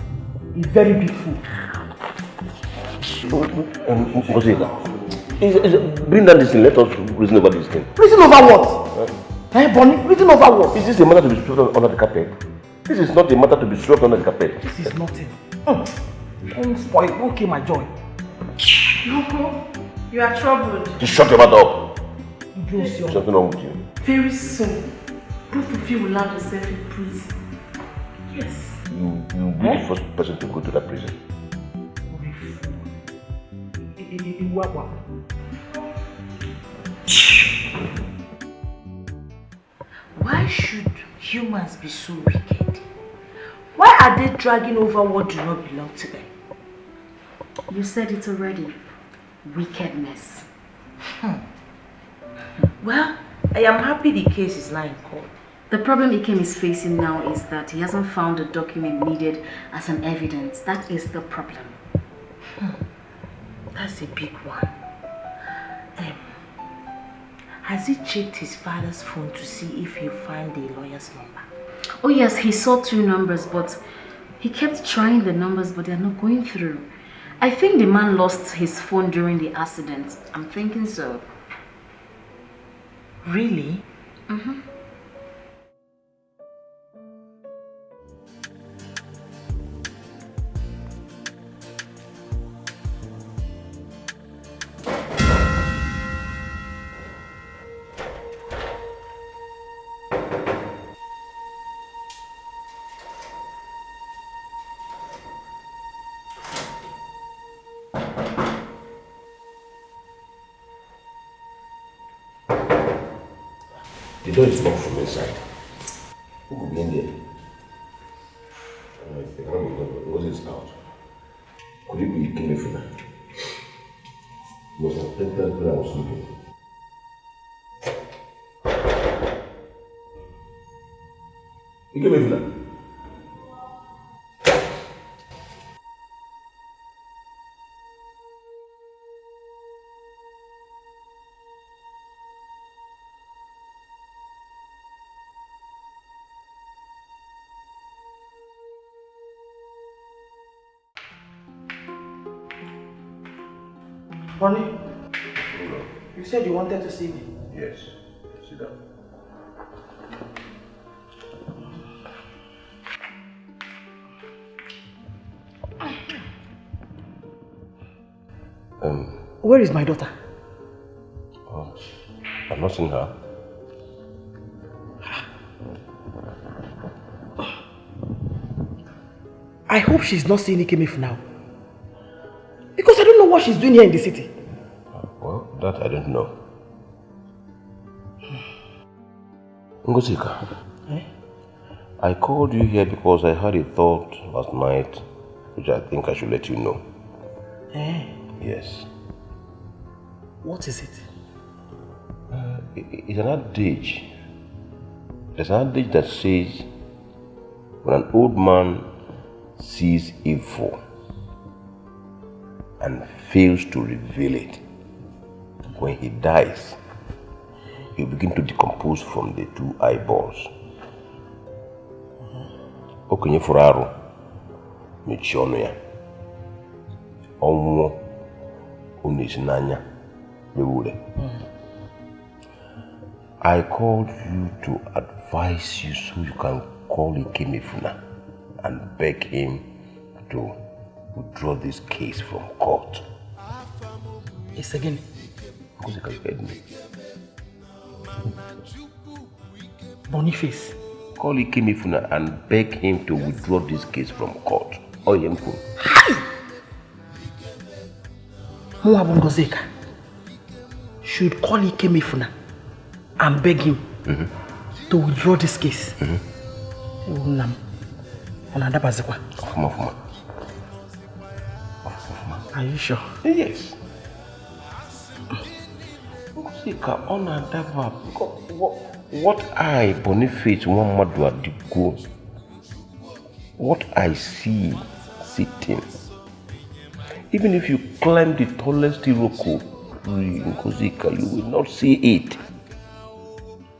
A very big fool. Bring down this thing. Let us reason over this thing. Reason over what? Hey, Bonnie, reason over what? Is this a matter to be swept under the carpet? This is not a matter to be swept under the carpet. This is nothing. Don't spoil. Don't kill my joy. No, you are troubled. Just shut your mouth up. There's something wrong with you. Very soon, both of you will land yourself in prison. Yes. You'll be the first person to go to that prison. Why should humans be so wicked? Why are they dragging over what do not belong to them? You said it already. Wickedness. Well, I am happy the case is now in court. The problem Ikem is facing now is that he hasn't found the document needed as an evidence. That is the problem. That's a big one. Has he checked his father's phone to see if he'll find the lawyer's number? Oh yes, he saw 2 numbers, but he kept trying the numbers, but they're not going through. I think the man lost his phone during the accident. I'm thinking so. Really? Mm-hmm. The door is locked from inside. Who could be in there? The what is out? Could it be Ike Mefula? He must have entered when I was sleeping. Ike Mefula? Bonnie, you said you wanted to see me. Yes, sit down. Where is my daughter? Oh, I've not seen her. I hope she's not seeing Ikemef now. Because I don't know what she's doing here in the city. Well, that I don't know. Ngozika, I called you here because I had a thought last night which I think I should let you know. Yes. What is it? It's an adage. There's an adage that says when an old man sees evil and fails to reveal it, when he dies, he will begin to decompose from the two eyeballs. Okenye furaro mechionu ya onwo unesinanya bewure. I called you to advise you so you can call Ikemefuna and beg him to withdraw this case from court. Yes, again. Because he can get me. Boniface. Call Ikemefuna and beg him to withdraw this case from court. Oyemku. Mwabongozeka should call Ikemefuna and beg him to withdraw this case. Are you sure? Yes. What I, Boniface, what I see sitting, even if you climb the tallest Iroko tree in Kozika, you will not see it.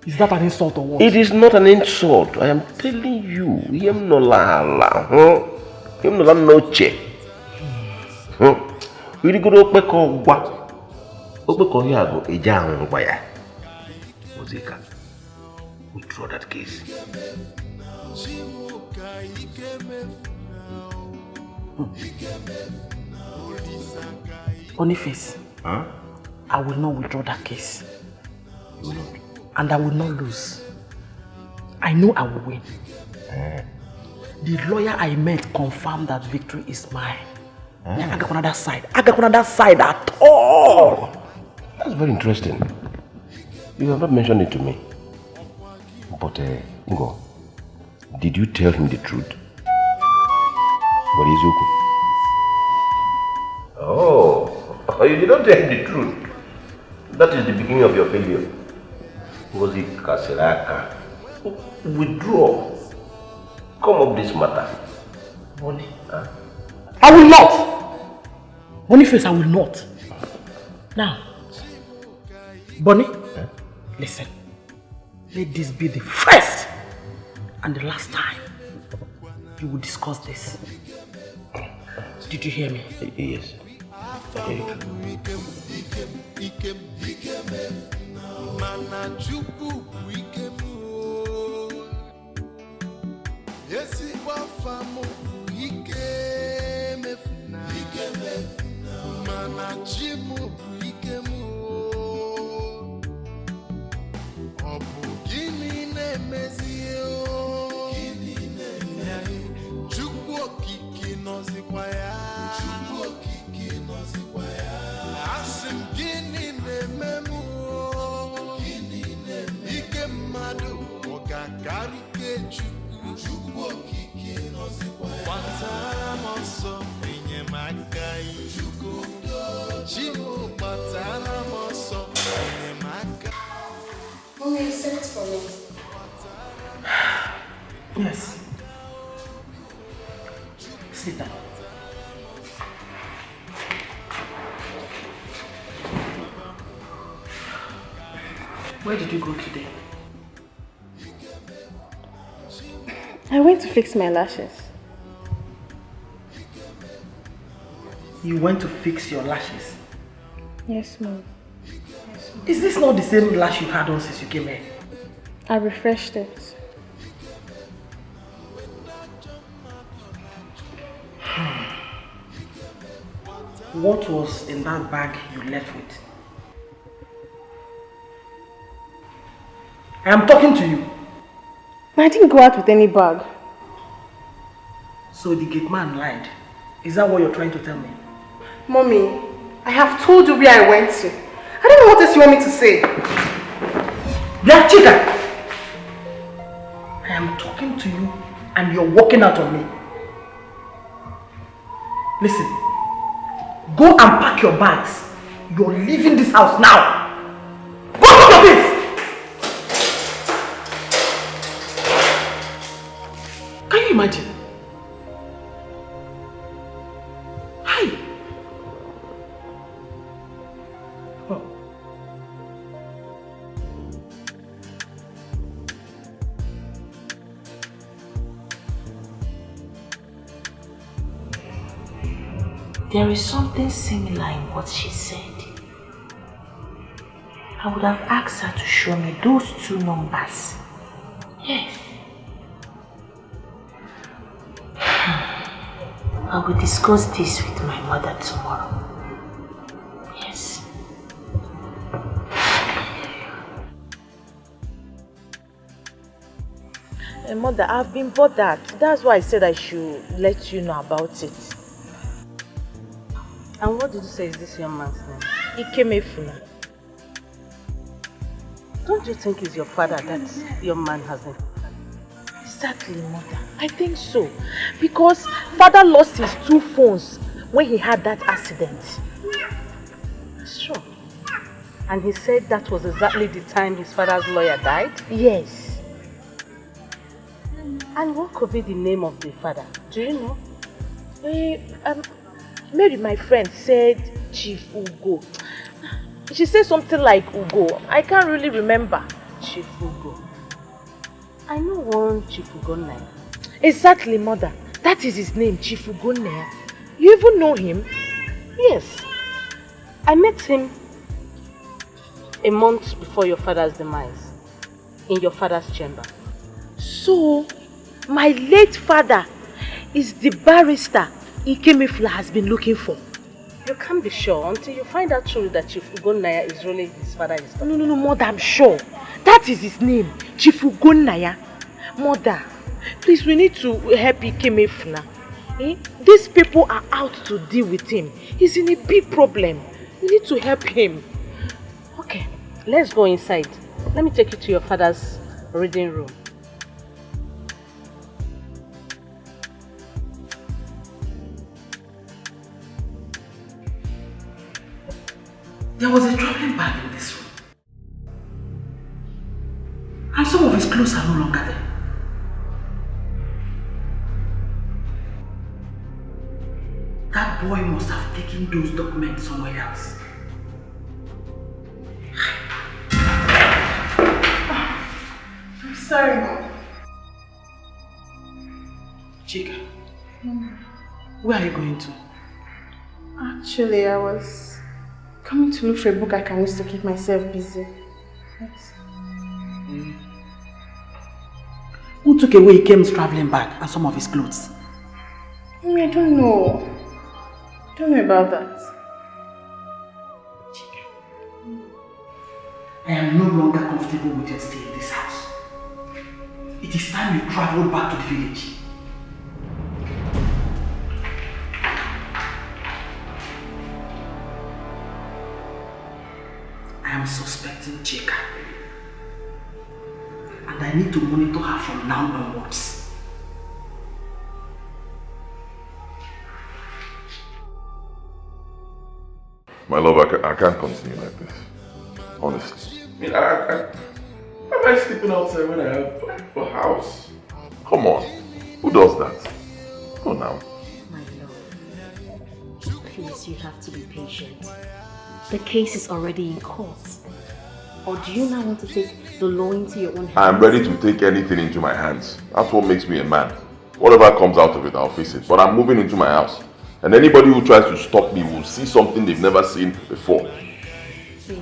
Is that an insult or what? It is not an insult. I am telling you. Yem no la la. Yem no la noche. We go to Opeko Gwa. Opeko Yago, Ejang Baya. Kozika. Withdraw that case. Boniface, I will not withdraw that case. You will not. And I will not lose. I know I will win. The lawyer I met confirmed that victory is mine. I got another side. I got another side at all. That's very interesting. You have not mentioned it to me. But, Ngo, did you tell him the truth? What is Yuku? Oh, you did not tell him the truth. That is the beginning of your failure. Withdraw. Come up this matter. Bonnie. I will not. Boniface, I will not. Now, Bonnie, listen. Let this be the first and the last time you will discuss this. Did you hear me? Yes. I hear you. Mana chuku buikemu Yesi wafamu buikemefuna Mana chimu buikemu Obu gini nemezio Chuku okiki nozikwaya Asim gini nememu Mommy, you sent for me. Yes. Sit down. Where did you go today? I went to fix my lashes. You went to fix your lashes? Yes, Mom. Is this not the same lash you had on since you came here? I refreshed it. What was in that bag you left with? I am talking to you. I didn't go out with any bag. So the gate man lied. Is that what you're trying to tell me? Mommy, I have told you where I went to. I don't know what else you want me to say. Black chica! I am talking to you and you're walking out on me. Listen, go and pack your bags. You're leaving this house now. Go to your place! Can you imagine? Hi! Oh. There is something similar in what she said. I would have asked her to show me those 2 numbers. Yes. I will discuss this with my mother tomorrow. Yes. Mother, I've been bothered. That's why I said I should let you know about it. And what did you say is this young man's name? Ikemefuna. Don't you think it's your father that young man has name? Exactly, mother. I think so. Because father lost his 2 phones when he had that accident. Sure. And he said that was exactly the time his father's lawyer died? Yes. And what could be the name of the father? Do you know? Mary, my friend, said Chief Ugo. She said something like Ugo. I can't really remember. Chief Ugo. I know one Chief Ugonaya. Exactly, mother. That is his name, Chief Ugonaya. You even know him? Yes. I met him a month before your father's demise, in your father's chamber. So, my late father is the barrister Ikemefula has been looking for. You can't be sure until you find out truly that Chief Ugonaya is really his father. No, mother, I'm sure. That is his name, Chief Ugonaya. Mother, please, we need to help Ikemefula. These people are out to deal with him. He's in a big problem. We need to help him. Okay, let's go inside. Let me take you to your father's reading room. There was a traveling bag in this room. And some of his clothes are no longer there. That boy must have taken those documents somewhere else. I'm sorry, Mom. Chica, where are you going to? Actually, I was coming to look for a book I can use to keep myself busy. Yes. Who took away Ikem's traveling bag and some of his clothes? I don't know. I don't know about that. I am no longer comfortable with your stay in this house. It is time you travel back to the village. I am suspecting Chika. And I need to monitor her from now onwards. My love, I can't continue like this. Honestly. I mean, am I sleeping outside when I have a house? Come on. Who does that? Go now. My love, please, you have to be patient. The case is already in court. Or do you now want to take the law into your own hands? I'm ready to take anything into my hands. That's what makes me a man. Whatever comes out of it, I'll face it. But I'm moving into my house. And anybody who tries to stop me will see something they've never seen before. Baby,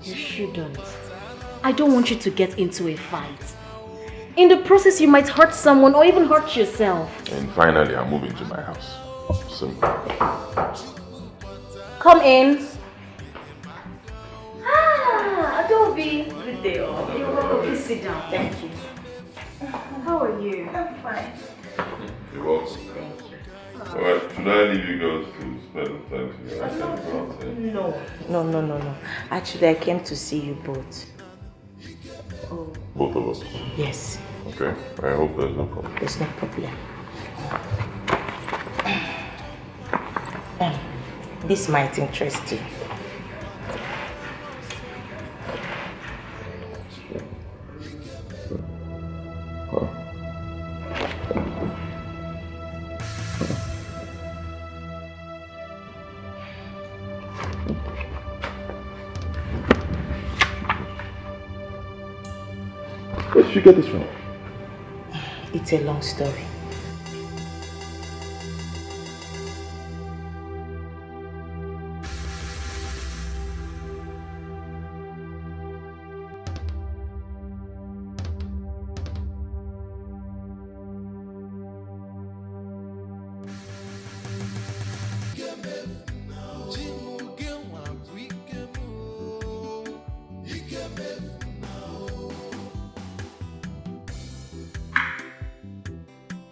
you shouldn't. I don't want you to get into a fight. In the process, you might hurt someone or even hurt yourself. And finally, I'm moving to my house. Simple. Come in. Ah, Adobe. Good day. You're welcome. Please sit down. Thank you. How are you? I'm fine. You're welcome. Thank you. Alright, should I leave you girls to spend time together? I can go outside. No. Actually, I came to see you both. Oh. Both of us? Yes. Okay, I hope there's no problem. There's no problem. This might interest you. Where did you get this from? It's a long story.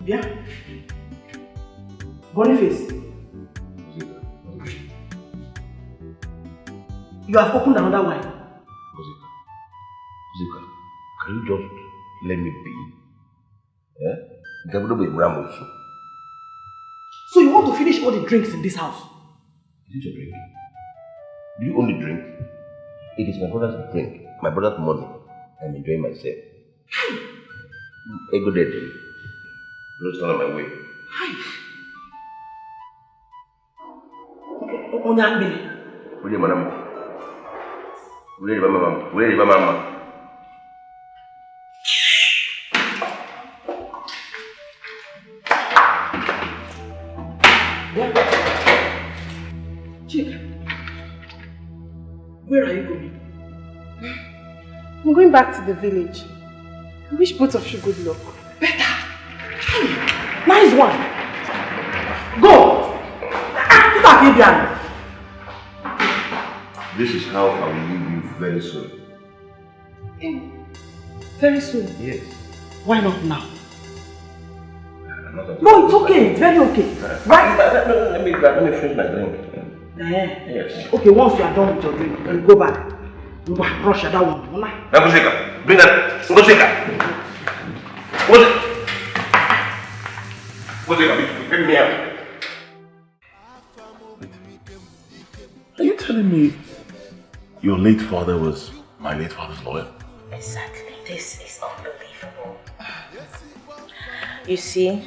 Yeah? Boniface? You have opened another wine. Zika, can you just let me be? Yeah? So you want to finish all the drinks in this house? Is it your drink? Do you only drink? It is my brother's drink, my brother's money. I'm enjoying myself. A good day. Don't stand on my way. Where is Mama? Where is Mama? Where is Mama? Chica, where are you going? I'm going back to the village. I wish both of you good luck. Nice one! Go! This is how I will leave you very soon. Very soon? Yes. Why not now? No, it's okay. It's very okay. Right? Let me finish my drink. Yes. Okay, once you are done with your drink, you go back. You brush that one. Bring that. Go take her. Bring me out. Are you telling me your late father was my late father's lawyer? Exactly. This is unbelievable. You see,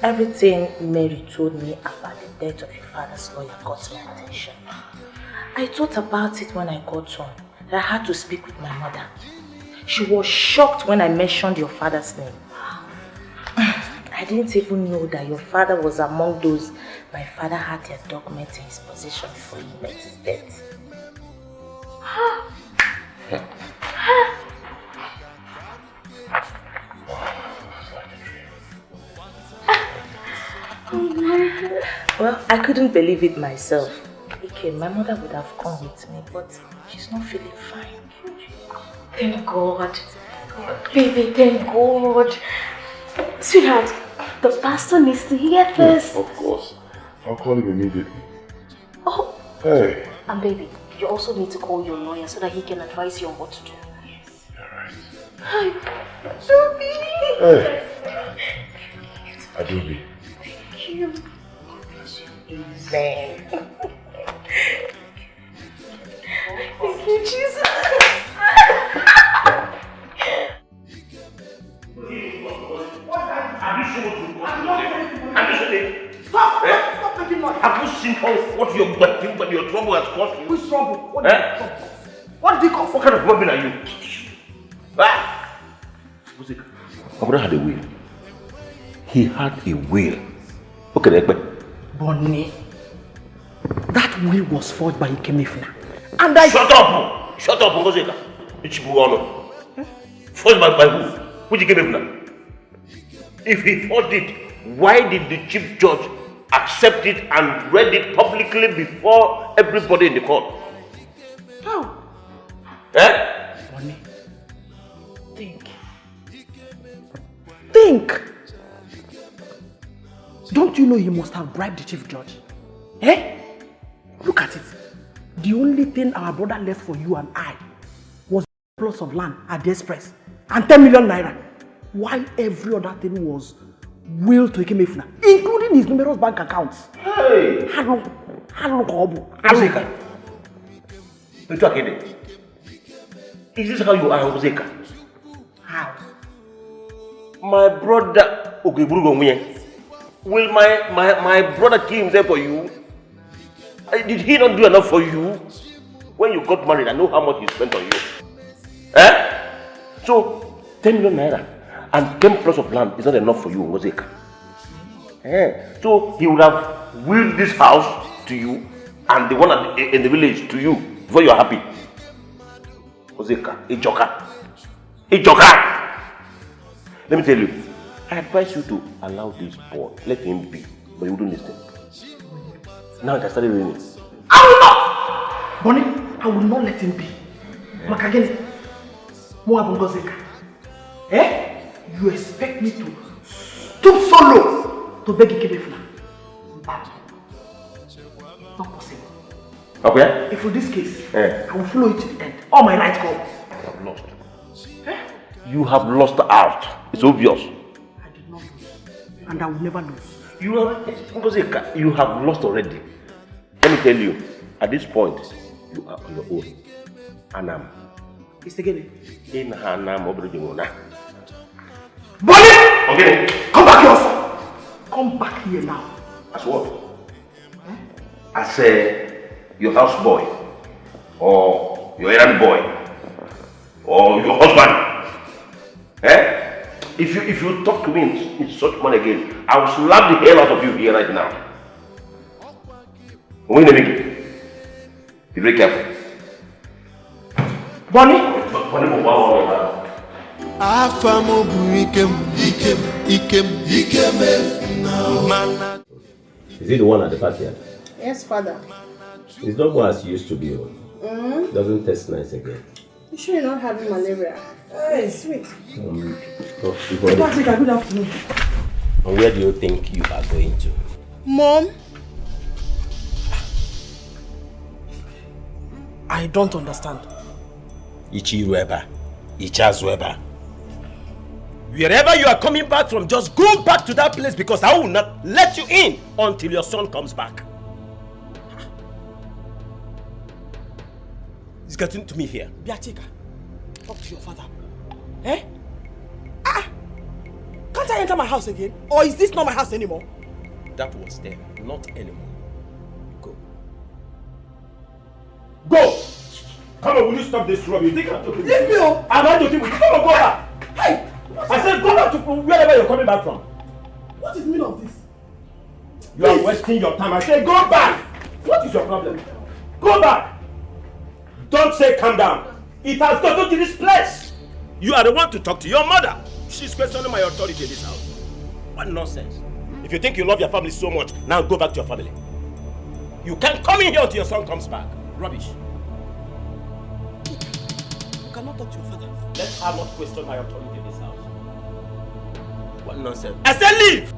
everything Mary told me about the death of your father's lawyer got my attention. I thought about it when I got home, that I had to speak with my mother. She was shocked when I mentioned your father's name. I didn't even know that your father was among those my father had their documents in his possession before he met his death. Well, I couldn't believe it myself. Okay, my mother would have come with me, but she's not feeling fine. Thank God. Baby, thank God. Sweetheart, the pastor needs to hear this. Yes, of course. I'll call him immediately. Oh. Hey. And baby, you also need to call your lawyer so that he can advise you on what to do. Yes. Alright. Hi. Adobe. Hey. Adobe. Thank you. God bless you. Amen. Thank you, Jesus. Stop making noise. Have you seen what your trouble has caused you? Which trouble? What did you trouble? What did you cause? What kind of woman are you? Ah! My brother had a will. He had a will. Okay, Bonnie, that will was forged by Ikemefuna. And I... Shut up! Shut up, Ngozeka. Forged by who? Which Ikemefuna? If he forged it, why did the chief judge accept it and read it publicly before everybody in the court. How? Eh? Money. Think. Don't you know you must have bribed the chief judge? Eh? Look at it. The only thing our brother left for you and I was a plot of land at the express and 10 million naira. While every other thing was willed to Ikeme Efuna, including his numerous bank accounts. Hey! Ozeka. Is this how you are, Ozeka? How? My brother will my brother kill himself for you? Did he not do enough for you? When you got married, I know how much he spent on you. Eh? So 10 million naira and 10 plots of land is not enough for you, Ozeka. Eh? So he would have willed this house to you and the one in the village to you before you are happy. Ozeka, a joker. Let me tell you, I advise you to allow this boy, let him be, but you wouldn't listen. Now it has started raining. I will not! Bonnie, I will not let him be. Makageni, Moab Ozeka. Eh? You expect me to stoop so low to beg Ikeme Efuna? But not possible. Okay? If for this case, I will follow you to the end. All my rights go. You have lost. You have lost out. It's obvious. I did not lose. And I will never lose. You have lost already. Let me tell you, at this point, you are on your own. Anam. It's again. In Hanam Obridimona. Bonnie! Okay. Come back here also. Come back here now. As what? As your houseboy, or your errand boy, or your husband. Eh? If you talk to me in such manner again, I will slap the hell out of you here right now. When you make it, be very careful. Bonnie? Is he the one at the backyard? Yes, father. He's not more as he used to be. Doesn't taste nice again. You sure you're not having malaria? Hey, sweet. Good afternoon. And where do you think you are going to? Mom? I don't understand. Ichirueba. Ichazweba. Wherever you are coming back from, just go back to that place because I will not let you in until your son comes back. He's getting to me here. Biachika, talk to your father. Eh? Can't I enter my house again? Or is this not my house anymore? That was there, not anymore. Go. Go! Come on, will you stop this rubbish? You think I'm joking? Leave me up! I'm not joking with you. Come on, go back! Hey! I said go back to wherever you're coming back from. What is the meaning of this? You are wasting your time. I said go back! What is your problem? Go back! Don't say calm down. It has gotten to this place. You are the one to talk to your mother. She's questioning my authority in this house. What nonsense. If you think you love your family so much, now go back to your family. You can't come in here until your son comes back. Rubbish. You cannot talk to your father. Let her not question my authority in this house. What nonsense. I said leave!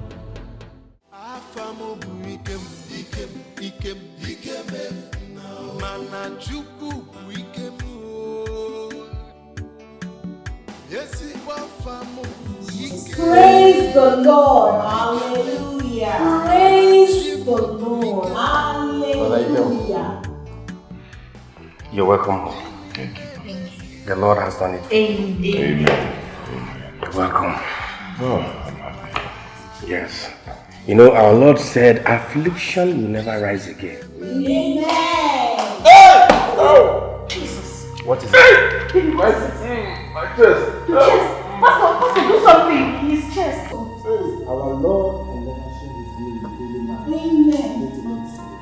Praise the Lord. Hallelujah. Praise the Lord. Hallelujah. You're welcome. Thank you. The Lord has done it. Amen. You're welcome. Yes. You know, our Lord said, affliction will never rise again. Amen. Hey! Oh! Jesus. What is it? My chest. The chest. Pastor, do something. His chest. Our Lord will never share his name with any man.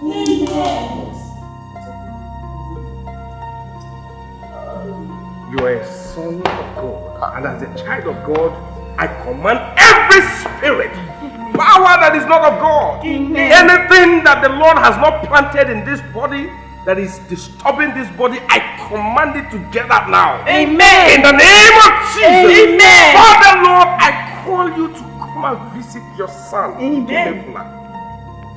Amen. You are a son of God. And as a child of God, I command every spirit, power that that is not of God. Amen. Anything that the Lord has not planted in this body that is disturbing this body, I command it to get out now. Amen. In the name of Jesus. Amen. Father, Lord, I call you to come and visit your son. Amen.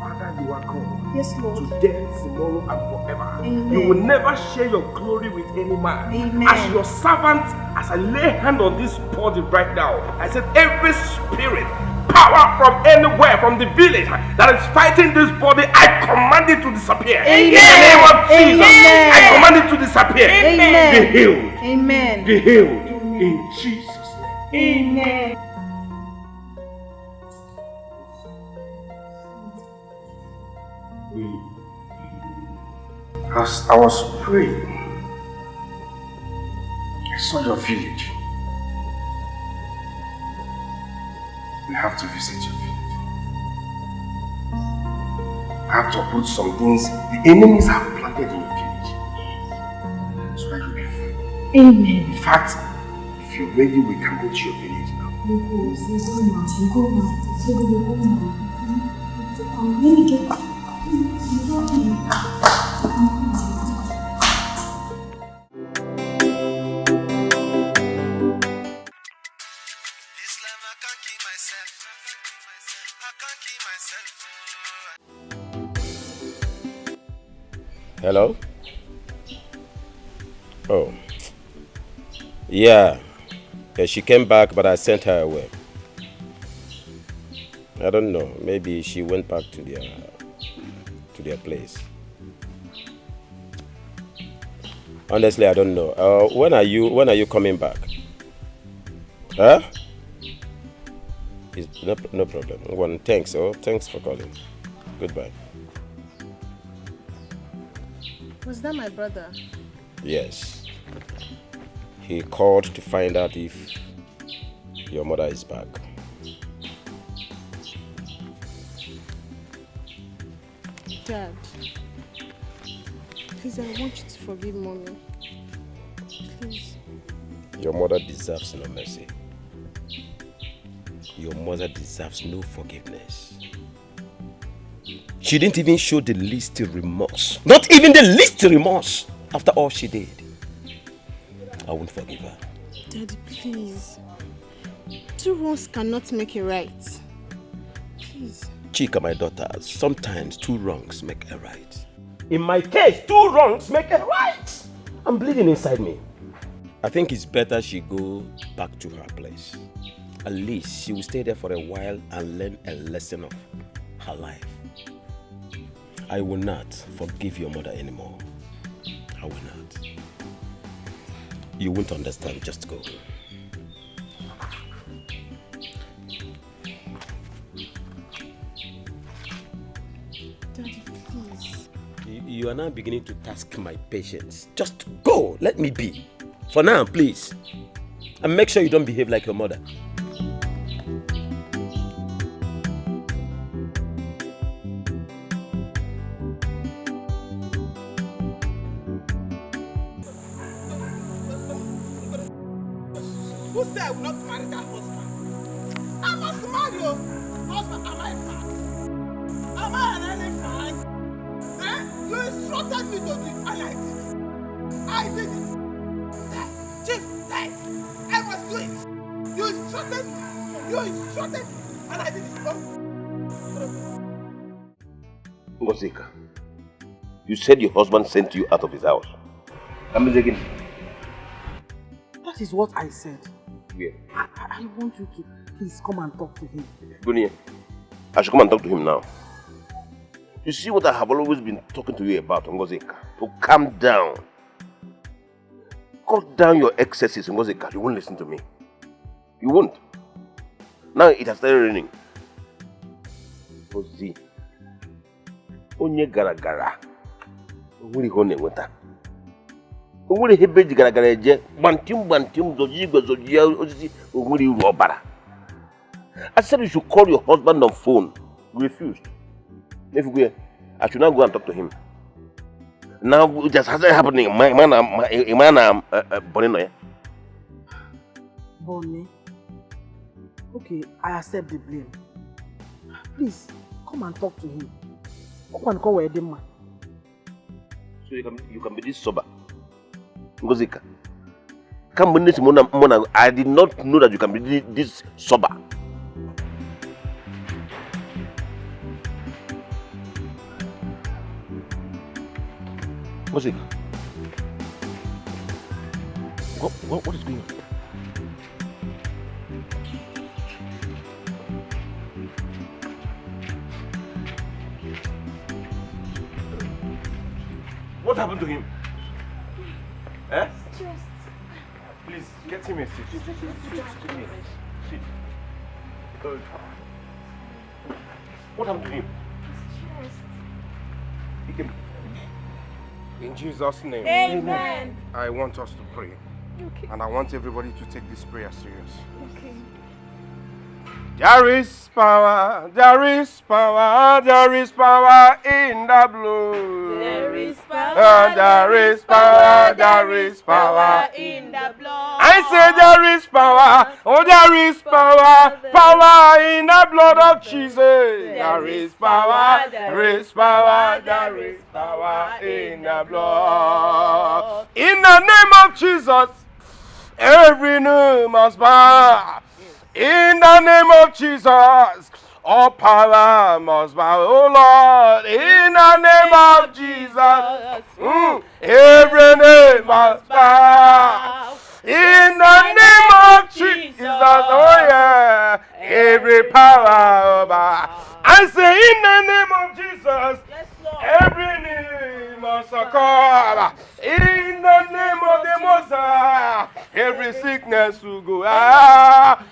Father, you are God. Yes, Lord. Today, tomorrow, and forever. Amen. You will never share your glory with any man. Amen. As your servant, as I lay hand on this body right now, I said every spirit, power from anywhere, from the village that is fighting this body, I command it to disappear. Amen. In the name of Jesus, Amen. I command it to disappear. Amen. Be healed. Amen. Be healed. In Jesus' name. Amen. As I was praying, I saw your village. We have to visit your village. I have to put some things the enemies have planted in your village so that you'll be free. Amen. In fact, if you're ready, we can go to your village now. Hello? Oh. Yeah. She came back, but I sent her away. I don't know. Maybe she went back to their place. Honestly, I don't know. When are you coming back? Huh? No problem. One, thanks. Oh, thanks for calling. Goodbye. Was that my brother? Yes. He called to find out if your mother is back. Dad, please, I want you to forgive Mommy. Please. Your mother deserves no mercy. Your mother deserves no forgiveness. She didn't even show the least remorse. Not even the least remorse after all she did. I won't forgive her. Daddy, please. 2 wrongs cannot make it right. Please. Chika, my daughter, sometimes 2 wrongs make a right. In my case, 2 wrongs make a right. I'm bleeding inside me. I think it's better she go back to her place. At least she will stay there for a while and learn a lesson of her life. I will not forgive your mother anymore. I will not. You won't understand, just go. Daddy, please. You are now beginning to task my patience. Just go, let me be. For now, please. And make sure you don't behave like your mother. Who said I will not marry that husband? I must marry your husband. Am I fat? Am I an elephant? You instructed me to do it, and I did it. Chief, I must do it. You instructed me, and I did it. Ngosika, you said your husband sent you out of his house. That is what I said. Yeah. I want you to please come and talk to him. Gunia, I should come and talk to him now. You see what I have always been talking to you about, Ngosika? To calm down. Cut down your excesses, Ngosika. You won't listen to me. You won't. Now it has started raining. Ozi. Onye gara gara. Onwere ihe ọ na-enweta. Onwere ihe beji gara gara eje gbantim zoji osisi onwere uru ọbara. I said you should call your husband on phone. You refused. If you go, I should now go and talk to him. Now it just hasn't happening. My man, Bonnie. Bonnie. Okay, I accept the blame. Please, come and talk to him. Come and call Edema. So you can be this sober. Ngozika. I did not know that you can be this sober. Ngozika. What is going on? What happened to him? Eh? Please, get him a seat. Sit. What happened to him? He came. In Jesus' name. Amen. I want us to pray. Okay. And I want everybody to take this prayer serious. Okay. There is power, there is power, there is power in the blood. There is power, there is power, there is power in the blood. I say there is power, oh there is power, power in the blood of Jesus. There is power, there is power, there is power in the blood. In the name of Jesus, every knee must bow. In the name of Jesus, all power must bow, oh Lord. In the name of Jesus, every knee must bow. In the name of Jesus, oh yeah, every power bow. I say in the name of Jesus, every knee must come. In the name of the Most High, every sickness will go out.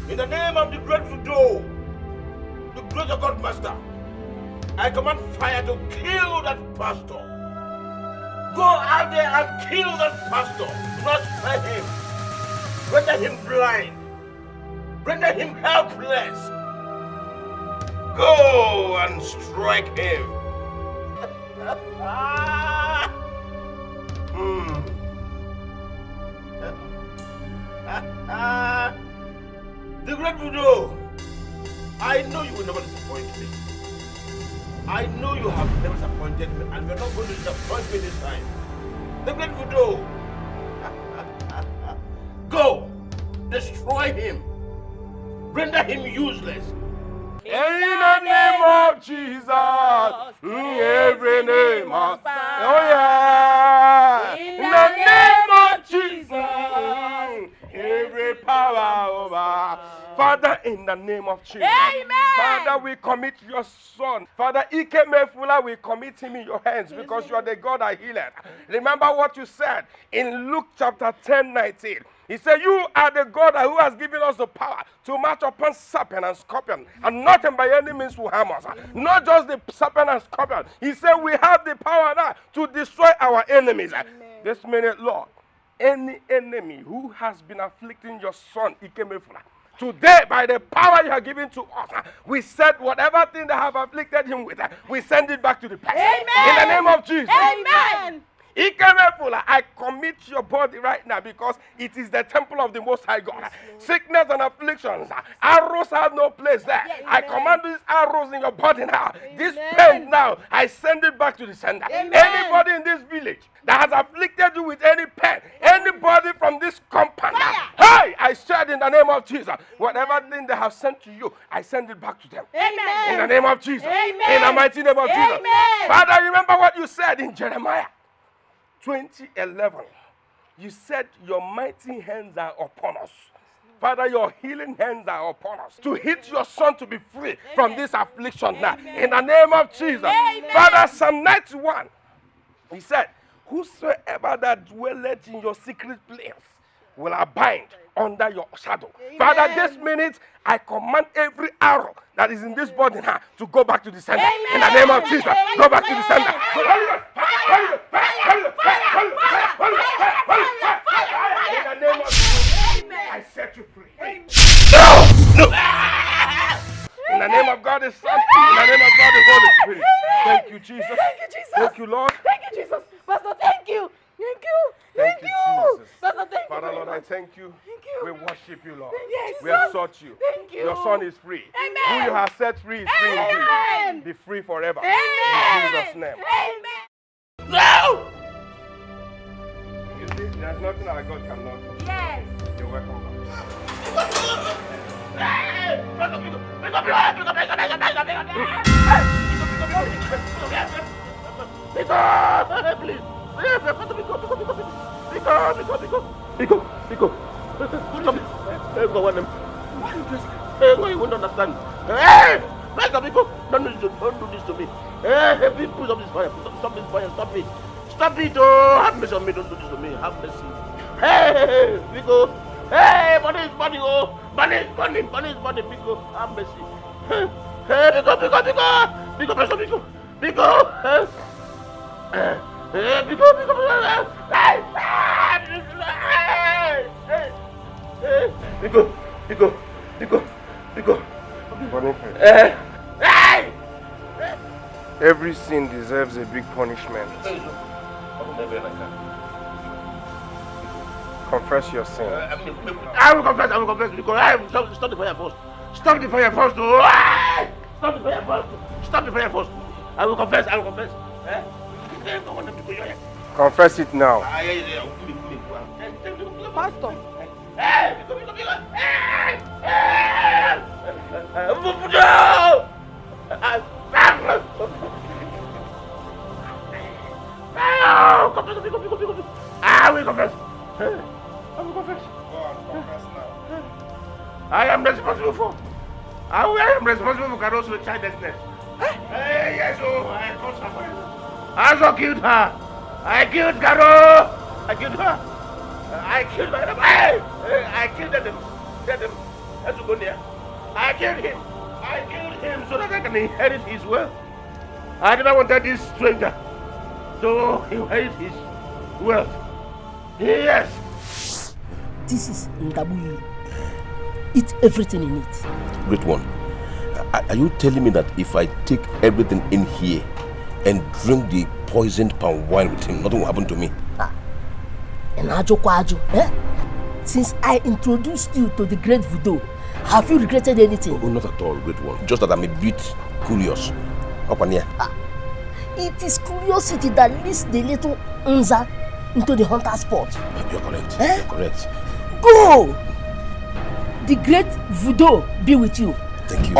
In the name of the great Fudo, the great God Master, I command fire to kill that pastor. Go out there and kill that pastor. Do not spare him. Render him blind. Render him helpless. Go and strike him. The great Budo, I know you will never disappoint me. I know you have never disappointed me, and you're not going to disappoint me this time. The great Budo, go, destroy him, render him useless. In the name of Jesus, every name must bow. Oh yeah. In the name of Jesus, every power over. Father, in the name of Jesus. Amen. Father, we commit your son. Father, Ike Mefula, we commit him in your hands because you are the God that healeth. Remember what you said in Luke chapter 10:19. He said, you are the God who has given us the power to march upon serpent and scorpion, and nothing by any means will harm us. Not just the serpent and scorpion. He said, we have the power now to destroy our enemies. This minute, Lord, any enemy who has been afflicting your son, Ike Mefula, today, by the power you have given to us, we said whatever thing they have afflicted him with, we send it back to the person. Amen. In the name of Jesus. Amen. I commit your body right now because it is the temple of the Most High God. Sickness and afflictions, arrows have no place there. I command these arrows in your body now. This pain now, I send it back to the sender. Anybody in this village that has afflicted you with any pain, anybody from this compound, hey, I said in the name of Jesus, whatever thing they have sent to you, I send it back to them. Amen. In the name of Jesus. Amen. In the mighty name of Jesus. Amen. Father, remember what you said in Jeremiah 20:11. You said your mighty hands are upon us. Father, your healing hands are upon us to hit your son to be free from this affliction now. In the name of Jesus. Father, Psalm 91, he said, whosoever that dwelleth in your secret place will abide under your shadow. Father, this minute, I command every arrow that is in this body now to go back to the center. In the name of Jesus, go back to the center. In the name of Jesus, I set you free. No! In the name of God the Son, in the name of God the Holy Spirit. Thank you, Jesus. Thank you, Jesus. Thank you, Lord. Thank you, Jesus. Pastor, thank you. Thank you. Thank you, Jesus. Pastor, thank you. Father, Lord, I thank you. Thank you. We worship you, Lord. Yes, we exalt you. Thank you. Your son is free. Amen. Who you have set free is free Amen. indeed. Be free forever. Amen. In Jesus' name. Amen. No! You see, there's nothing our God cannot do. Yes. You're welcome. You won't understand. Hey! Don't do this to me. Hey, put up this fire. Stop this fire. Stop me. Stop it. Oh, have mercy on me. Don't do this to me. Have mercy. Hey, Biko. Hey, money is money. Oh, money is money. Money is money. Biko, have mercy. Hey, Biko, press on Biko. Biko. Hey, Biko. Biko. Every sin deserves a big punishment. Confess your sin. I will confess because I will stop the fire first. Stop the fire first. Stop the fire first. Stop the fire first. I will confess. Confess it now. Pastor. I will confess. I will confess. Go on, confess now. I am responsible for. I am responsible for Carol's childlessness. Yes, I caused her. I also killed her. I killed Carol. I killed her. I killed my I killed them. I killed him. I killed him so that I can inherit his wealth. I never wanted this stranger to inherit his wealth. Yes. This is Ndabuyi. Eat everything in it. Great one. Are you telling me that if I take everything in here and drink the poisoned palm wine with him, nothing will happen to me? Since I introduced you to the great voodoo, have you regretted anything? Oh, not at all, great one. Just that I'm a bit curious. Up and here. It is curiosity that leads the little Nza into the hunter spot. You're correct. You're correct. Go! The great voodoo be with you. Thank you.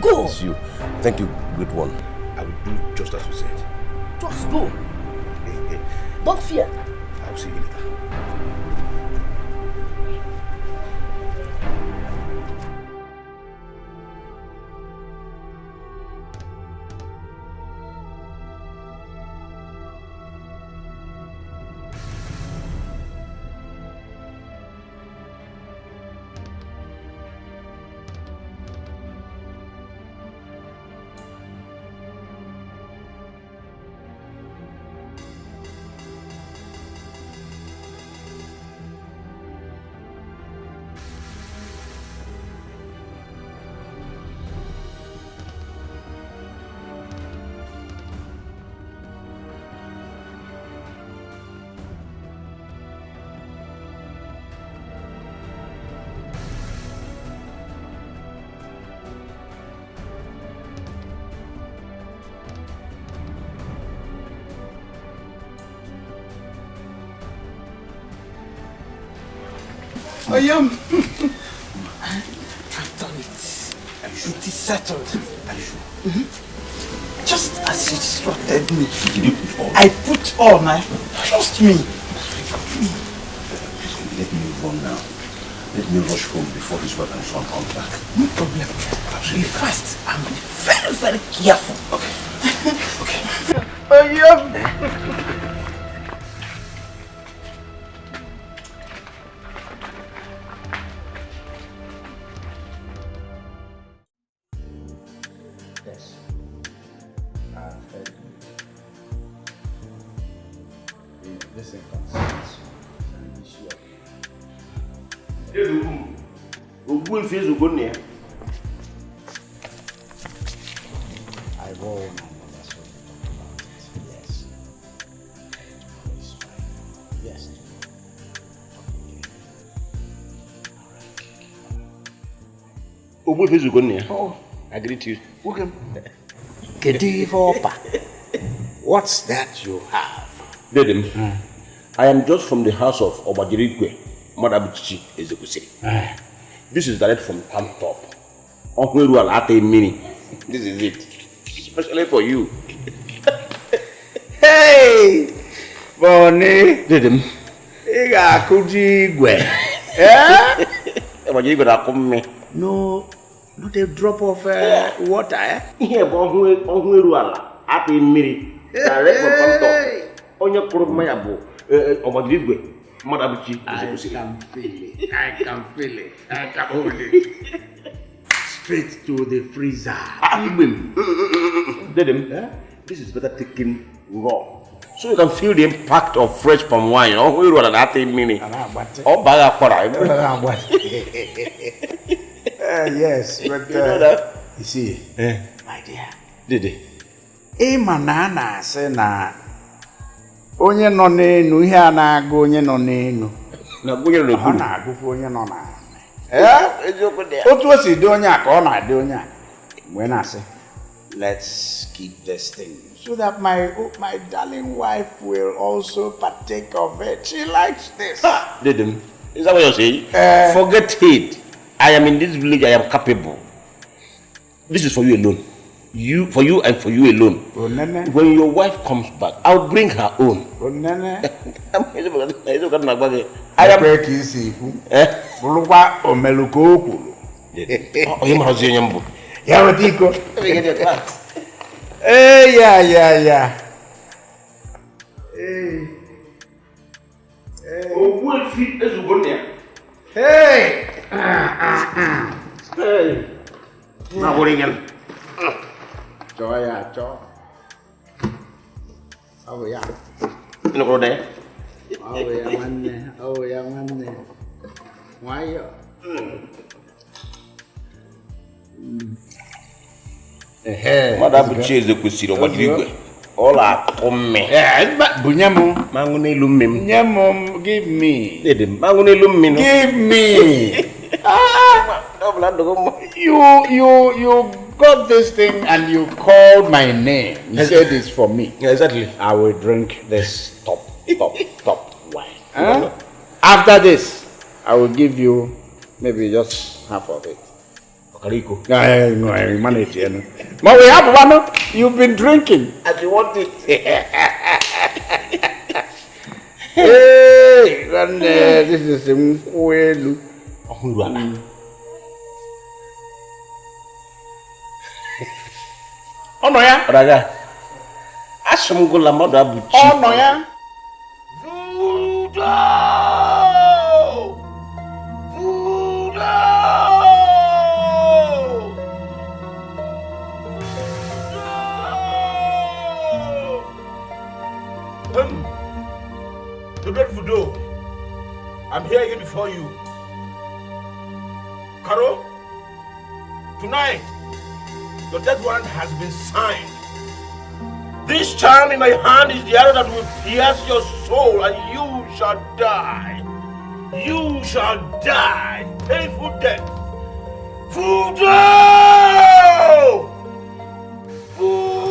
Go! It's you. Thank you, great one. I will do just as you said. Just go. Don't fear. I will see you later. I am. I've done it. It is settled. Are you sure? Just as you instructed me. Did you put all? I put all, man. Trust me. Let me run now. Let me rush home before his wife and son come back. No problem. Be fast and be very, very careful. Okay. I am. Yes. I've heard you. This concerns an issue of... I will not necessarily talk about it. Yes. It's fine. Yes. Oh, I greet you. Welcome. What's that you have? Dedim, I am just from the house of Obajirikwe, Mother Bichi Ezekusi. This is direct from Top. This is it. Especially for you. Hey! Bonnie! Dedim. Iga Kujigwe. Obajirikwe da come. No, not a drop of water, eh? Here, Bonhueruala, at a mini, direct from Top. On your Kurmayabo, Obajirikwe, Mother Bichi Ezekusi. I can feel it. I can hold it. Straight to the freezer. Dedim, this is better taken raw. So you can feel the impact of fresh palm wine. Oh, we run that mini. Oh, yes, but you know that? You see, my dear. Dede. Manana say na onye no n'enu ihe a na-agụ onye no n'enu. Na onye no n'enu. Na agụ onye no na. Otu o si dị onye a ka ọ na-adị onye a. When I say, let's keep this thing so that my darling wife will also partake of it. She likes this. Dedim, is that what you're saying? Forget it. I am in this village. I am capable. This is for you alone. For you and for you alone. When your wife comes back, I'll bring her own. I am very easy. Buluwa omeluko okulu. Him has your number. Yeah, what you go? Let me get your class. Yeah. Oh, what feet is good there? Hey! Hey! Now what again? Joy. Oh, yeah. You know what there? Oh, yeah, man. Why you? Mother Bichi Ezekusi, Obajirikwe. All are come. Bunyamo. Mangune lumim. Nyamo, give me. Mangune lumim. Give me. You got this thing and you called my name. You said it's for me. Yeah, exactly. I will drink this top wine. Huh? After this, I will give you maybe just half of it. Okariko. No, I manage it. But we have one. You've been drinking. As you want it. Hey, and this is Mwelu. Ono ya? Raga. Asumgula Mother Bichi. Ono ya? Voodoo. I'm here again before you. Karo, tonight, your death warrant has been signed. This charm in my hand is the arrow that will pierce your soul and you shall die. You shall die. Painful death. Voodoo! Voodoo!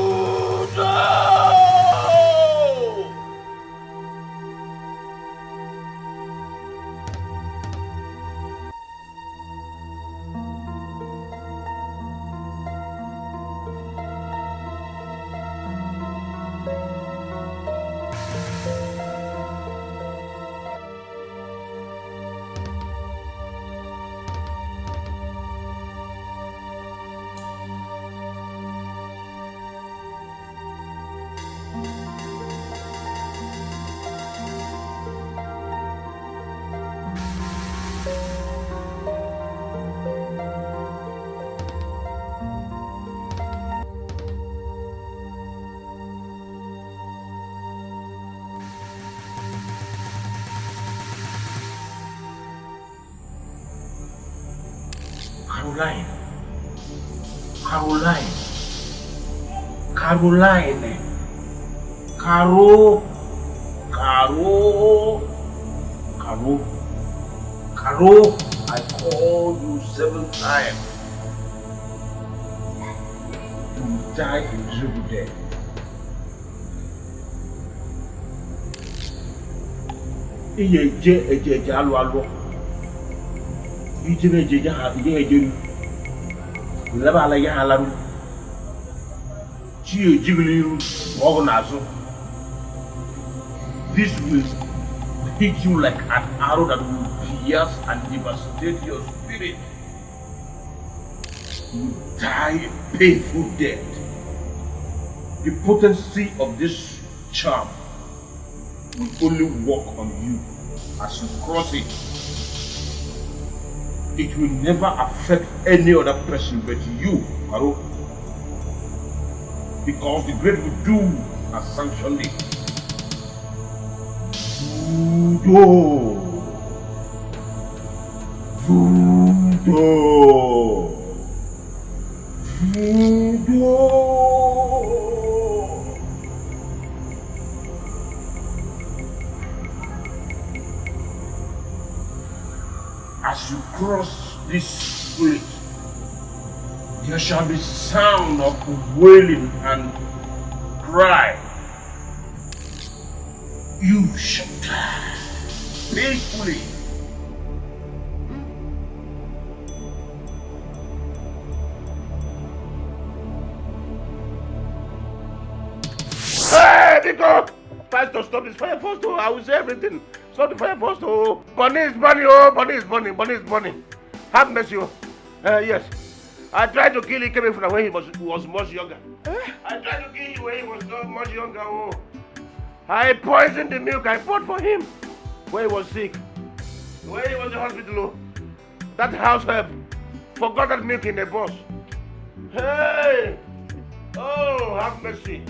Caroline. Caroline. Caroline. Caro. Caro. Caro. Caro. I called you 7 times. You die a miserable death. Iye je alo. Ije je ru. Leba la ya halaru. Chi ejigiliru ogo nazo. This will hit you like an arrow that will pierce and devastate your spirit. You die a painful death. The potency of this charm will only work on you as you cross it. It will never affect any other person but you, Karo. Because the great voodoo has sanctioned it. Voodoo. Voodoo. Voodoo. As you cross this place, there shall be sound of wailing and cry. You shall die painfully. Hey, Dikeh! Pastor, stop this fire first, oh. I will say everything. Stop the fire first, oh. Bunny is bunny, oh. Bunny is bunny. Bunny is bunny. Have mercy, oh. Yes. I tried to kill him when he was much younger. I tried to kill him when he was much younger, oh. I poisoned the milk I bought for him when he was sick. When he was in the hospital, oh. That house help forgot that milk in the bus. Hey! Oh, have mercy.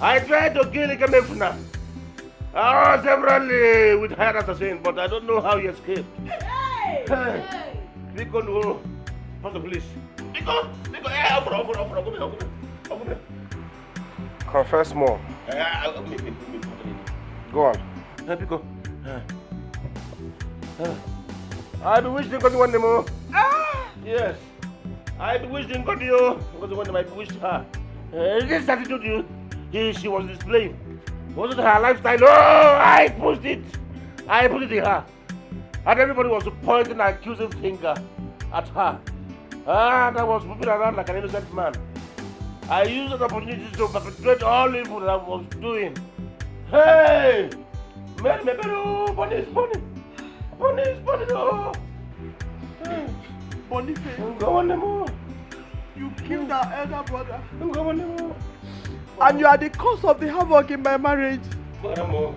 I tried to kill him severally with hired assassin, but I don't know how he escaped. Hey! Hey! Dikeh, no. Pass the police. Dikeh, hey, open it. Confess more. Go on. Dikeh. I bewitched him because he wanted more. Yes. I bewitched him because he wanted I bewitched her. This attitude she was displaying. Wasn't her lifestyle? Oh, I pushed it. I put it in her. And everybody was pointing an accusing finger at her. And I was moving around like an innocent man. I used that opportunity to perpetrate all evil that I was doing. Hey! Bunny is bunny. Bunny is bunny, oh. Hey. Boniface, Go on, Nemo. you killed our elder brother. Go on, Nemo. And you are the cause of the havoc in my marriage. Baramo.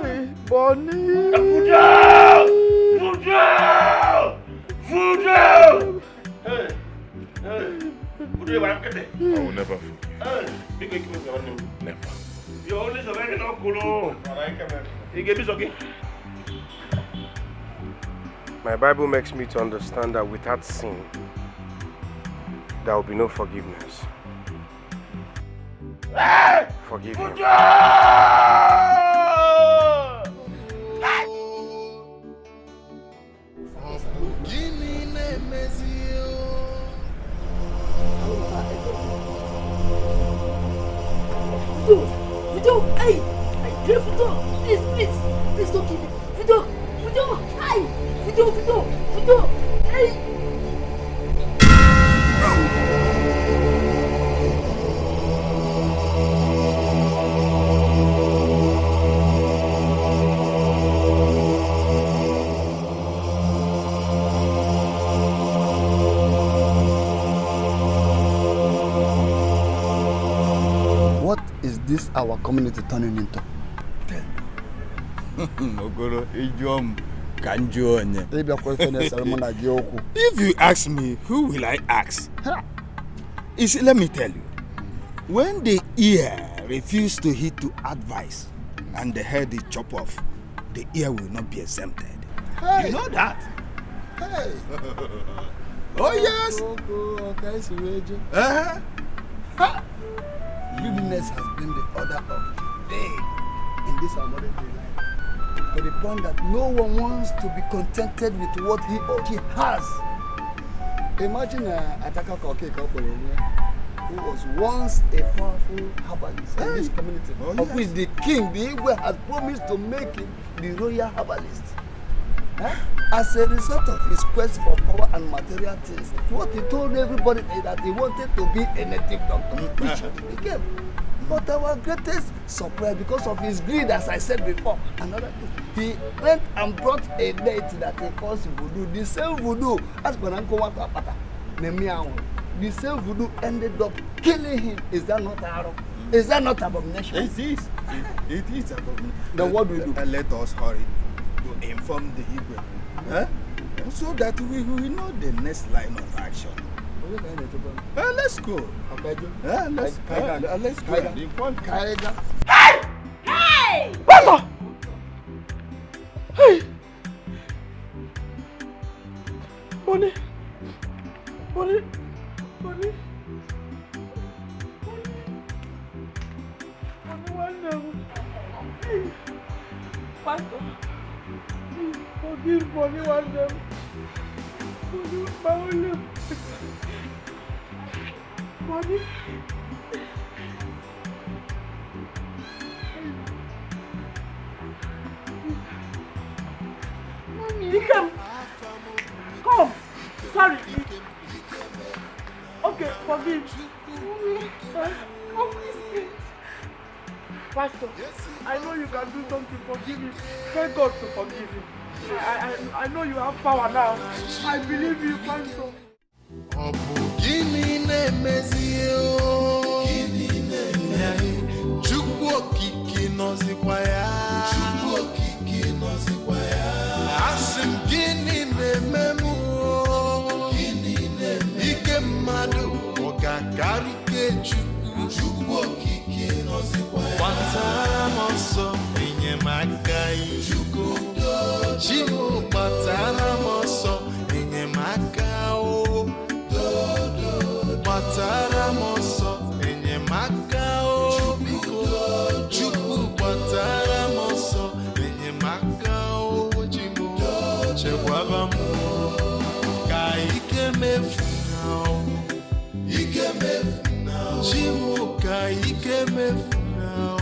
Hey, Bonnie. Voodoo! Hey. Voodoo, I will never forgive. Never. You're only surviving uncle. He gave me okay. My Bible makes me to understand that without sin, there will be no forgiveness. Forgive him. Fido, hey! I pray Fido! Please don't kill me! Fido! Hey! Fido! Hey! What is this our community turning into? If you ask me, who will I ask? You see, let me tell you. When the ear refuses to heed to advice and the head is chopped off, the ear will not be exempted. Hey. You know that? Hey! Oh yes. Lewdness has been the order of the day in this our modern day life. To the point that no one wants to be contented with what he or she has. Imagine Ataka Koke who was once a powerful herbalist in this community, of which the king, the Igwe, has promised to make him the royal herbalist. As a result of his quest for power and material things, what he told everybody is that he wanted to be a native doctor, which he became. But our greatest surprise, because of his greed, as I said before, another thing, he went and brought a deity that he calls voodoo. The same voodoo, as the same voodoo ended up killing him. Is that not arrow? Is that not abomination? It is. It is abomination. Then what do we do? Let us hurry to inform the Igwe, so that we will know the next line of action. Let's go. Let's go. Hey! Hey! Pastor! Hey! Money! Money! Money! Hey! Pastor! Forgive money one them. Forgive my only. Money. Dikeh, come. Sorry. Okay, forgive. Pastor, I know you can do something. Forgive him. Thank God to forgive him. I know you have power now. I believe you, Pastor. Chimuka ikemefuna